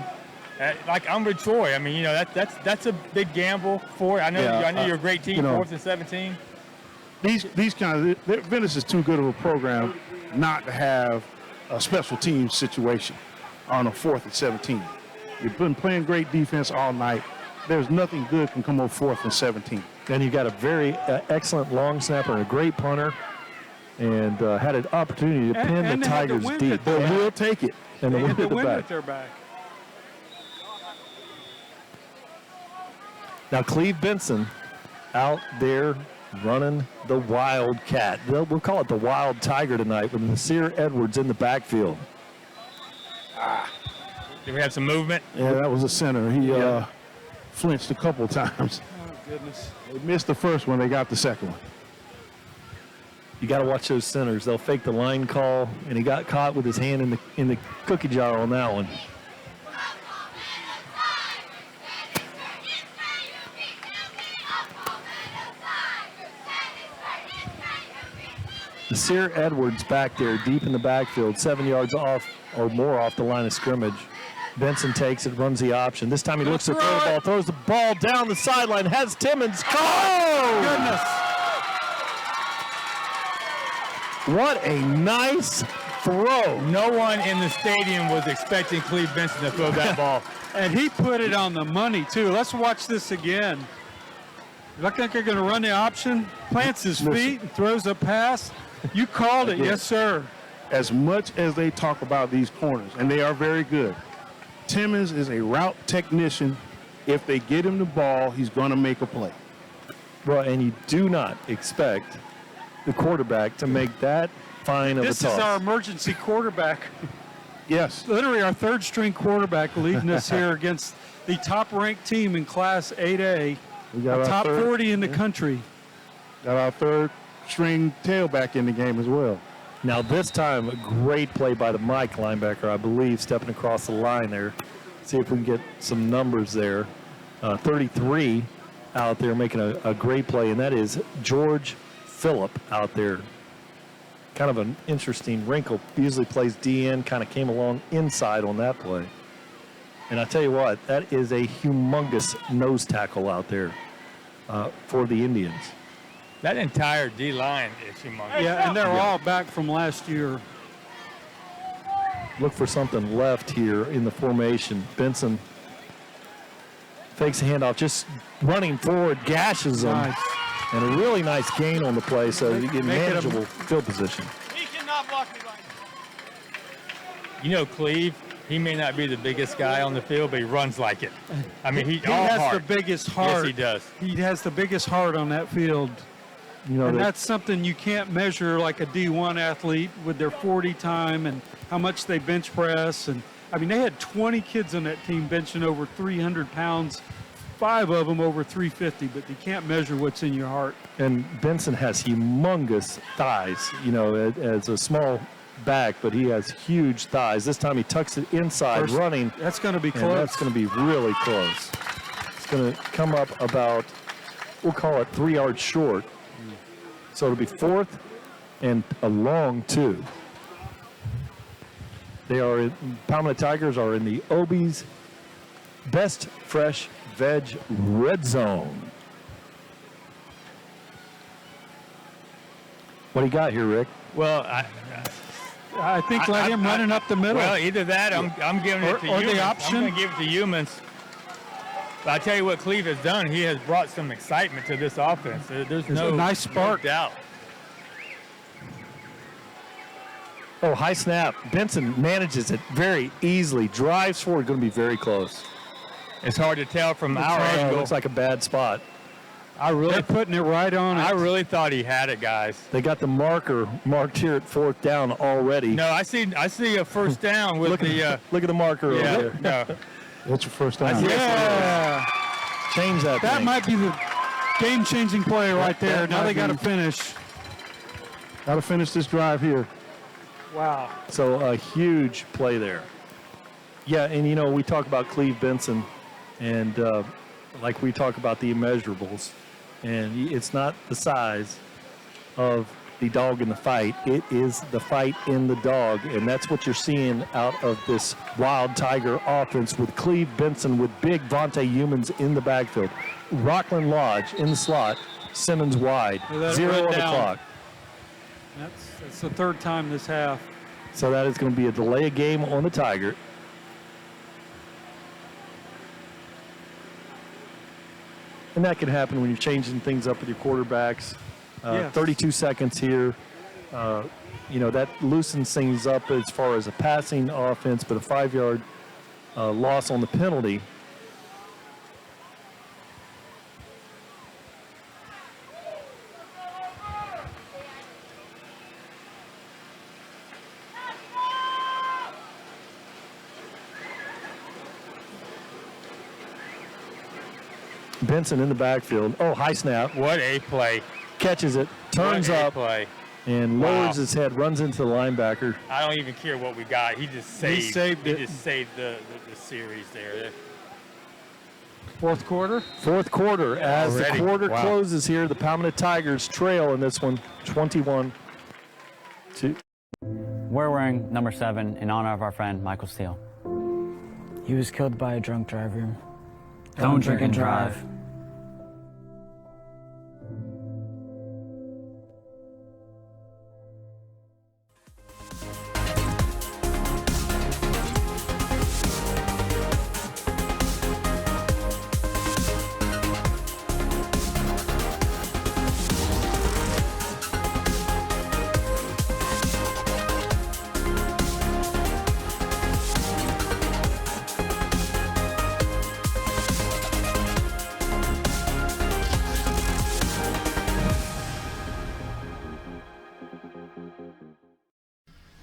Like I'm with Troy. I mean, you know, that's a big gamble for it. I know you're a great team, 4th and 17. These kind of Venice is too good of a program not to have a special team situation on a 4th and 17. You've been playing great defense all night. There's nothing good can come on 4th and 17. Then you've got a very excellent long snapper and a great punter, and had an opportunity to pin the Tigers deep. They will take it. And the wind at their back. Now Cleve Benson out there running the Wildcat. We'll call it the Wild Tiger tonight with Nasir Edwards in the backfield. Did we have some movement? Yeah, that was a center. He flinched a couple times. Oh, goodness. They missed the first one. They got the second one. You got to watch those centers. They'll fake the line call, and he got caught with his hand in the cookie jar on that one. Nasir Edwards back there, deep in the backfield, 7 yards off or more off the line of scrimmage. Benson takes it, runs the option. This time he looks to throw the ball, throws the ball down the sideline, has Timmons. Goodness. What a nice throw. No one in the stadium was expecting Cleve Benson to throw that ball. And he put it on the money, too. Let's watch this again. Look like they're going to run the option, plants his feet, and throws a pass. You called it. Yes, sir. As much as they talk about these corners, and they are very good, Timmons is a route technician. If they get him the ball, he's going to make a play. Well, and you do not expect the quarterback to make that fine of a toss. This is our emergency quarterback. Yes. Literally our third-string quarterback leading us here against the top-ranked team in Class 8A, We got our top third- 40 in the country. Got our third string tailback in the game as well. Now this time, a great play by the Mike linebacker, I believe, stepping across the line there. See if we can get some numbers there. 33 out there making a great play, and that is George Phillip out there. Kind of an interesting wrinkle. Usually plays DN, kind of came along inside on that play. And I tell you what, that is a humongous nose tackle out there for the Indians. That entire D-line is humongous. Yeah, and they're all back from last year. Look for something left here in the formation. Benson fakes a handoff, just running forward, gashes them. Nice. And a really nice gain on the play, so you get Make it a- manageable field position. He cannot block me, Ryan. You know, Cleve, he may not be the biggest guy on the field, but he runs like it. I mean, he all has heart. the biggest heart. Yes, he does. He has the biggest heart on that field. You know, And that's something you can't measure like a D1 athlete with their 40 time and how much they bench press. And I mean, they had 20 kids on that team benching over 300 pounds, 5 of them over 350, but you can't measure what's in your heart. And Benson has humongous thighs, you know, as a small back, but he has huge thighs. This time he tucks it inside, First, running. that's going to be And close. that's going to be really close. It's going to come up about, we'll call it 3 yards short. So it'll be 4th and a long 2. They are, Palmetto Tigers are in the Obie's Best Fresh Veg Red Zone. What do you got here, Rick? Well, I think let him running up the middle. Well, either that, I'm giving it to or humans. the option. I'm going to give it to humans. But I tell you what Cleve has done. He has brought some excitement to this offense. There's no a nice spark. No doubt. Oh, high snap. Benson manages it very easily. Drives forward, going to be very close. It's hard to tell from our Oh, angle. looks like a bad spot. They're putting it right on it. I really thought he had it, guys. They got the marker marked here at 4th down already. No, I see a first down with look the. at the marker over Yeah, there. no. That's your first down. Yeah. Change that. That thing. might be the game-changing play right there. that Now might they got to be. finish. Got to finish this drive here. Wow. So a huge play there. Yeah, and you know, we talk about Cleve Benson, and like we talk about the immeasurables, and it's not the size of the dog in the fight. It is the fight in the dog, and that's what you're seeing out of this Wild Tiger offense with Cleve Benson with big Vontae Humans in the backfield. Rockland Lodge in the slot, Simmons wide, They let it 0 run on the down. clock. That's the 3rd time this half. So that is going to be a delay of game on the Tiger. And that can happen when you're changing things up with your quarterbacks. Yes. 32 seconds here. You know, that loosens things up as far as a passing offense, but a 5-yard loss on the penalty. Benson in the backfield. Oh, high snap. What a play. Catches it, turns What a up, play. and Wow. lowers his head, runs into the linebacker. I don't even care what we got. He just saved. saved it. He just saved the series there. 4th quarter. 4th quarter, as Already. the quarter Wow. closes here, the Palmetto Tigers trail in this one, 21-2. We're wearing number 7 in honor of our friend Michael Steele. He was killed by a drunk driver. Don't drink and drive.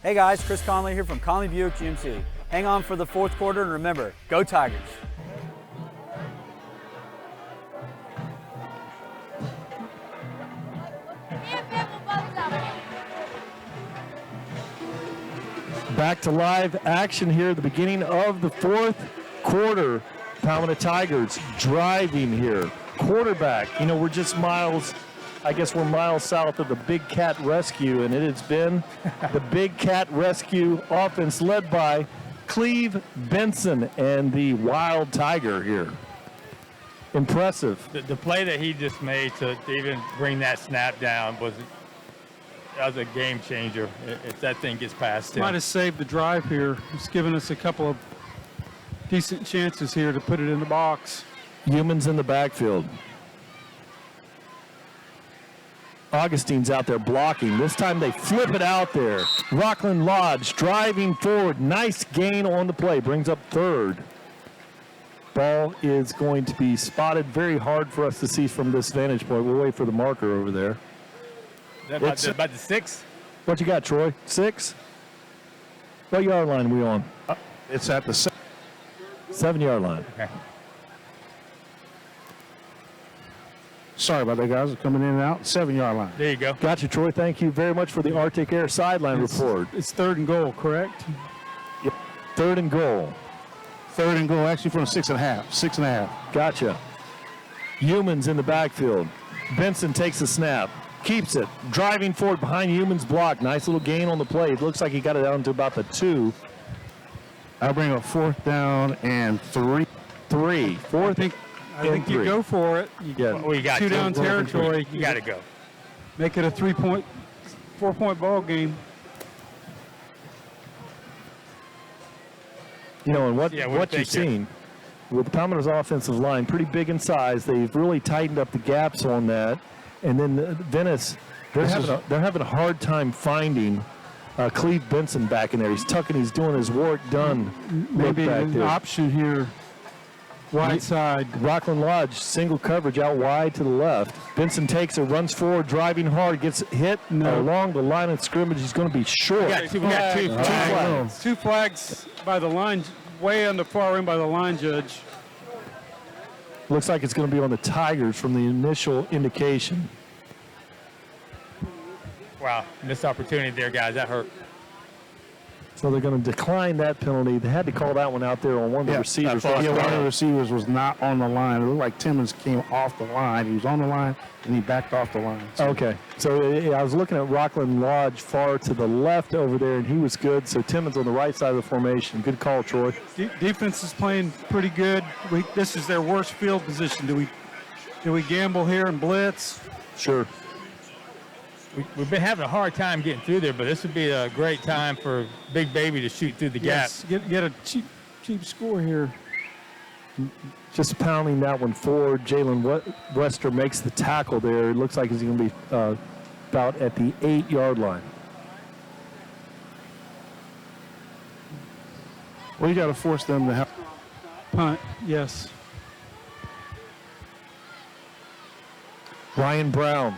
Hey guys, Chris Conley here from Conley Buick GMC. Hang on for the 4th quarter and remember, go Tigers. Back to live action here at the beginning of the fourth quarter. Palmetto Tigers driving here. Quarterback, you know, we're just miles south of the Big Cat Rescue, and it has been the Big Cat Rescue offense led by Cleve Benson and the Wild Tiger here. Impressive. The play that he just made to even bring that snap down was a game changer if that thing gets past him. Might have saved the drive here. It's given us a couple of decent chances here to put it in the box. Humans in the backfield. Augustine's out there blocking. This time they flip it out there. Rockland Lodge driving forward. Nice gain on the play. Brings up third. Ball is going to be spotted. Very hard for us to see from this vantage point. We'll wait for the marker over there. Is that about the 6? What you got, Troy? 6? What yard line are we on? It's at the 7-yard line. Okay. Sorry about that, guys. Coming in and out. 7-yard line. There you go. Gotcha, Troy. Thank you very much for the Arctic Air sideline report. It's 3rd and goal, correct? Yep. 3rd and goal. 3rd and goal, actually from 6.5. 6.5. Gotcha. Humans in the backfield. Benson takes the snap. Keeps it. Driving forward behind Humans' block. Nice little gain on the play. It looks like he got it down to about the 2. I'll bring a 4th down and 3. 3. 4th I think you go for it. You got 2 down territory. You got to go. Make it a 4-point ball game. You know, and what you've seen with Palmetto's offensive line, pretty big in size. They've really tightened up the gaps on that. And then Venice, they're having a hard time finding Cleve Benson back in there. He's tucking. He's doing his work done. Maybe an option here. Wide side. Rockland Lodge, single coverage out wide to the left. Benson takes it, runs forward, driving hard, gets hit along the line of scrimmage. He's going to be short. We got two flags. 2 flags by the line, way on the far end by the line judge. Looks like it's going to be on the Tigers from the initial indication. Wow, missed opportunity there, guys. That hurt. So they're going to decline that penalty. They had to call that one out there on one of the receivers. One of the receivers was not on the line. It looked like Timmons came off the line. He was on the line, and he backed off the line. So. Okay. So I was looking at Rockland Lodge far to the left over there, and he was good. So Timmons on the right side of the formation. Good call, Troy. Defense is playing pretty good. This is their worst field position. Do we gamble here and blitz? Sure. We've been having a hard time getting through there, but this would be a great time for Big Baby to shoot through the gap. Get a cheap score here. Just pounding that one forward. Jalen Wester makes the tackle there. It looks like he's going to be about at the 8-yard line. Well, you got to force them to have punt. Yes. Ryan Brown.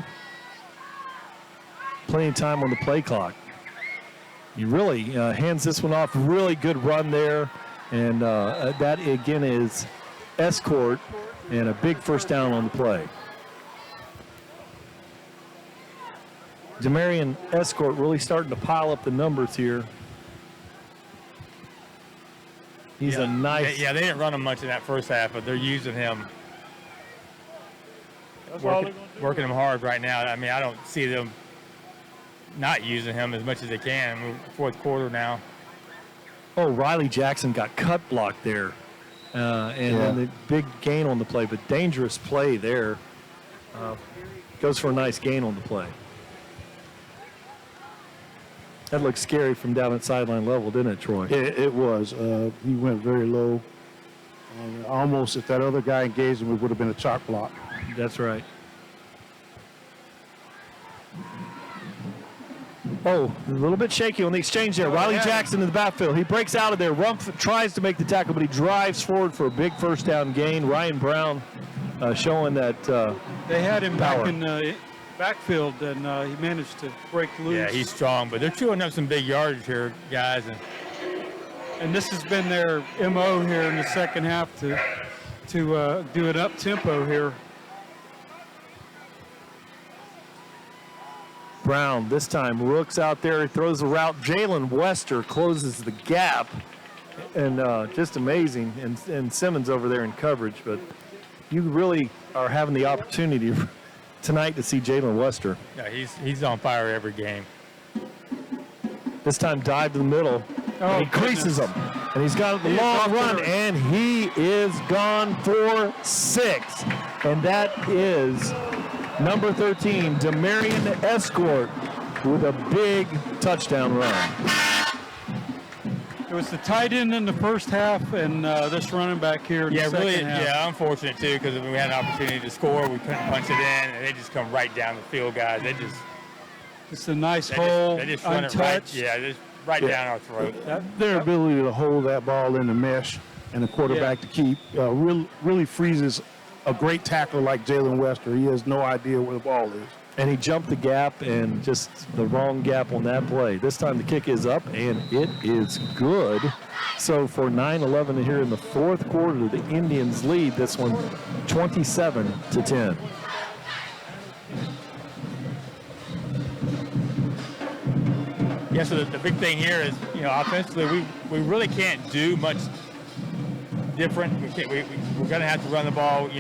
Plenty of time on the play clock. He really hands this one off. Really good run there. And that, again, is escort and a big first down on the play. Demarion Escort really starting to pile up the numbers here. He's a nice... Yeah, they didn't run him much in that first half, but they're using him. Working him hard right now. I mean, I don't see them not using him as much as they can. We're fourth quarter now. Oh, Riley Jackson got cut blocked there. And the big gain on the play, but dangerous play there. Goes for a nice gain on the play. That looked scary from down at sideline level, didn't it, Troy? It was. He went very low. And almost, if that other guy engaged him, it would have been a chalk block. That's right. Oh, a little bit shaky on the exchange there. Riley Jackson in the backfield. He breaks out of there. Rumpf tries to make the tackle, but he drives forward for a big first down gain. Ryan Brown showing that they had him power. back in the backfield, and he managed to break loose. Yeah, he's strong, but they're chewing up some big yardage here, guys. And this has been their MO here in the second half to do an up-tempo here. Brown this time looks out there, he throws the route. Jalen Wester closes the gap, and just amazing. And Simmons over there in coverage, but you really are having the opportunity tonight to see Jalen Wester. Yeah, he's on fire every game. This time dive to the middle, and he creases him. And he's got the long run, and he is gone for 6. And that is number 13, Demarion Escort, with a big touchdown run. It was the tight end in the first half, and this running back here in the second half. Yeah, unfortunate too, because we had an opportunity to score, we couldn't punch it in, and they just come right down the field, guys. It's a nice hole, they just run it right down our throat. Their ability to hold that ball in the mesh and the quarterback to keep really freezes a great tackler like Jalen Wester. He has no idea where the ball is. And he jumped the gap, and just the wrong gap on that play. This time the kick is up, and it is good. So for 9-11 here in the fourth quarter, the Indians lead this one 27-10. Yeah, so the big thing here is, offensively, we really can't do much different. We're going to have to run the ball.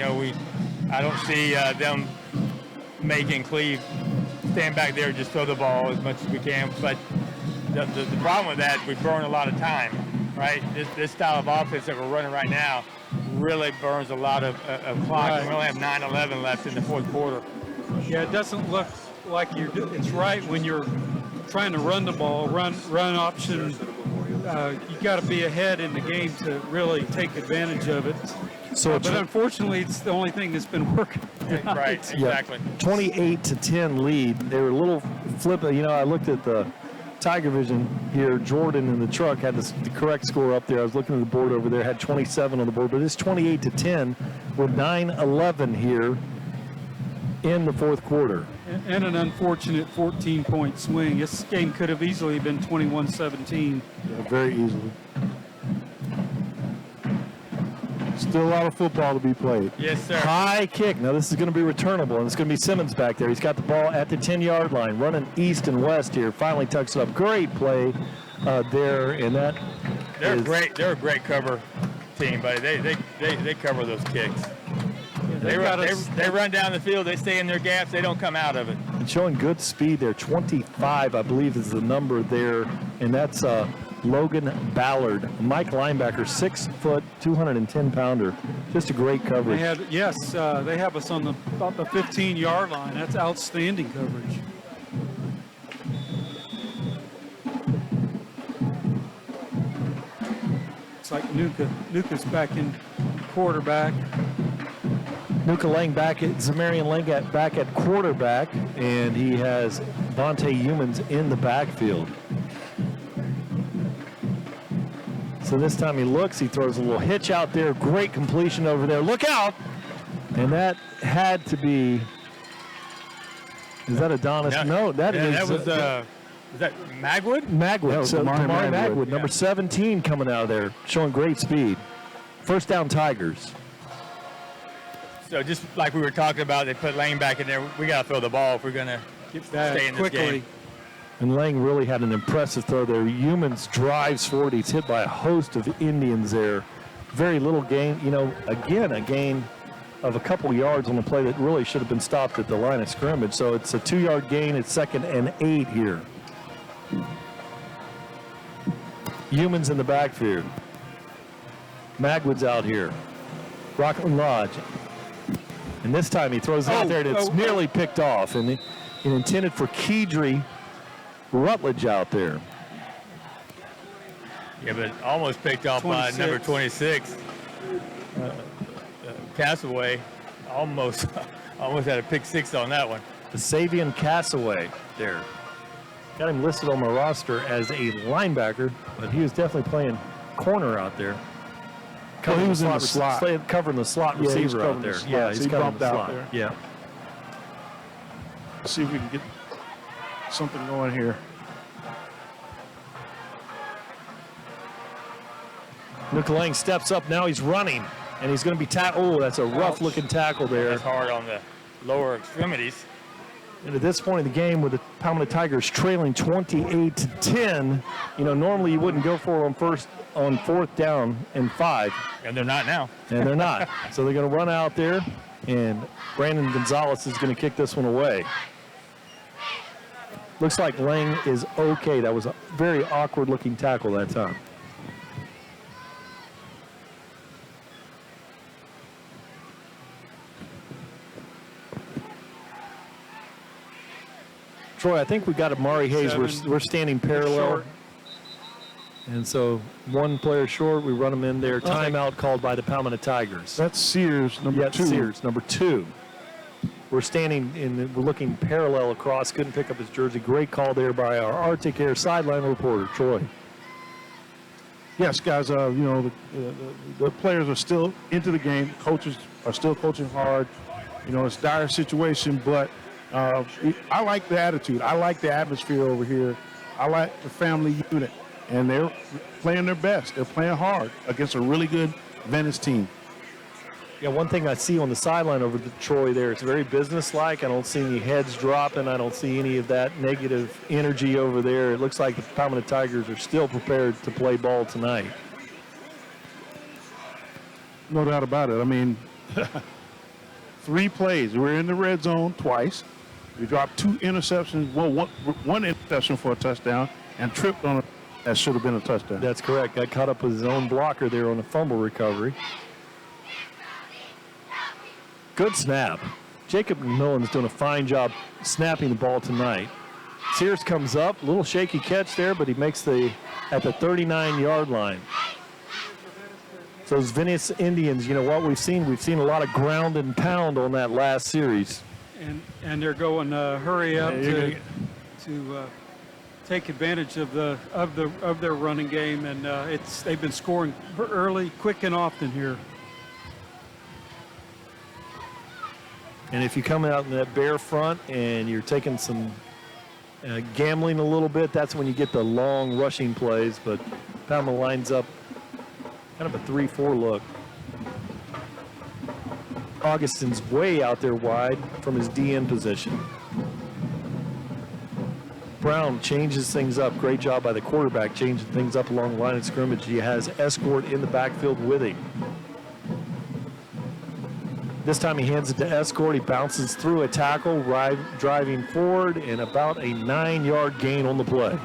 I don't see them making Cleve stand back there and just throw the ball as much as we can. But the problem with that, we burn a lot of time, right? This style of offense that we're running right now really burns a lot of clock. Right. We only have 9-11 left in the fourth quarter. Yeah, it doesn't look like it's right when you're trying to run the ball, run option. You got to be ahead in the game to really take advantage of it. But unfortunately, it's the only thing that's been working. Right, exactly. 28-10 lead. They were a little flip. I looked at the TigerVision here. Jordan in the truck had the correct score up there. I was looking at the board over there, had 27 on the board, but it's 28-10 with 9-11 here in the fourth quarter. And an unfortunate 14-point swing. This game could have easily been 21-17. Yeah, very easily. Still a lot of football to be played. Yes, sir. High kick. Now this is going to be returnable, and it's going to be Simmons back there. He's got the ball at the 10-yard line, running east and west here. Finally tucks it up. Great play there, and that they're great. They're a great cover team, buddy. They cover those kicks. They run down the field. They stay in their gaps. They don't come out of it. And showing good speed there. 25, I believe, is the number there, and that's Logan Ballard, Mike linebacker, 6 foot, 210-pounder. Just a great coverage. They have us on about the 15-yard line. That's outstanding coverage. It's like Nuka's back in quarterback. Nuka Lang back at Zamarian Lang back at quarterback, and he has Vontae Humans in the backfield. So this time he looks, he throws a little hitch out there, great completion over there. Look out! And that had to be, is that Adonis? No, that was that Magwood? Magwood, so Damari Magwood, number 17 coming out of there, showing great speed. First down Tigers. So just like we were talking about, they put Lane back in there. We got to throw the ball if we're going to stay in this game. And Lang really had an impressive throw there. Humans drives forward. He's hit by a host of Indians there. Very little gain. Again, a gain of a couple yards on the play that really should have been stopped at the line of scrimmage. So it's a 2-yard gain. It's 2nd and 8 here. Humans in the backfield. Magwood's out here. Rockland Lodge. And this time he throws it out there, and it's nearly picked off. And it intended for Keedry Rutledge out there. Yeah, but almost picked off by number 26. Castaway almost had a pick 6 on that one. The Savion Castaway there. Got him listed on the roster as a linebacker, but he was definitely playing corner out there. He was in the slot. Covering the slot receiver out there. Yeah, he's covering the slot. There. Yeah. Let's see if we can get something going here. Nuka Lang steps up. Now he's running, and he's going to be tackled. Oh, that's a rough-looking tackle there. That's hard on the lower extremities. And at this point in the game, with the Palmetto Tigers trailing 28-10. You know, normally you wouldn't go for them first on 4th down and 5. And they're not now. And they're not. So they're going to run out there, and Brandon Gonzalez is going to kick this one away. Looks like Lang is okay. That was a very awkward-looking tackle that time. Troy, I think we got Amari Hayes. We're standing parallel. And so one player short, we run him in there. Timeout called by the Palmetto Tigers. That's Sears, number 2. Sears, number 2. We're standing we're looking parallel across. Couldn't pick up his jersey. Great call there by our Arctic Air sideline reporter, Troy. Yes, guys, you know, the players are still into the game. Coaches are still coaching hard. You know, it's a dire situation, but I like the attitude. I like the atmosphere over here. I like the family unit, and they're playing their best. They're playing hard against a really good Venice team. Yeah, one thing I see on the sideline over to Troy there, it's very businesslike. I don't see any heads dropping. I don't see any of that negative energy over there. It looks like the Palmetto Tigers are still prepared to play ball tonight. No doubt about it. I mean, 3 plays. We're in the red zone twice. We dropped 2 interceptions. Well, one interception for a touchdown and tripped on that should have been a touchdown. That's correct. Got caught up with his own blocker there on a fumble recovery. Good snap. Jacob McMillan is doing a fine job snapping the ball tonight. Sears comes up, a little shaky catch there, but he makes at the 39-yard line. So those Venice Indians, you know what we've seen a lot of ground and pound on that last series. And they're going hurry up to take advantage of their running game, and they've been scoring early, quick, and often here. And if you come out in that bare front and you're taking some gambling a little bit, that's when you get the long rushing plays. But Palma lines up kind of a 3-4 look. Augustin's way out there wide from his DN position. Brown changes things up. Great job by the quarterback changing things up along the line of scrimmage. He has Escort in the backfield with him. This time he hands it to Escort. He bounces through a tackle, driving forward, and about a 9-yard gain on the play.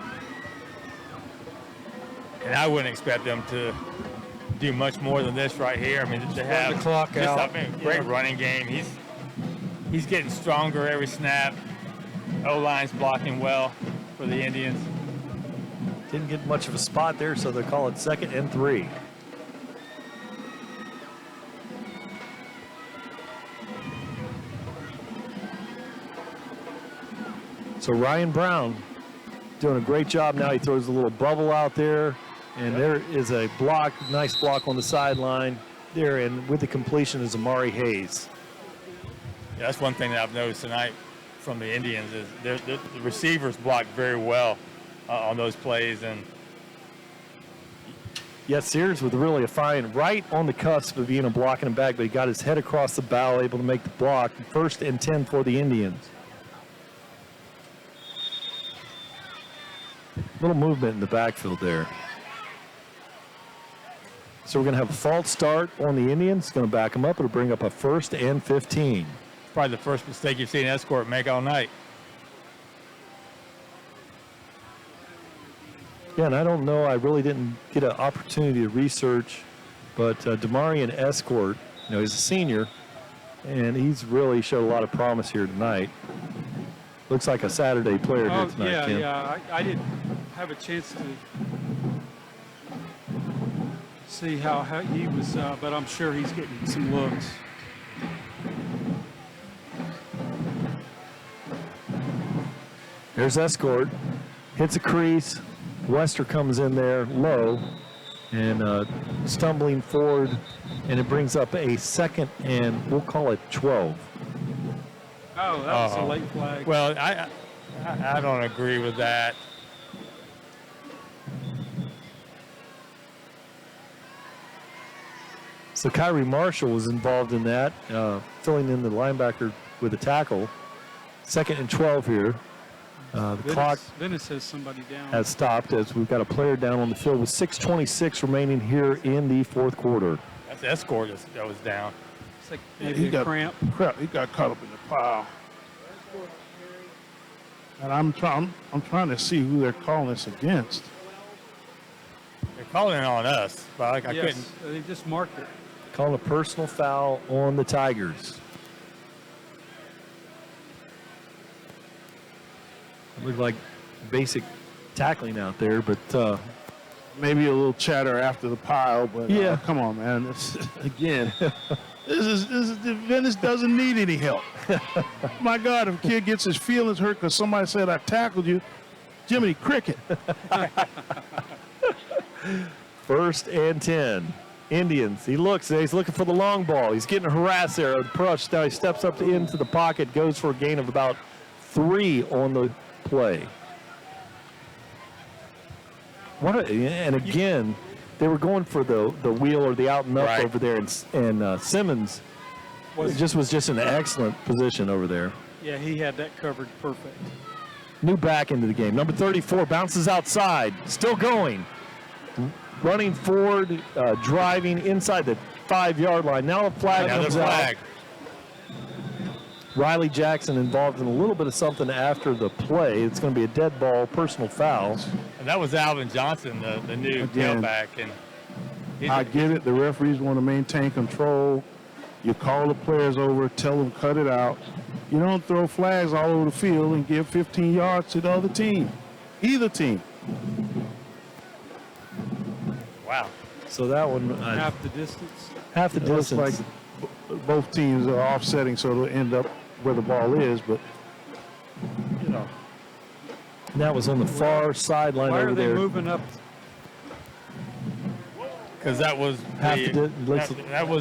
And I wouldn't expect them to do much more than this right here. I mean, to have the clock out. Great running game. He's getting stronger every snap. O-line's blocking well for the Indians. Didn't get much of a spot there, so they call it 2nd and 3. So Ryan Brown doing a great job now. He throws a little bubble out there, and there is a block, nice block on the sideline there, and with the completion is Amari Hayes. Yeah, that's one thing that I've noticed tonight from the Indians is the receivers block very well on those plays. And yes, Sears with really a fine, right on the cusp of being a blocking and back, but he got his head across the bow, able to make the block. 1st and 10 for the Indians. Little movement in the backfield there. So we're going to have a false start on the Indians. Going to back them up. It'll bring up a 1st and 15. Probably the first mistake you've seen Escort make all night. Yeah, and I don't know. I really didn't get an opportunity to research, but Damarian Escort, you know, he's a senior, and he's really showed a lot of promise here tonight. Looks like a Saturday player here tonight, yeah, Ken. Yeah. I didn't have a chance to see how he was, but I'm sure he's getting some looks. There's Escort, hits a crease. Wester comes in there low and stumbling forward, and it brings up a 2nd and we'll call it 12. Oh, that was a late flag. Well, I don't agree with that. So Kyrie Marshall was involved in that, filling in the linebacker with a tackle. 2nd and 12 here. The clock Venice has somebody down. has stopped as we've got a player down on the field with 6:26 remaining here in the fourth quarter. That's Escort that was down. It's like maybe a cramp. He got caught up in the pile. And I'm trying to see who they're calling this against. They're calling it on us, but I couldn't. They just marked it. Calling a personal foul on the Tigers. It looked like basic tackling out there, but maybe a little chatter after the pile. But yeah, come on, man. Again, Venice doesn't need any help. My God, if a kid gets his feelings hurt because somebody said I tackled you, Jiminy Cricket. 1st and 10. Indians. He's looking for the long ball. He's getting harassed there. Prush now he steps up into the pocket, goes for a gain of about 3 on the play. And again, they were going for the wheel or the out and up over there, and Simmons was just in an excellent position over there. Yeah, he had that covered perfect. New back into the game. Number 34 bounces outside, still going. Running forward, driving inside the 5-yard line. Now a flag comes out. Riley Jackson involved in a little bit of something after the play. It's going to be a dead ball, personal foul. And that was Alvin Johnson, the new tailback. And I get it. The referees want to maintain control. You call the players over, tell them cut it out. You don't throw flags all over the field and give 15 yards to the other team, either team. Wow. So that one. Half the distance. Half the distance. Like both teams are offsetting, so it'll end up where the ball is, but, you know. And that was on the far sideline over there. Why are they moving up? Because that was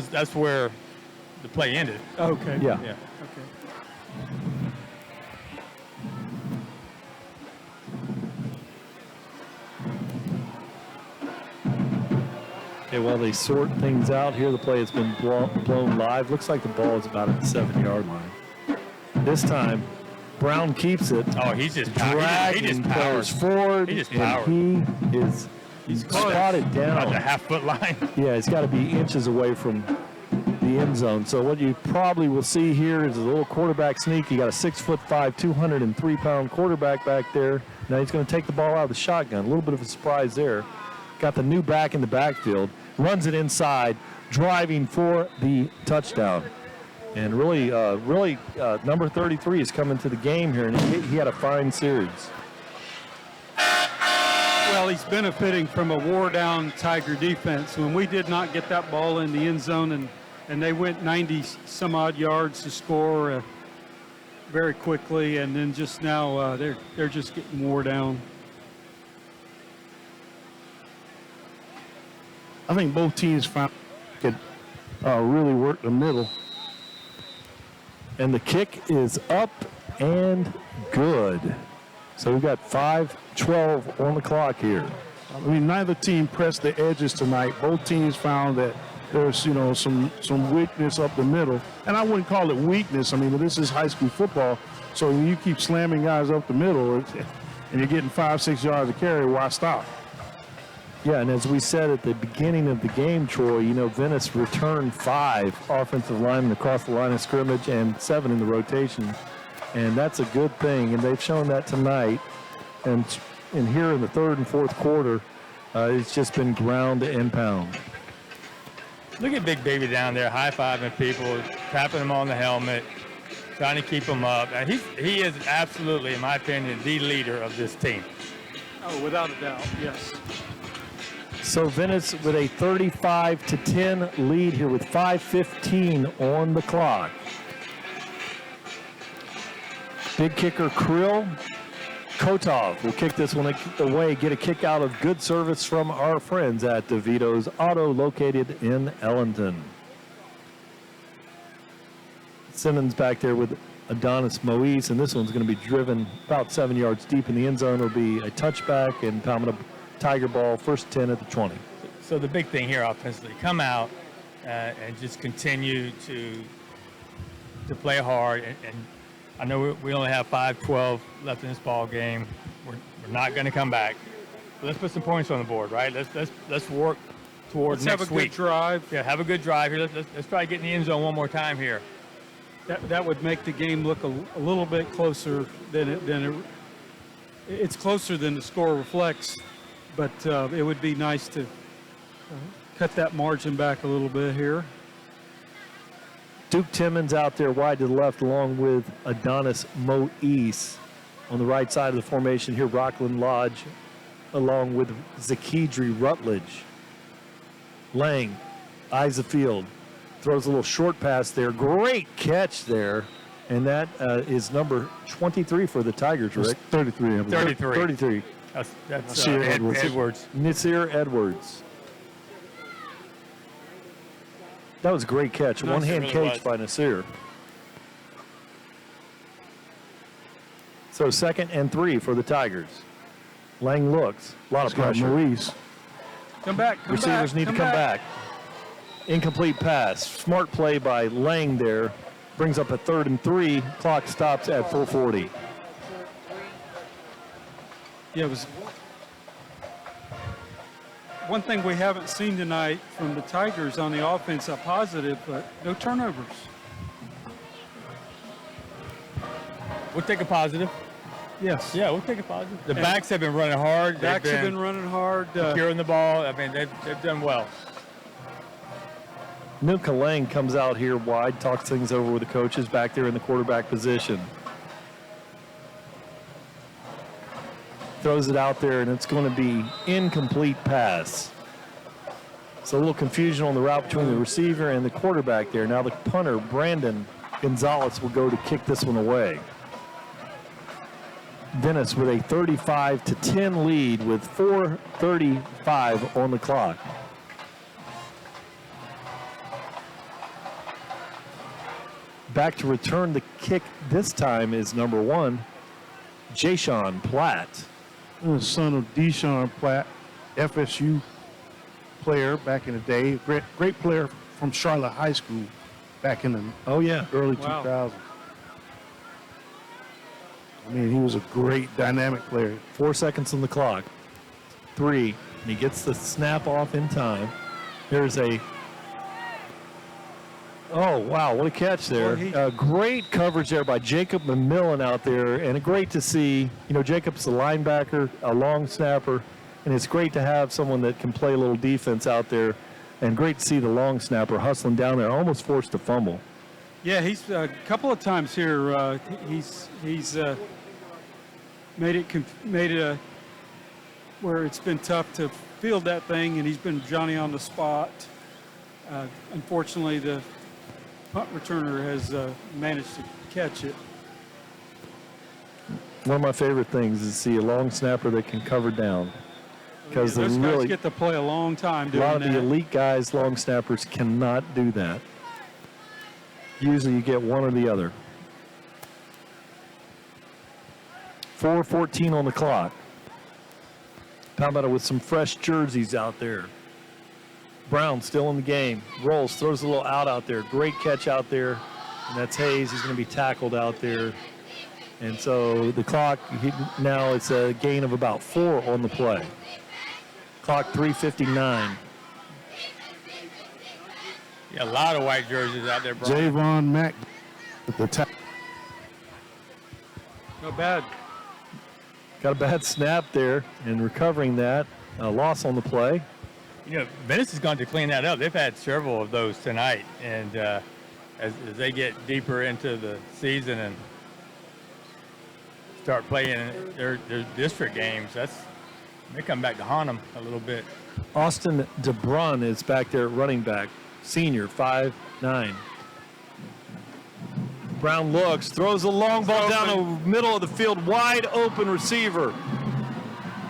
that's where the play ended. Okay. Yeah. Okay. Okay, while they sort things out here, the play has been blown live. Looks like the ball is about at the 7-yard line. This time, Brown keeps it. Oh, he's just dragging, he just powers forward. He just powers. He's spotted down at the half-foot line. Yeah, he's got to be inches away from the end zone. So what you probably will see here is a little quarterback sneak. You got a 6'5", 203-pound quarterback back there. Now he's going to take the ball out of the shotgun. A little bit of a surprise there. Got the new back in the backfield. Runs it inside, driving for the touchdown. And really, number 33 is coming to the game here, and he had a fine series. Well, he's benefiting from a wore-down Tiger defense. When we did not get that ball in the end zone, and they went 90-some-odd yards to score very quickly, and then just now they're just getting wore down. I think both teams found could really work the middle. And the kick is up and good. So we've got 5:12 on the clock here. I mean, neither team pressed the edges tonight. Both teams found that there's, some weakness up the middle. And I wouldn't call it weakness. I mean, this is high school football. So when you keep slamming guys up the middle and you're getting 5-6 yards to carry, why stop? Yeah, and as we said at the beginning of the game, Troy, Venice returned 5 offensive linemen across the line of scrimmage and 7 in the rotation. And that's a good thing, and they've shown that tonight. And here in the third and fourth quarter, it's just been ground and pound. Look at Big Baby down there, high-fiving people, tapping them on the helmet, trying to keep them up. And he is absolutely, in my opinion, the leader of this team. Oh, without a doubt, yes. So Venice with a 35-10 lead here with 5:15 on the clock. Big kicker Krill. Kotov will kick this one away, get a kick out of good service from our friends at DeVito's Auto, located in Ellington. Simmons back there with Adonis Moise, and this one's going to be driven about 7 yards deep in the end zone. It'll be a touchback, and Palmetto Tiger ball, first 10 at the 20. So the big thing here offensively, come out and just continue to play hard and I know we only have 5-12 left in this ball game. We're not going to come back. But let's put some points on the board, right? Let's work towards next week. Let's have a good drive. Yeah, have a good drive here. Let's try to get in the end zone one more time here. That would make the game look a little bit closer it's closer than the score reflects, but it would be nice to cut that margin back a little bit here. Duke Timmons out there wide to the left along with Adonis Moise on the right side of the formation here. Rockland Lodge along with Zakidri Rutledge. Lang eyes the field, throws a little short pass there. Great catch there. And that is number 23 for the Tigers, Rick. 33. I believe. 33. That's Edwards. Nasir Edwards. That was a great catch. Nice, One-hand really catch by Nasir. So 2nd and 3 for the Tigers. Lang looks. A lot of pressure. Maurice. Come back. Receivers need to come back. Incomplete pass. Smart play by Lang there. Brings up a 3rd and 3. Clock stops at 4:40. Yeah, it was one thing we haven't seen tonight from the Tigers on the offense, a positive, but no turnovers. We'll take a positive. Yes. Yeah, we'll take a positive. The backs have been running hard. Backs have been running hard. Securing the ball. I mean, they've done well. Nuka Lang comes out here wide, talks things over with the coaches back there in the quarterback position. Throws it out there, and it's going to be incomplete pass. So a little confusion on the route between the receiver and the quarterback there. Now the punter, Brandon Gonzalez, will go to kick this one away. Venice with a 35-10 lead with 4:35 on the clock. Back to return the kick this time is number 1, Jashawn Platt. The son of Deshaun Platt, FSU player back in the day. Great player from Charlotte High School back in the early 2000s. I mean, he was a great dynamic player. 4 seconds on the clock. 3. And he gets the snap off in time. There's a oh, wow, what a catch there. Great coverage there by Jacob McMillan out there, and great to see, Jacob's a linebacker, a long snapper, and it's great to have someone that can play a little defense out there, and great to see the long snapper hustling down there, almost forced a fumble. Yeah, he's a couple of times here, he's made it where it's been tough to field that thing, and he's been Johnny on the spot. Unfortunately, the punt returner has managed to catch it. One of my favorite things is to see a long snapper that can cover down. Because those guys get to play a long time doing that. A lot of the elite guys, long snappers, cannot do that. Usually you get one or the other. 4:14 on the clock. Palmetto with some fresh jerseys out there. Brown still in the game. Rolls, throws a little out there. Great catch out there. And that's Hayes. He's going to be tackled out there. And so the clock, now it's a gain of about 4 on the play. Clock 3:59. Yeah, a lot of white jerseys out there, Brian. Javon Mack at the top. Not bad. Got a bad snap there and recovering that. A loss on the play. Venice is going to clean that up. They've had several of those tonight, and as they get deeper into the season and start playing their district games, they come back to haunt them a little bit. Austin DeBrun is back there at running back, senior, 5'9". Brown looks, throws a long ball down the middle of the field, wide open receiver.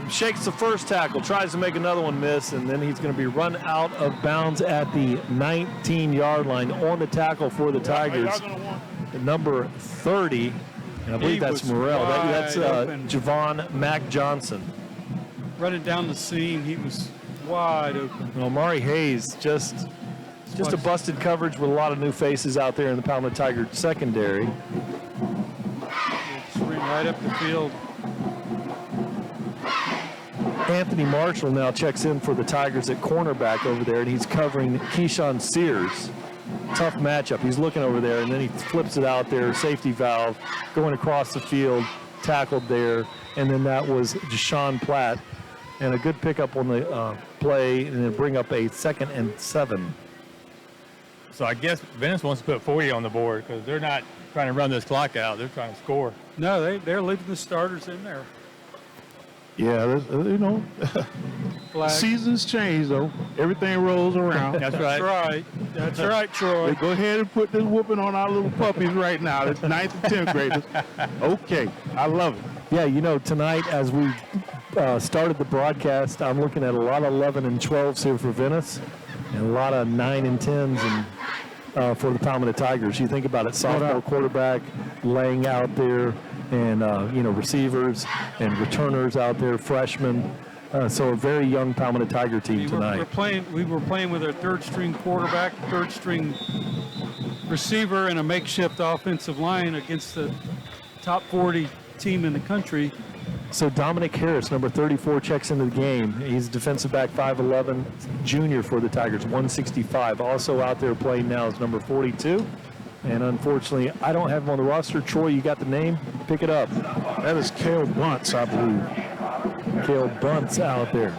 Shakes the first tackle, tries to make another one miss, and then he's going to be run out of bounds at the 19-yard line on the tackle for the Tigers. Number 30, and I believe that's Morrell. That's Javon Mack Johnson. Running down the seam, he was wide open. Well, Mari Hayes, just a busted coverage with a lot of new faces out there in the Palmetto Tiger secondary. Right up the field. Anthony Marshall now checks in for the Tigers at cornerback over there, and he's covering Keyshawn Sears. Tough matchup. He's looking over there, and then he flips it out there, safety valve, going across the field, tackled there, and then that was Deshaun Platt. And a good pickup on the play, and then bring up a 2nd and 7. So I guess Venice wants to put 40 on the board because they're not trying to run this clock out. They're trying to score. No, they're leaving the starters in there. Yeah, you know, seasons change, though. Everything rolls around. That's right. That's right. That's right, Troy. Go ahead and put this whooping on our little puppies right now. It's 9th and 10th graders. Okay, I love it. Yeah, you know, tonight as we started the broadcast, I'm looking at a lot of 11 and 12s here for Venice, and a lot of 9 and 10s and for the Palmetto Tigers. You think about it, sophomore quarterback laying out there, and you know, receivers and returners out there, freshmen. So a very young Palmetto Tiger team tonight. We were playing with our 3rd-string quarterback, 3rd-string receiver, and a makeshift offensive line against the top 40 team in the country. So Dominic Harris, number 34, checks into the game. He's defensive back, 5'11", junior for the Tigers, 165. Also out there playing now is number 42. And unfortunately, I don't have him on the roster. Troy, you got the name? Pick it up. That is Cale Bunce, I believe. Cale Bunce out there.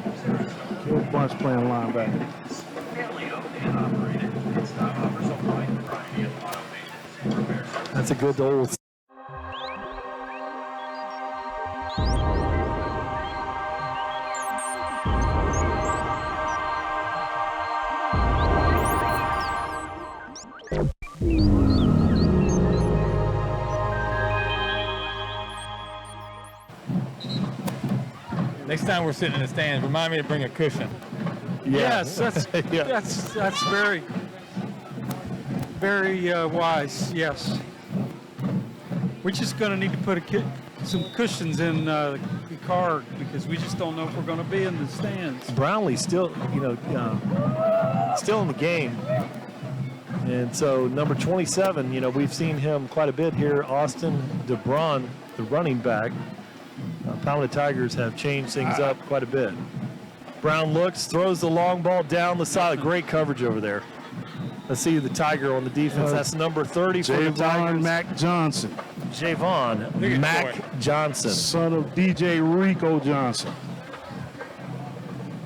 Cale Bunce playing linebacker. That's a good old. Next time we're sitting in the stands, remind me to bring a cushion. Yes, that's very, very wise. Yes, we're just going to need to put some cushions in the car because we just don't know if we're going to be in the stands. Brownlee still, you know, still in the game, and so number 27. You know, we've seen him quite a bit here. Austin DeBron, the running back. Palmetto Tigers have changed things up quite a bit. Brown looks, throws the long ball down the side. Great coverage over there. Let's see the Tiger on the defense. That's number 30 for the Tigers. Mac Johnson. Javon Mac Johnson. Son of DJ Rico Johnson.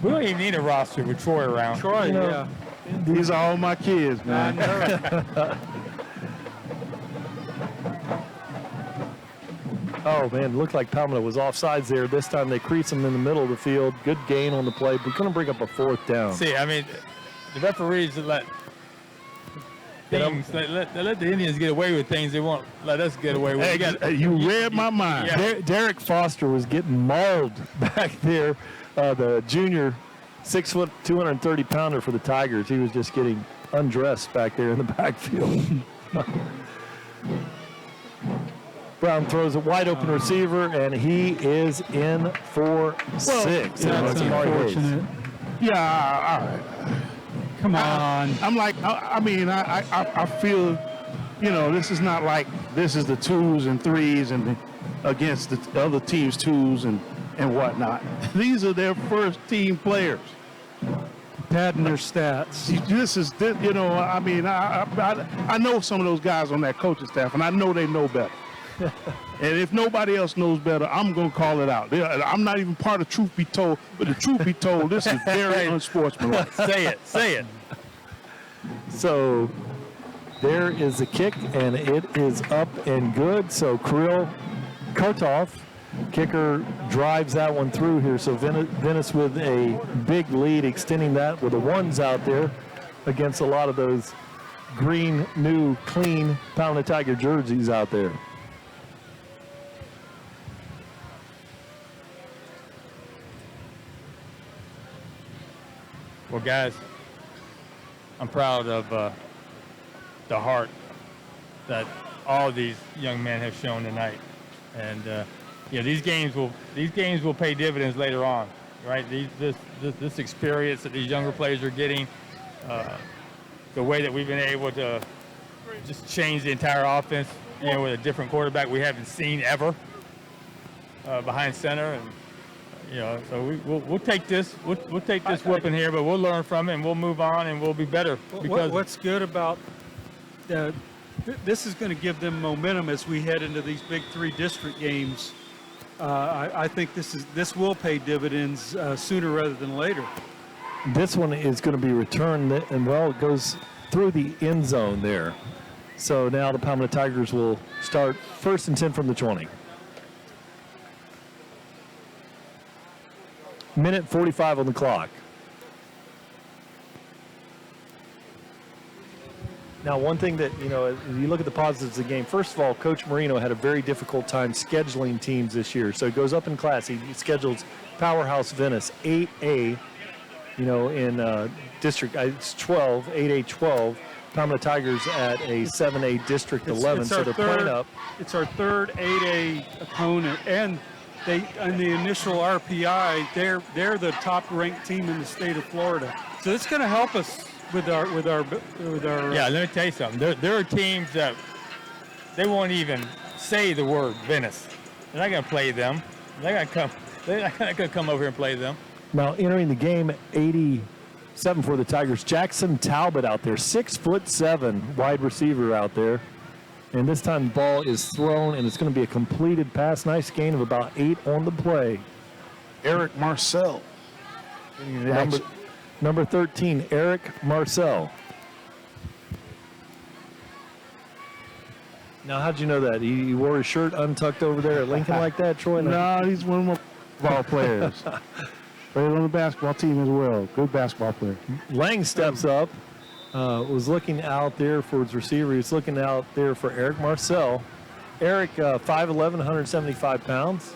We don't even need a roster with Troy around. Troy, yeah. These are all my kids, man. Oh, man, looked like Palmetto was offsides there. This time they crease him in the middle of the field. Good gain on the play. We couldn't bring up a 4th down. See, I mean, the referees let the Indians get away with things they won't let us get away with. Hey, you read my mind. Yeah. Derek Foster was getting mauled back there. The junior 6 foot, 230 pounder for the Tigers. He was just getting undressed back there in the backfield. Brown throws a wide open receiver, and he is in for 6. That's unfortunate. Yeah, all right. Come on. I'm like, I feel, you know, this is not like this is the 2s and 3s and against the other team's 2s and whatnot. These are their first team players. Padding their stats. You know, I mean, I know some of those guys on that coaching staff, and I know they know better. And if nobody else knows better, I'm going to call it out. I'm not even part of Truth Be Told, but the truth be told, this is very unsportsmanlike. Say it. So there is the kick, and it is up and good. So Kirill Kotov, kicker, drives that one through here. So Venice with a big lead, extending that with the 1s out there against a lot of those green, new, clean Palmetto Tiger jerseys out there. Well, guys, I'm proud of the heart that all these young men have shown tonight, and you know, these games will pay dividends later on, right? This experience that these younger players are getting, the way that we've been able to just change the entire offense, you know, with a different quarterback we haven't seen ever, behind center, and so we'll take this whooping here, but we'll learn from it and we'll move on and we'll be better. Because what's good about this is going to give them momentum as we head into these big 3 district games. I think this will pay dividends sooner rather than later. This one is going to be returned, and it goes through the end zone there. So now the Palmetto Tigers will start 1st and 10 from the 20. Minute 45 on the clock. Now, one thing that, as you look at the positives of the game, first of all, Coach Marino had a very difficult time scheduling teams this year. So he goes up in class. He schedules Powerhouse Venice 8A, in District it's 12, 8A 12. Palmetto Tigers at a 7A District 11. So they're playing up. It's our 3rd 8A opponent, and they on the initial RPI, they're the top-ranked team in the state of Florida. So it's going to help us with our. Yeah, let me tell you something. There are teams that they won't even say the word Venice. They're not going to play them. They're not going to come over here and play them. Now entering the game, 87 for the Tigers. Jackson Talbot out there, 6'7" wide receiver out there. And this time the ball is thrown, and it's going to be a completed pass. Nice gain of about 8 on the play. Eric Marcel. Number 13, Eric Marcel. Now, how'd you know that? He wore his shirt untucked over there at Lincoln like that, Troy? No, he's one of my ball players. Played on the basketball team as well. Good basketball player. Lang steps up, was looking out there for his receiver. He's looking out there for Eric Marcel. Eric, 5'11", 175 pounds.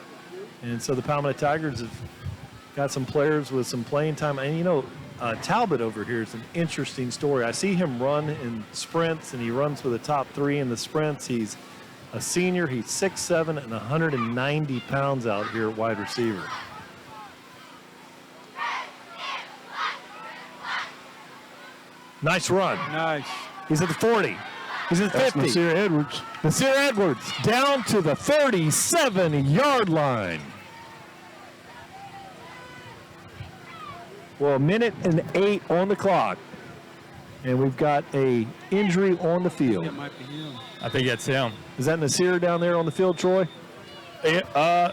And so the Palmetto Tigers have got some players with some playing time. And, Talbot over here is an interesting story. I see him run in sprints, and he runs for the top 3 in the sprints. He's a senior. He's 6'7" and 190 pounds out here at wide receiver. Nice run. Nice. He's at the 40. He's at the 50. Nasir Edwards. Nasir Edwards down to the 37-yard line. Well, 1:08 on the clock. And we've got a injury on the field. It might be him. I think that's him. Is that Nasir down there on the field, Troy? Yeah,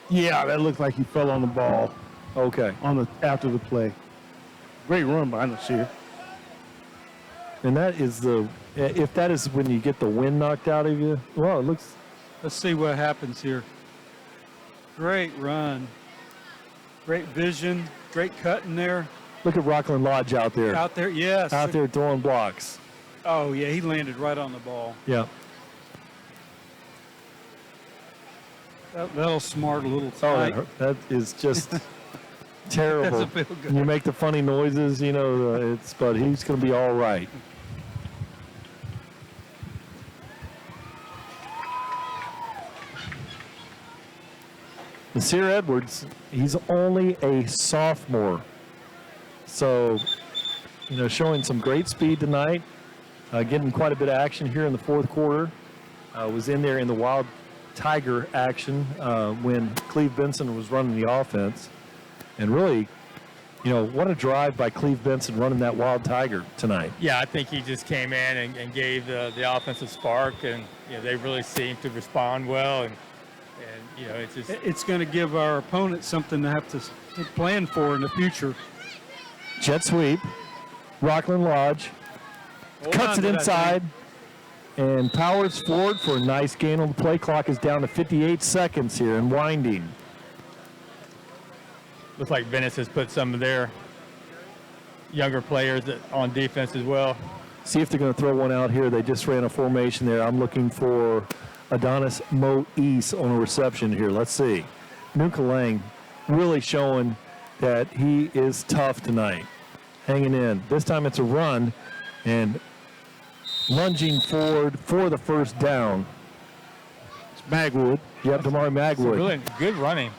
that looked like he fell on the ball. Okay. After the play. Great run by Nasir. And that is if that is when you get the wind knocked out of you, well, it looks. Let's see what happens here. Great run. Great vision. Great cut in there. Look at Rockland Lodge out there. Out there, yes. Out there throwing blocks. Oh, yeah, he landed right on the ball. Yeah. That'll smart a little tight. Oh, that is just terrible. Doesn't feel good. You make the funny noises, but he's going to be all right. Nasir Edwards, he's only a sophomore. So, showing some great speed tonight, getting quite a bit of action here in the 4th quarter. Was in there in the Wild Tiger action when Cleve Benson was running the offense. And really, what a drive by Cleve Benson running that Wild Tiger tonight. Yeah, I think he just came in and gave the offensive spark, and they really seemed to respond well. And it's going to give our opponent something to have to plan for in the future. Jet sweep, Rockland Lodge, cuts it inside, and powers forward for a nice gain on the play. Clock is down to 58 seconds here and winding. Looks like Venice has put some of their younger players on defense as well. See if they're going to throw one out here. They just ran a formation there. I'm looking for Adonis Moise on a reception here. Let's see. Nuka Lang really showing that he is tough tonight. Hanging in. This time it's a run and lunging forward for the first down. It's Magwood. Yep, Damari Magwood. Really good running.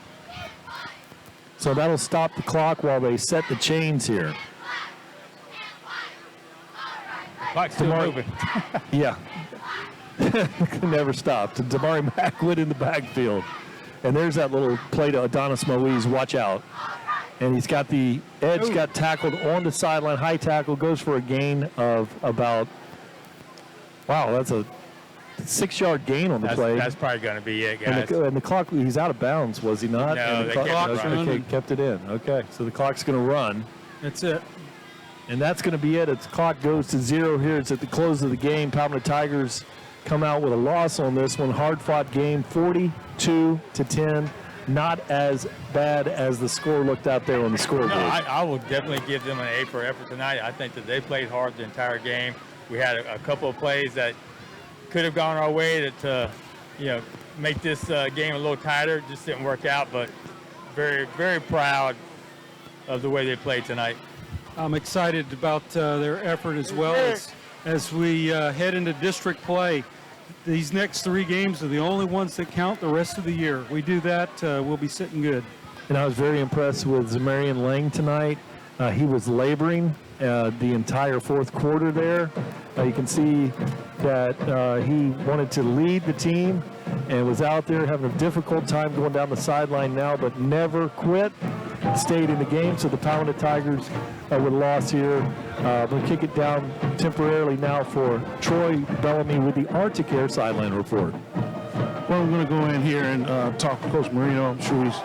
So that'll stop the clock while they set the chains here. Clock's still moving. Yeah. Never stopped. Damari Magwood in the backfield. And there's that little play to Adonis Moise. Watch out. And he's got the edge, got tackled on the sideline. High tackle, goes for a gain of about, wow, that's a 6-yard gain on the play. That's probably going to be it, guys. And the clock, he's out of bounds, was he not? No, and they kept it in. Okay, so the clock's going to run. That's it. And that's going to be it. Its clock goes to 0 here. It's at the close of the game. Palmetto Tigers come out with a loss on this one. Hard-fought game, 42-10. Not as bad as the score looked out there on the scoreboard. No, I will definitely give them an A for effort tonight. I think that they played hard the entire game. We had a couple of plays that could have gone our way to make this game a little tighter. Just didn't work out, but very, very proud of the way they played tonight. I'm excited about their effort as well as we head into district play. These next 3 games are the only ones that count the rest of the year. We do that, we'll be sitting good. And I was very impressed with Zamarian Lang tonight. He was laboring the entire fourth quarter there. You can see that he wanted to lead the team and was out there having a difficult time going down the sideline now, but never quit. Stayed in the game, so the Palmetto Tigers with a loss here. We'll kick it down temporarily now for Troy Bellamy with the Arctic Air sideline report. Well, we're going to go in here and talk to Coach Marino. I'm sure he's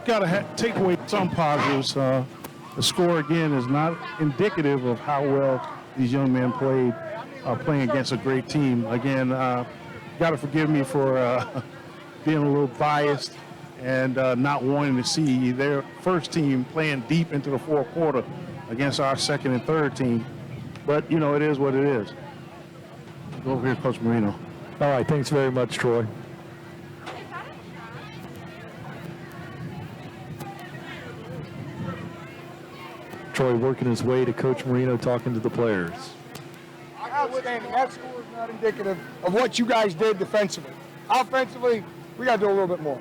got to take away some positives. The score, again, is not indicative of how well these young men played, playing against a great team. Again, got to forgive me for being a little biased and not wanting to see their first team playing deep into the fourth quarter against our second and third team. But, it is what it is. Go over here, Coach Marino. All right, thanks very much, Troy. Troy working his way to Coach Marino, talking to the players. Outstanding. That score is not indicative of what you guys did defensively. Offensively, we got to do a little bit more.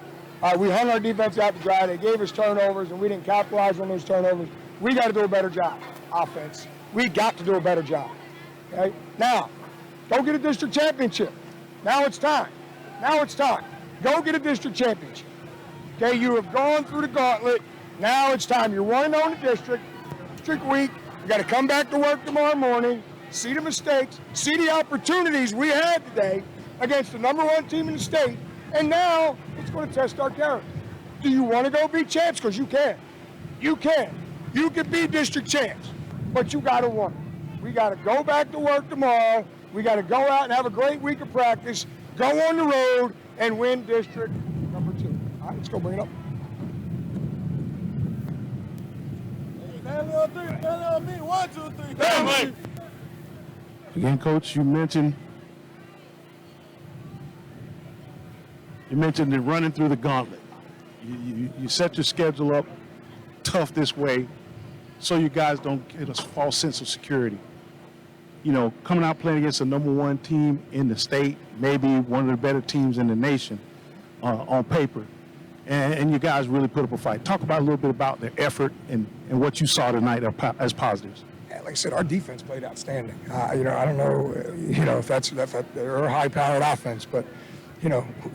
We hung our defense out to dry. They gave us turnovers, and we didn't capitalize on those turnovers. We got to do a better job, offense. We got to do a better job. Okay? Now, go get a district championship. Now it's time. Now it's time. Go get a district championship. Okay, you have gone through the gauntlet. Now it's time. You're 1-0 in the district week. You got to come back to work tomorrow morning, see the mistakes, see the opportunities we had today against the #1 team in the state, and now it's going to test our character. Do you want to go be champs? Because you can. You can. You can be district champs, but you got to want it. We got to go back to work tomorrow. We got to go out and have a great week of practice, go on the road, and win district #2. All right, let's go bring it up. Again, Coach, you mentioned the running through the gauntlet. You set your schedule up tough this way so you guys don't get a false sense of security. Coming out playing against the #1 team in the state, maybe one of the better teams in the nation on paper. And you guys really put up a fight. Talk about a little bit about their effort and what you saw tonight as positives. Yeah, like I said, our defense played outstanding. I don't know, if they're a high-powered offense, but,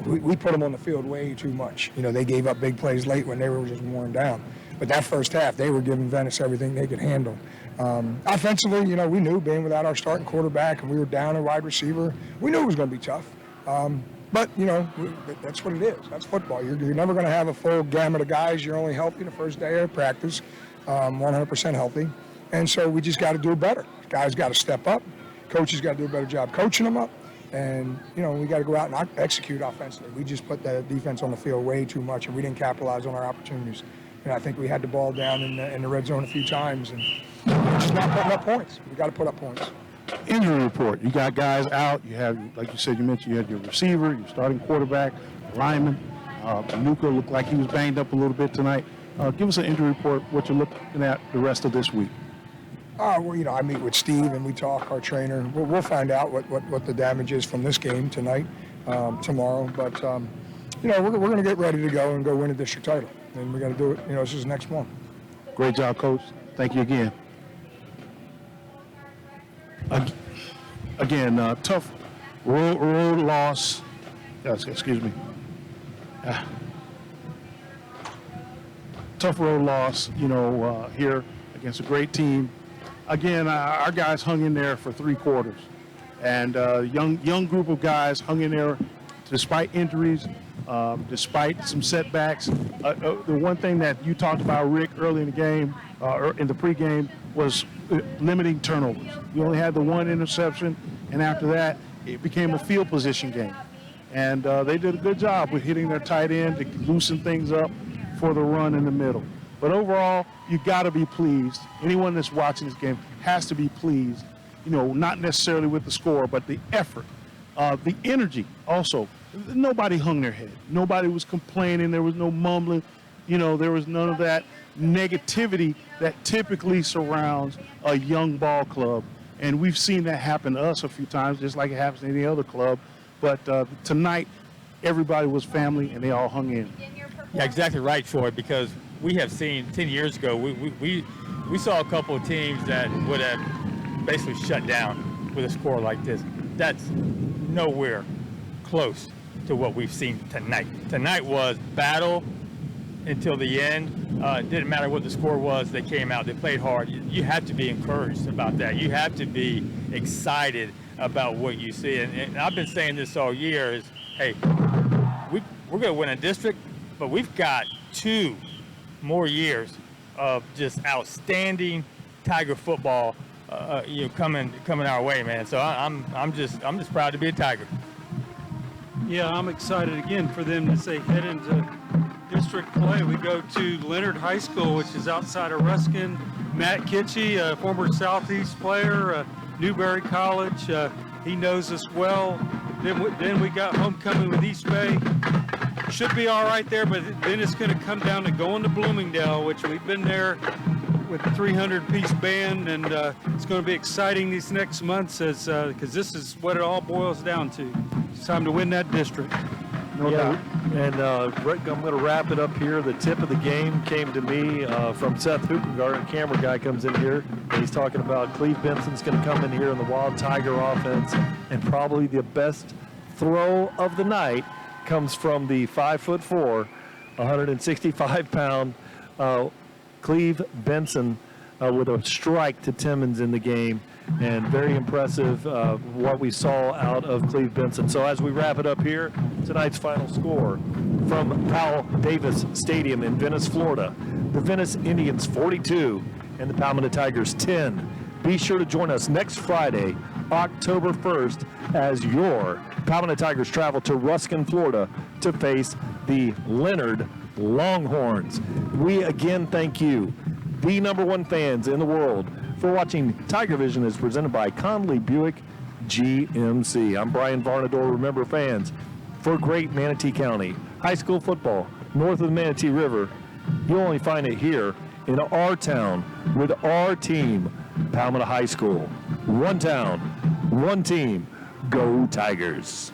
we put them on the field way too much. They gave up big plays late when they were just worn down. But that first half, they were giving Venice everything they could handle. Offensively, we knew being without our starting quarterback and we were down a wide receiver, we knew it was going to be tough. But, that's what it is. That's football. You're never going to have a full gamut of guys. You're only healthy the first day of practice, 100% healthy. And so we just got to do better. Guys got to step up. Coaches got to do a better job coaching them up. And, we got to go out and execute offensively. We just put the defense on the field way too much, and we didn't capitalize on our opportunities. And I think we had the ball down in the red zone a few times, and we're just not putting up points. We got to put up points. Injury report. You got guys out. You have, like you said, you mentioned you had your receiver, your starting quarterback, lineman. Nuka looked like he was banged up a little bit tonight. Give us an injury report, what you're looking at the rest of this week. Well, I meet with Steve and we talk, our trainer. We'll find out what the damage is from this game tonight, tomorrow. But, we're going to get ready to go and go win a district title. And we got to do it, this is next one. Great job, Coach. Thank you again. Again, tough road loss. Excuse me. Tough road loss, here against a great team. Again, our guys hung in there for 3 quarters, and young group of guys hung in there despite injuries, despite some setbacks. The one thing that you talked about, Rick, early in the game, or in the pregame, was limiting turnovers. You only had the 1 interception, and after that, it became a field position game. And they did a good job with hitting their tight end to loosen things up for the run in the middle. But overall, you got to be pleased. Anyone that's watching this game has to be pleased, not necessarily with the score, but the effort, the energy also. Nobody hung their head. Nobody was complaining. There was no mumbling. There was none of that negativity that typically surrounds a young ball club. And we've seen that happen to us a few times, just like it happens to any other club. But tonight, everybody was family, and they all hung in. Yeah, exactly right, Troy, because we have seen 10 years ago, we saw a couple of teams that would have basically shut down with a score like this. That's nowhere close to what we've seen tonight. Tonight was battle until the end. It didn't matter what the score was, they came out, they played hard. You have to be encouraged about that. You have to be excited about what you see. And I've been saying this all year is, hey, we're going to win a district, but we've got 2 more years of just outstanding Tiger football, coming our way, man. So I'm just proud to be a Tiger. Yeah, I'm excited again for them as they head into district play. We go to Leonard High School, which is outside of Ruskin. Matt Kitchie, a former Southeast player, Newberry College. He knows us well. Then we got homecoming with East Bay. Should be all right there, but then it's going to come down to going to Bloomingdale, which we've been there with the 300-piece band, and it's going to be exciting these next months because this is what it all boils down to. It's time to win that district. No doubt. And Rick, I'm going to wrap it up here. The tip of the game came to me from Seth Hoopengard. A camera guy comes in here, and he's talking about Cleve Benson's going to come in here in the Wild Tiger offense, and probably the best throw of the night comes from the 5'4", 165-pound Cleve Benson with a strike to Timmons in the game. And very impressive what we saw out of Cleve Benson. So as we wrap it up here, tonight's final score from Powell Davis Stadium in Venice, Florida. The Venice Indians 42 and the Palmetto Tigers 10. Be sure to join us next Friday, October 1st, as your Palmetto Tigers travel to Ruskin, Florida to face the Leonard Longhorns. We again thank you, the #1 fans in the world, for watching TigerVision is presented by Conley Buick GMC. I'm Brian Varnador. Remember, fans, for great Manatee County high school football north of the Manatee River, you'll only find it here in our town with our team, Palmetto High School. One town, one team. Go Tigers.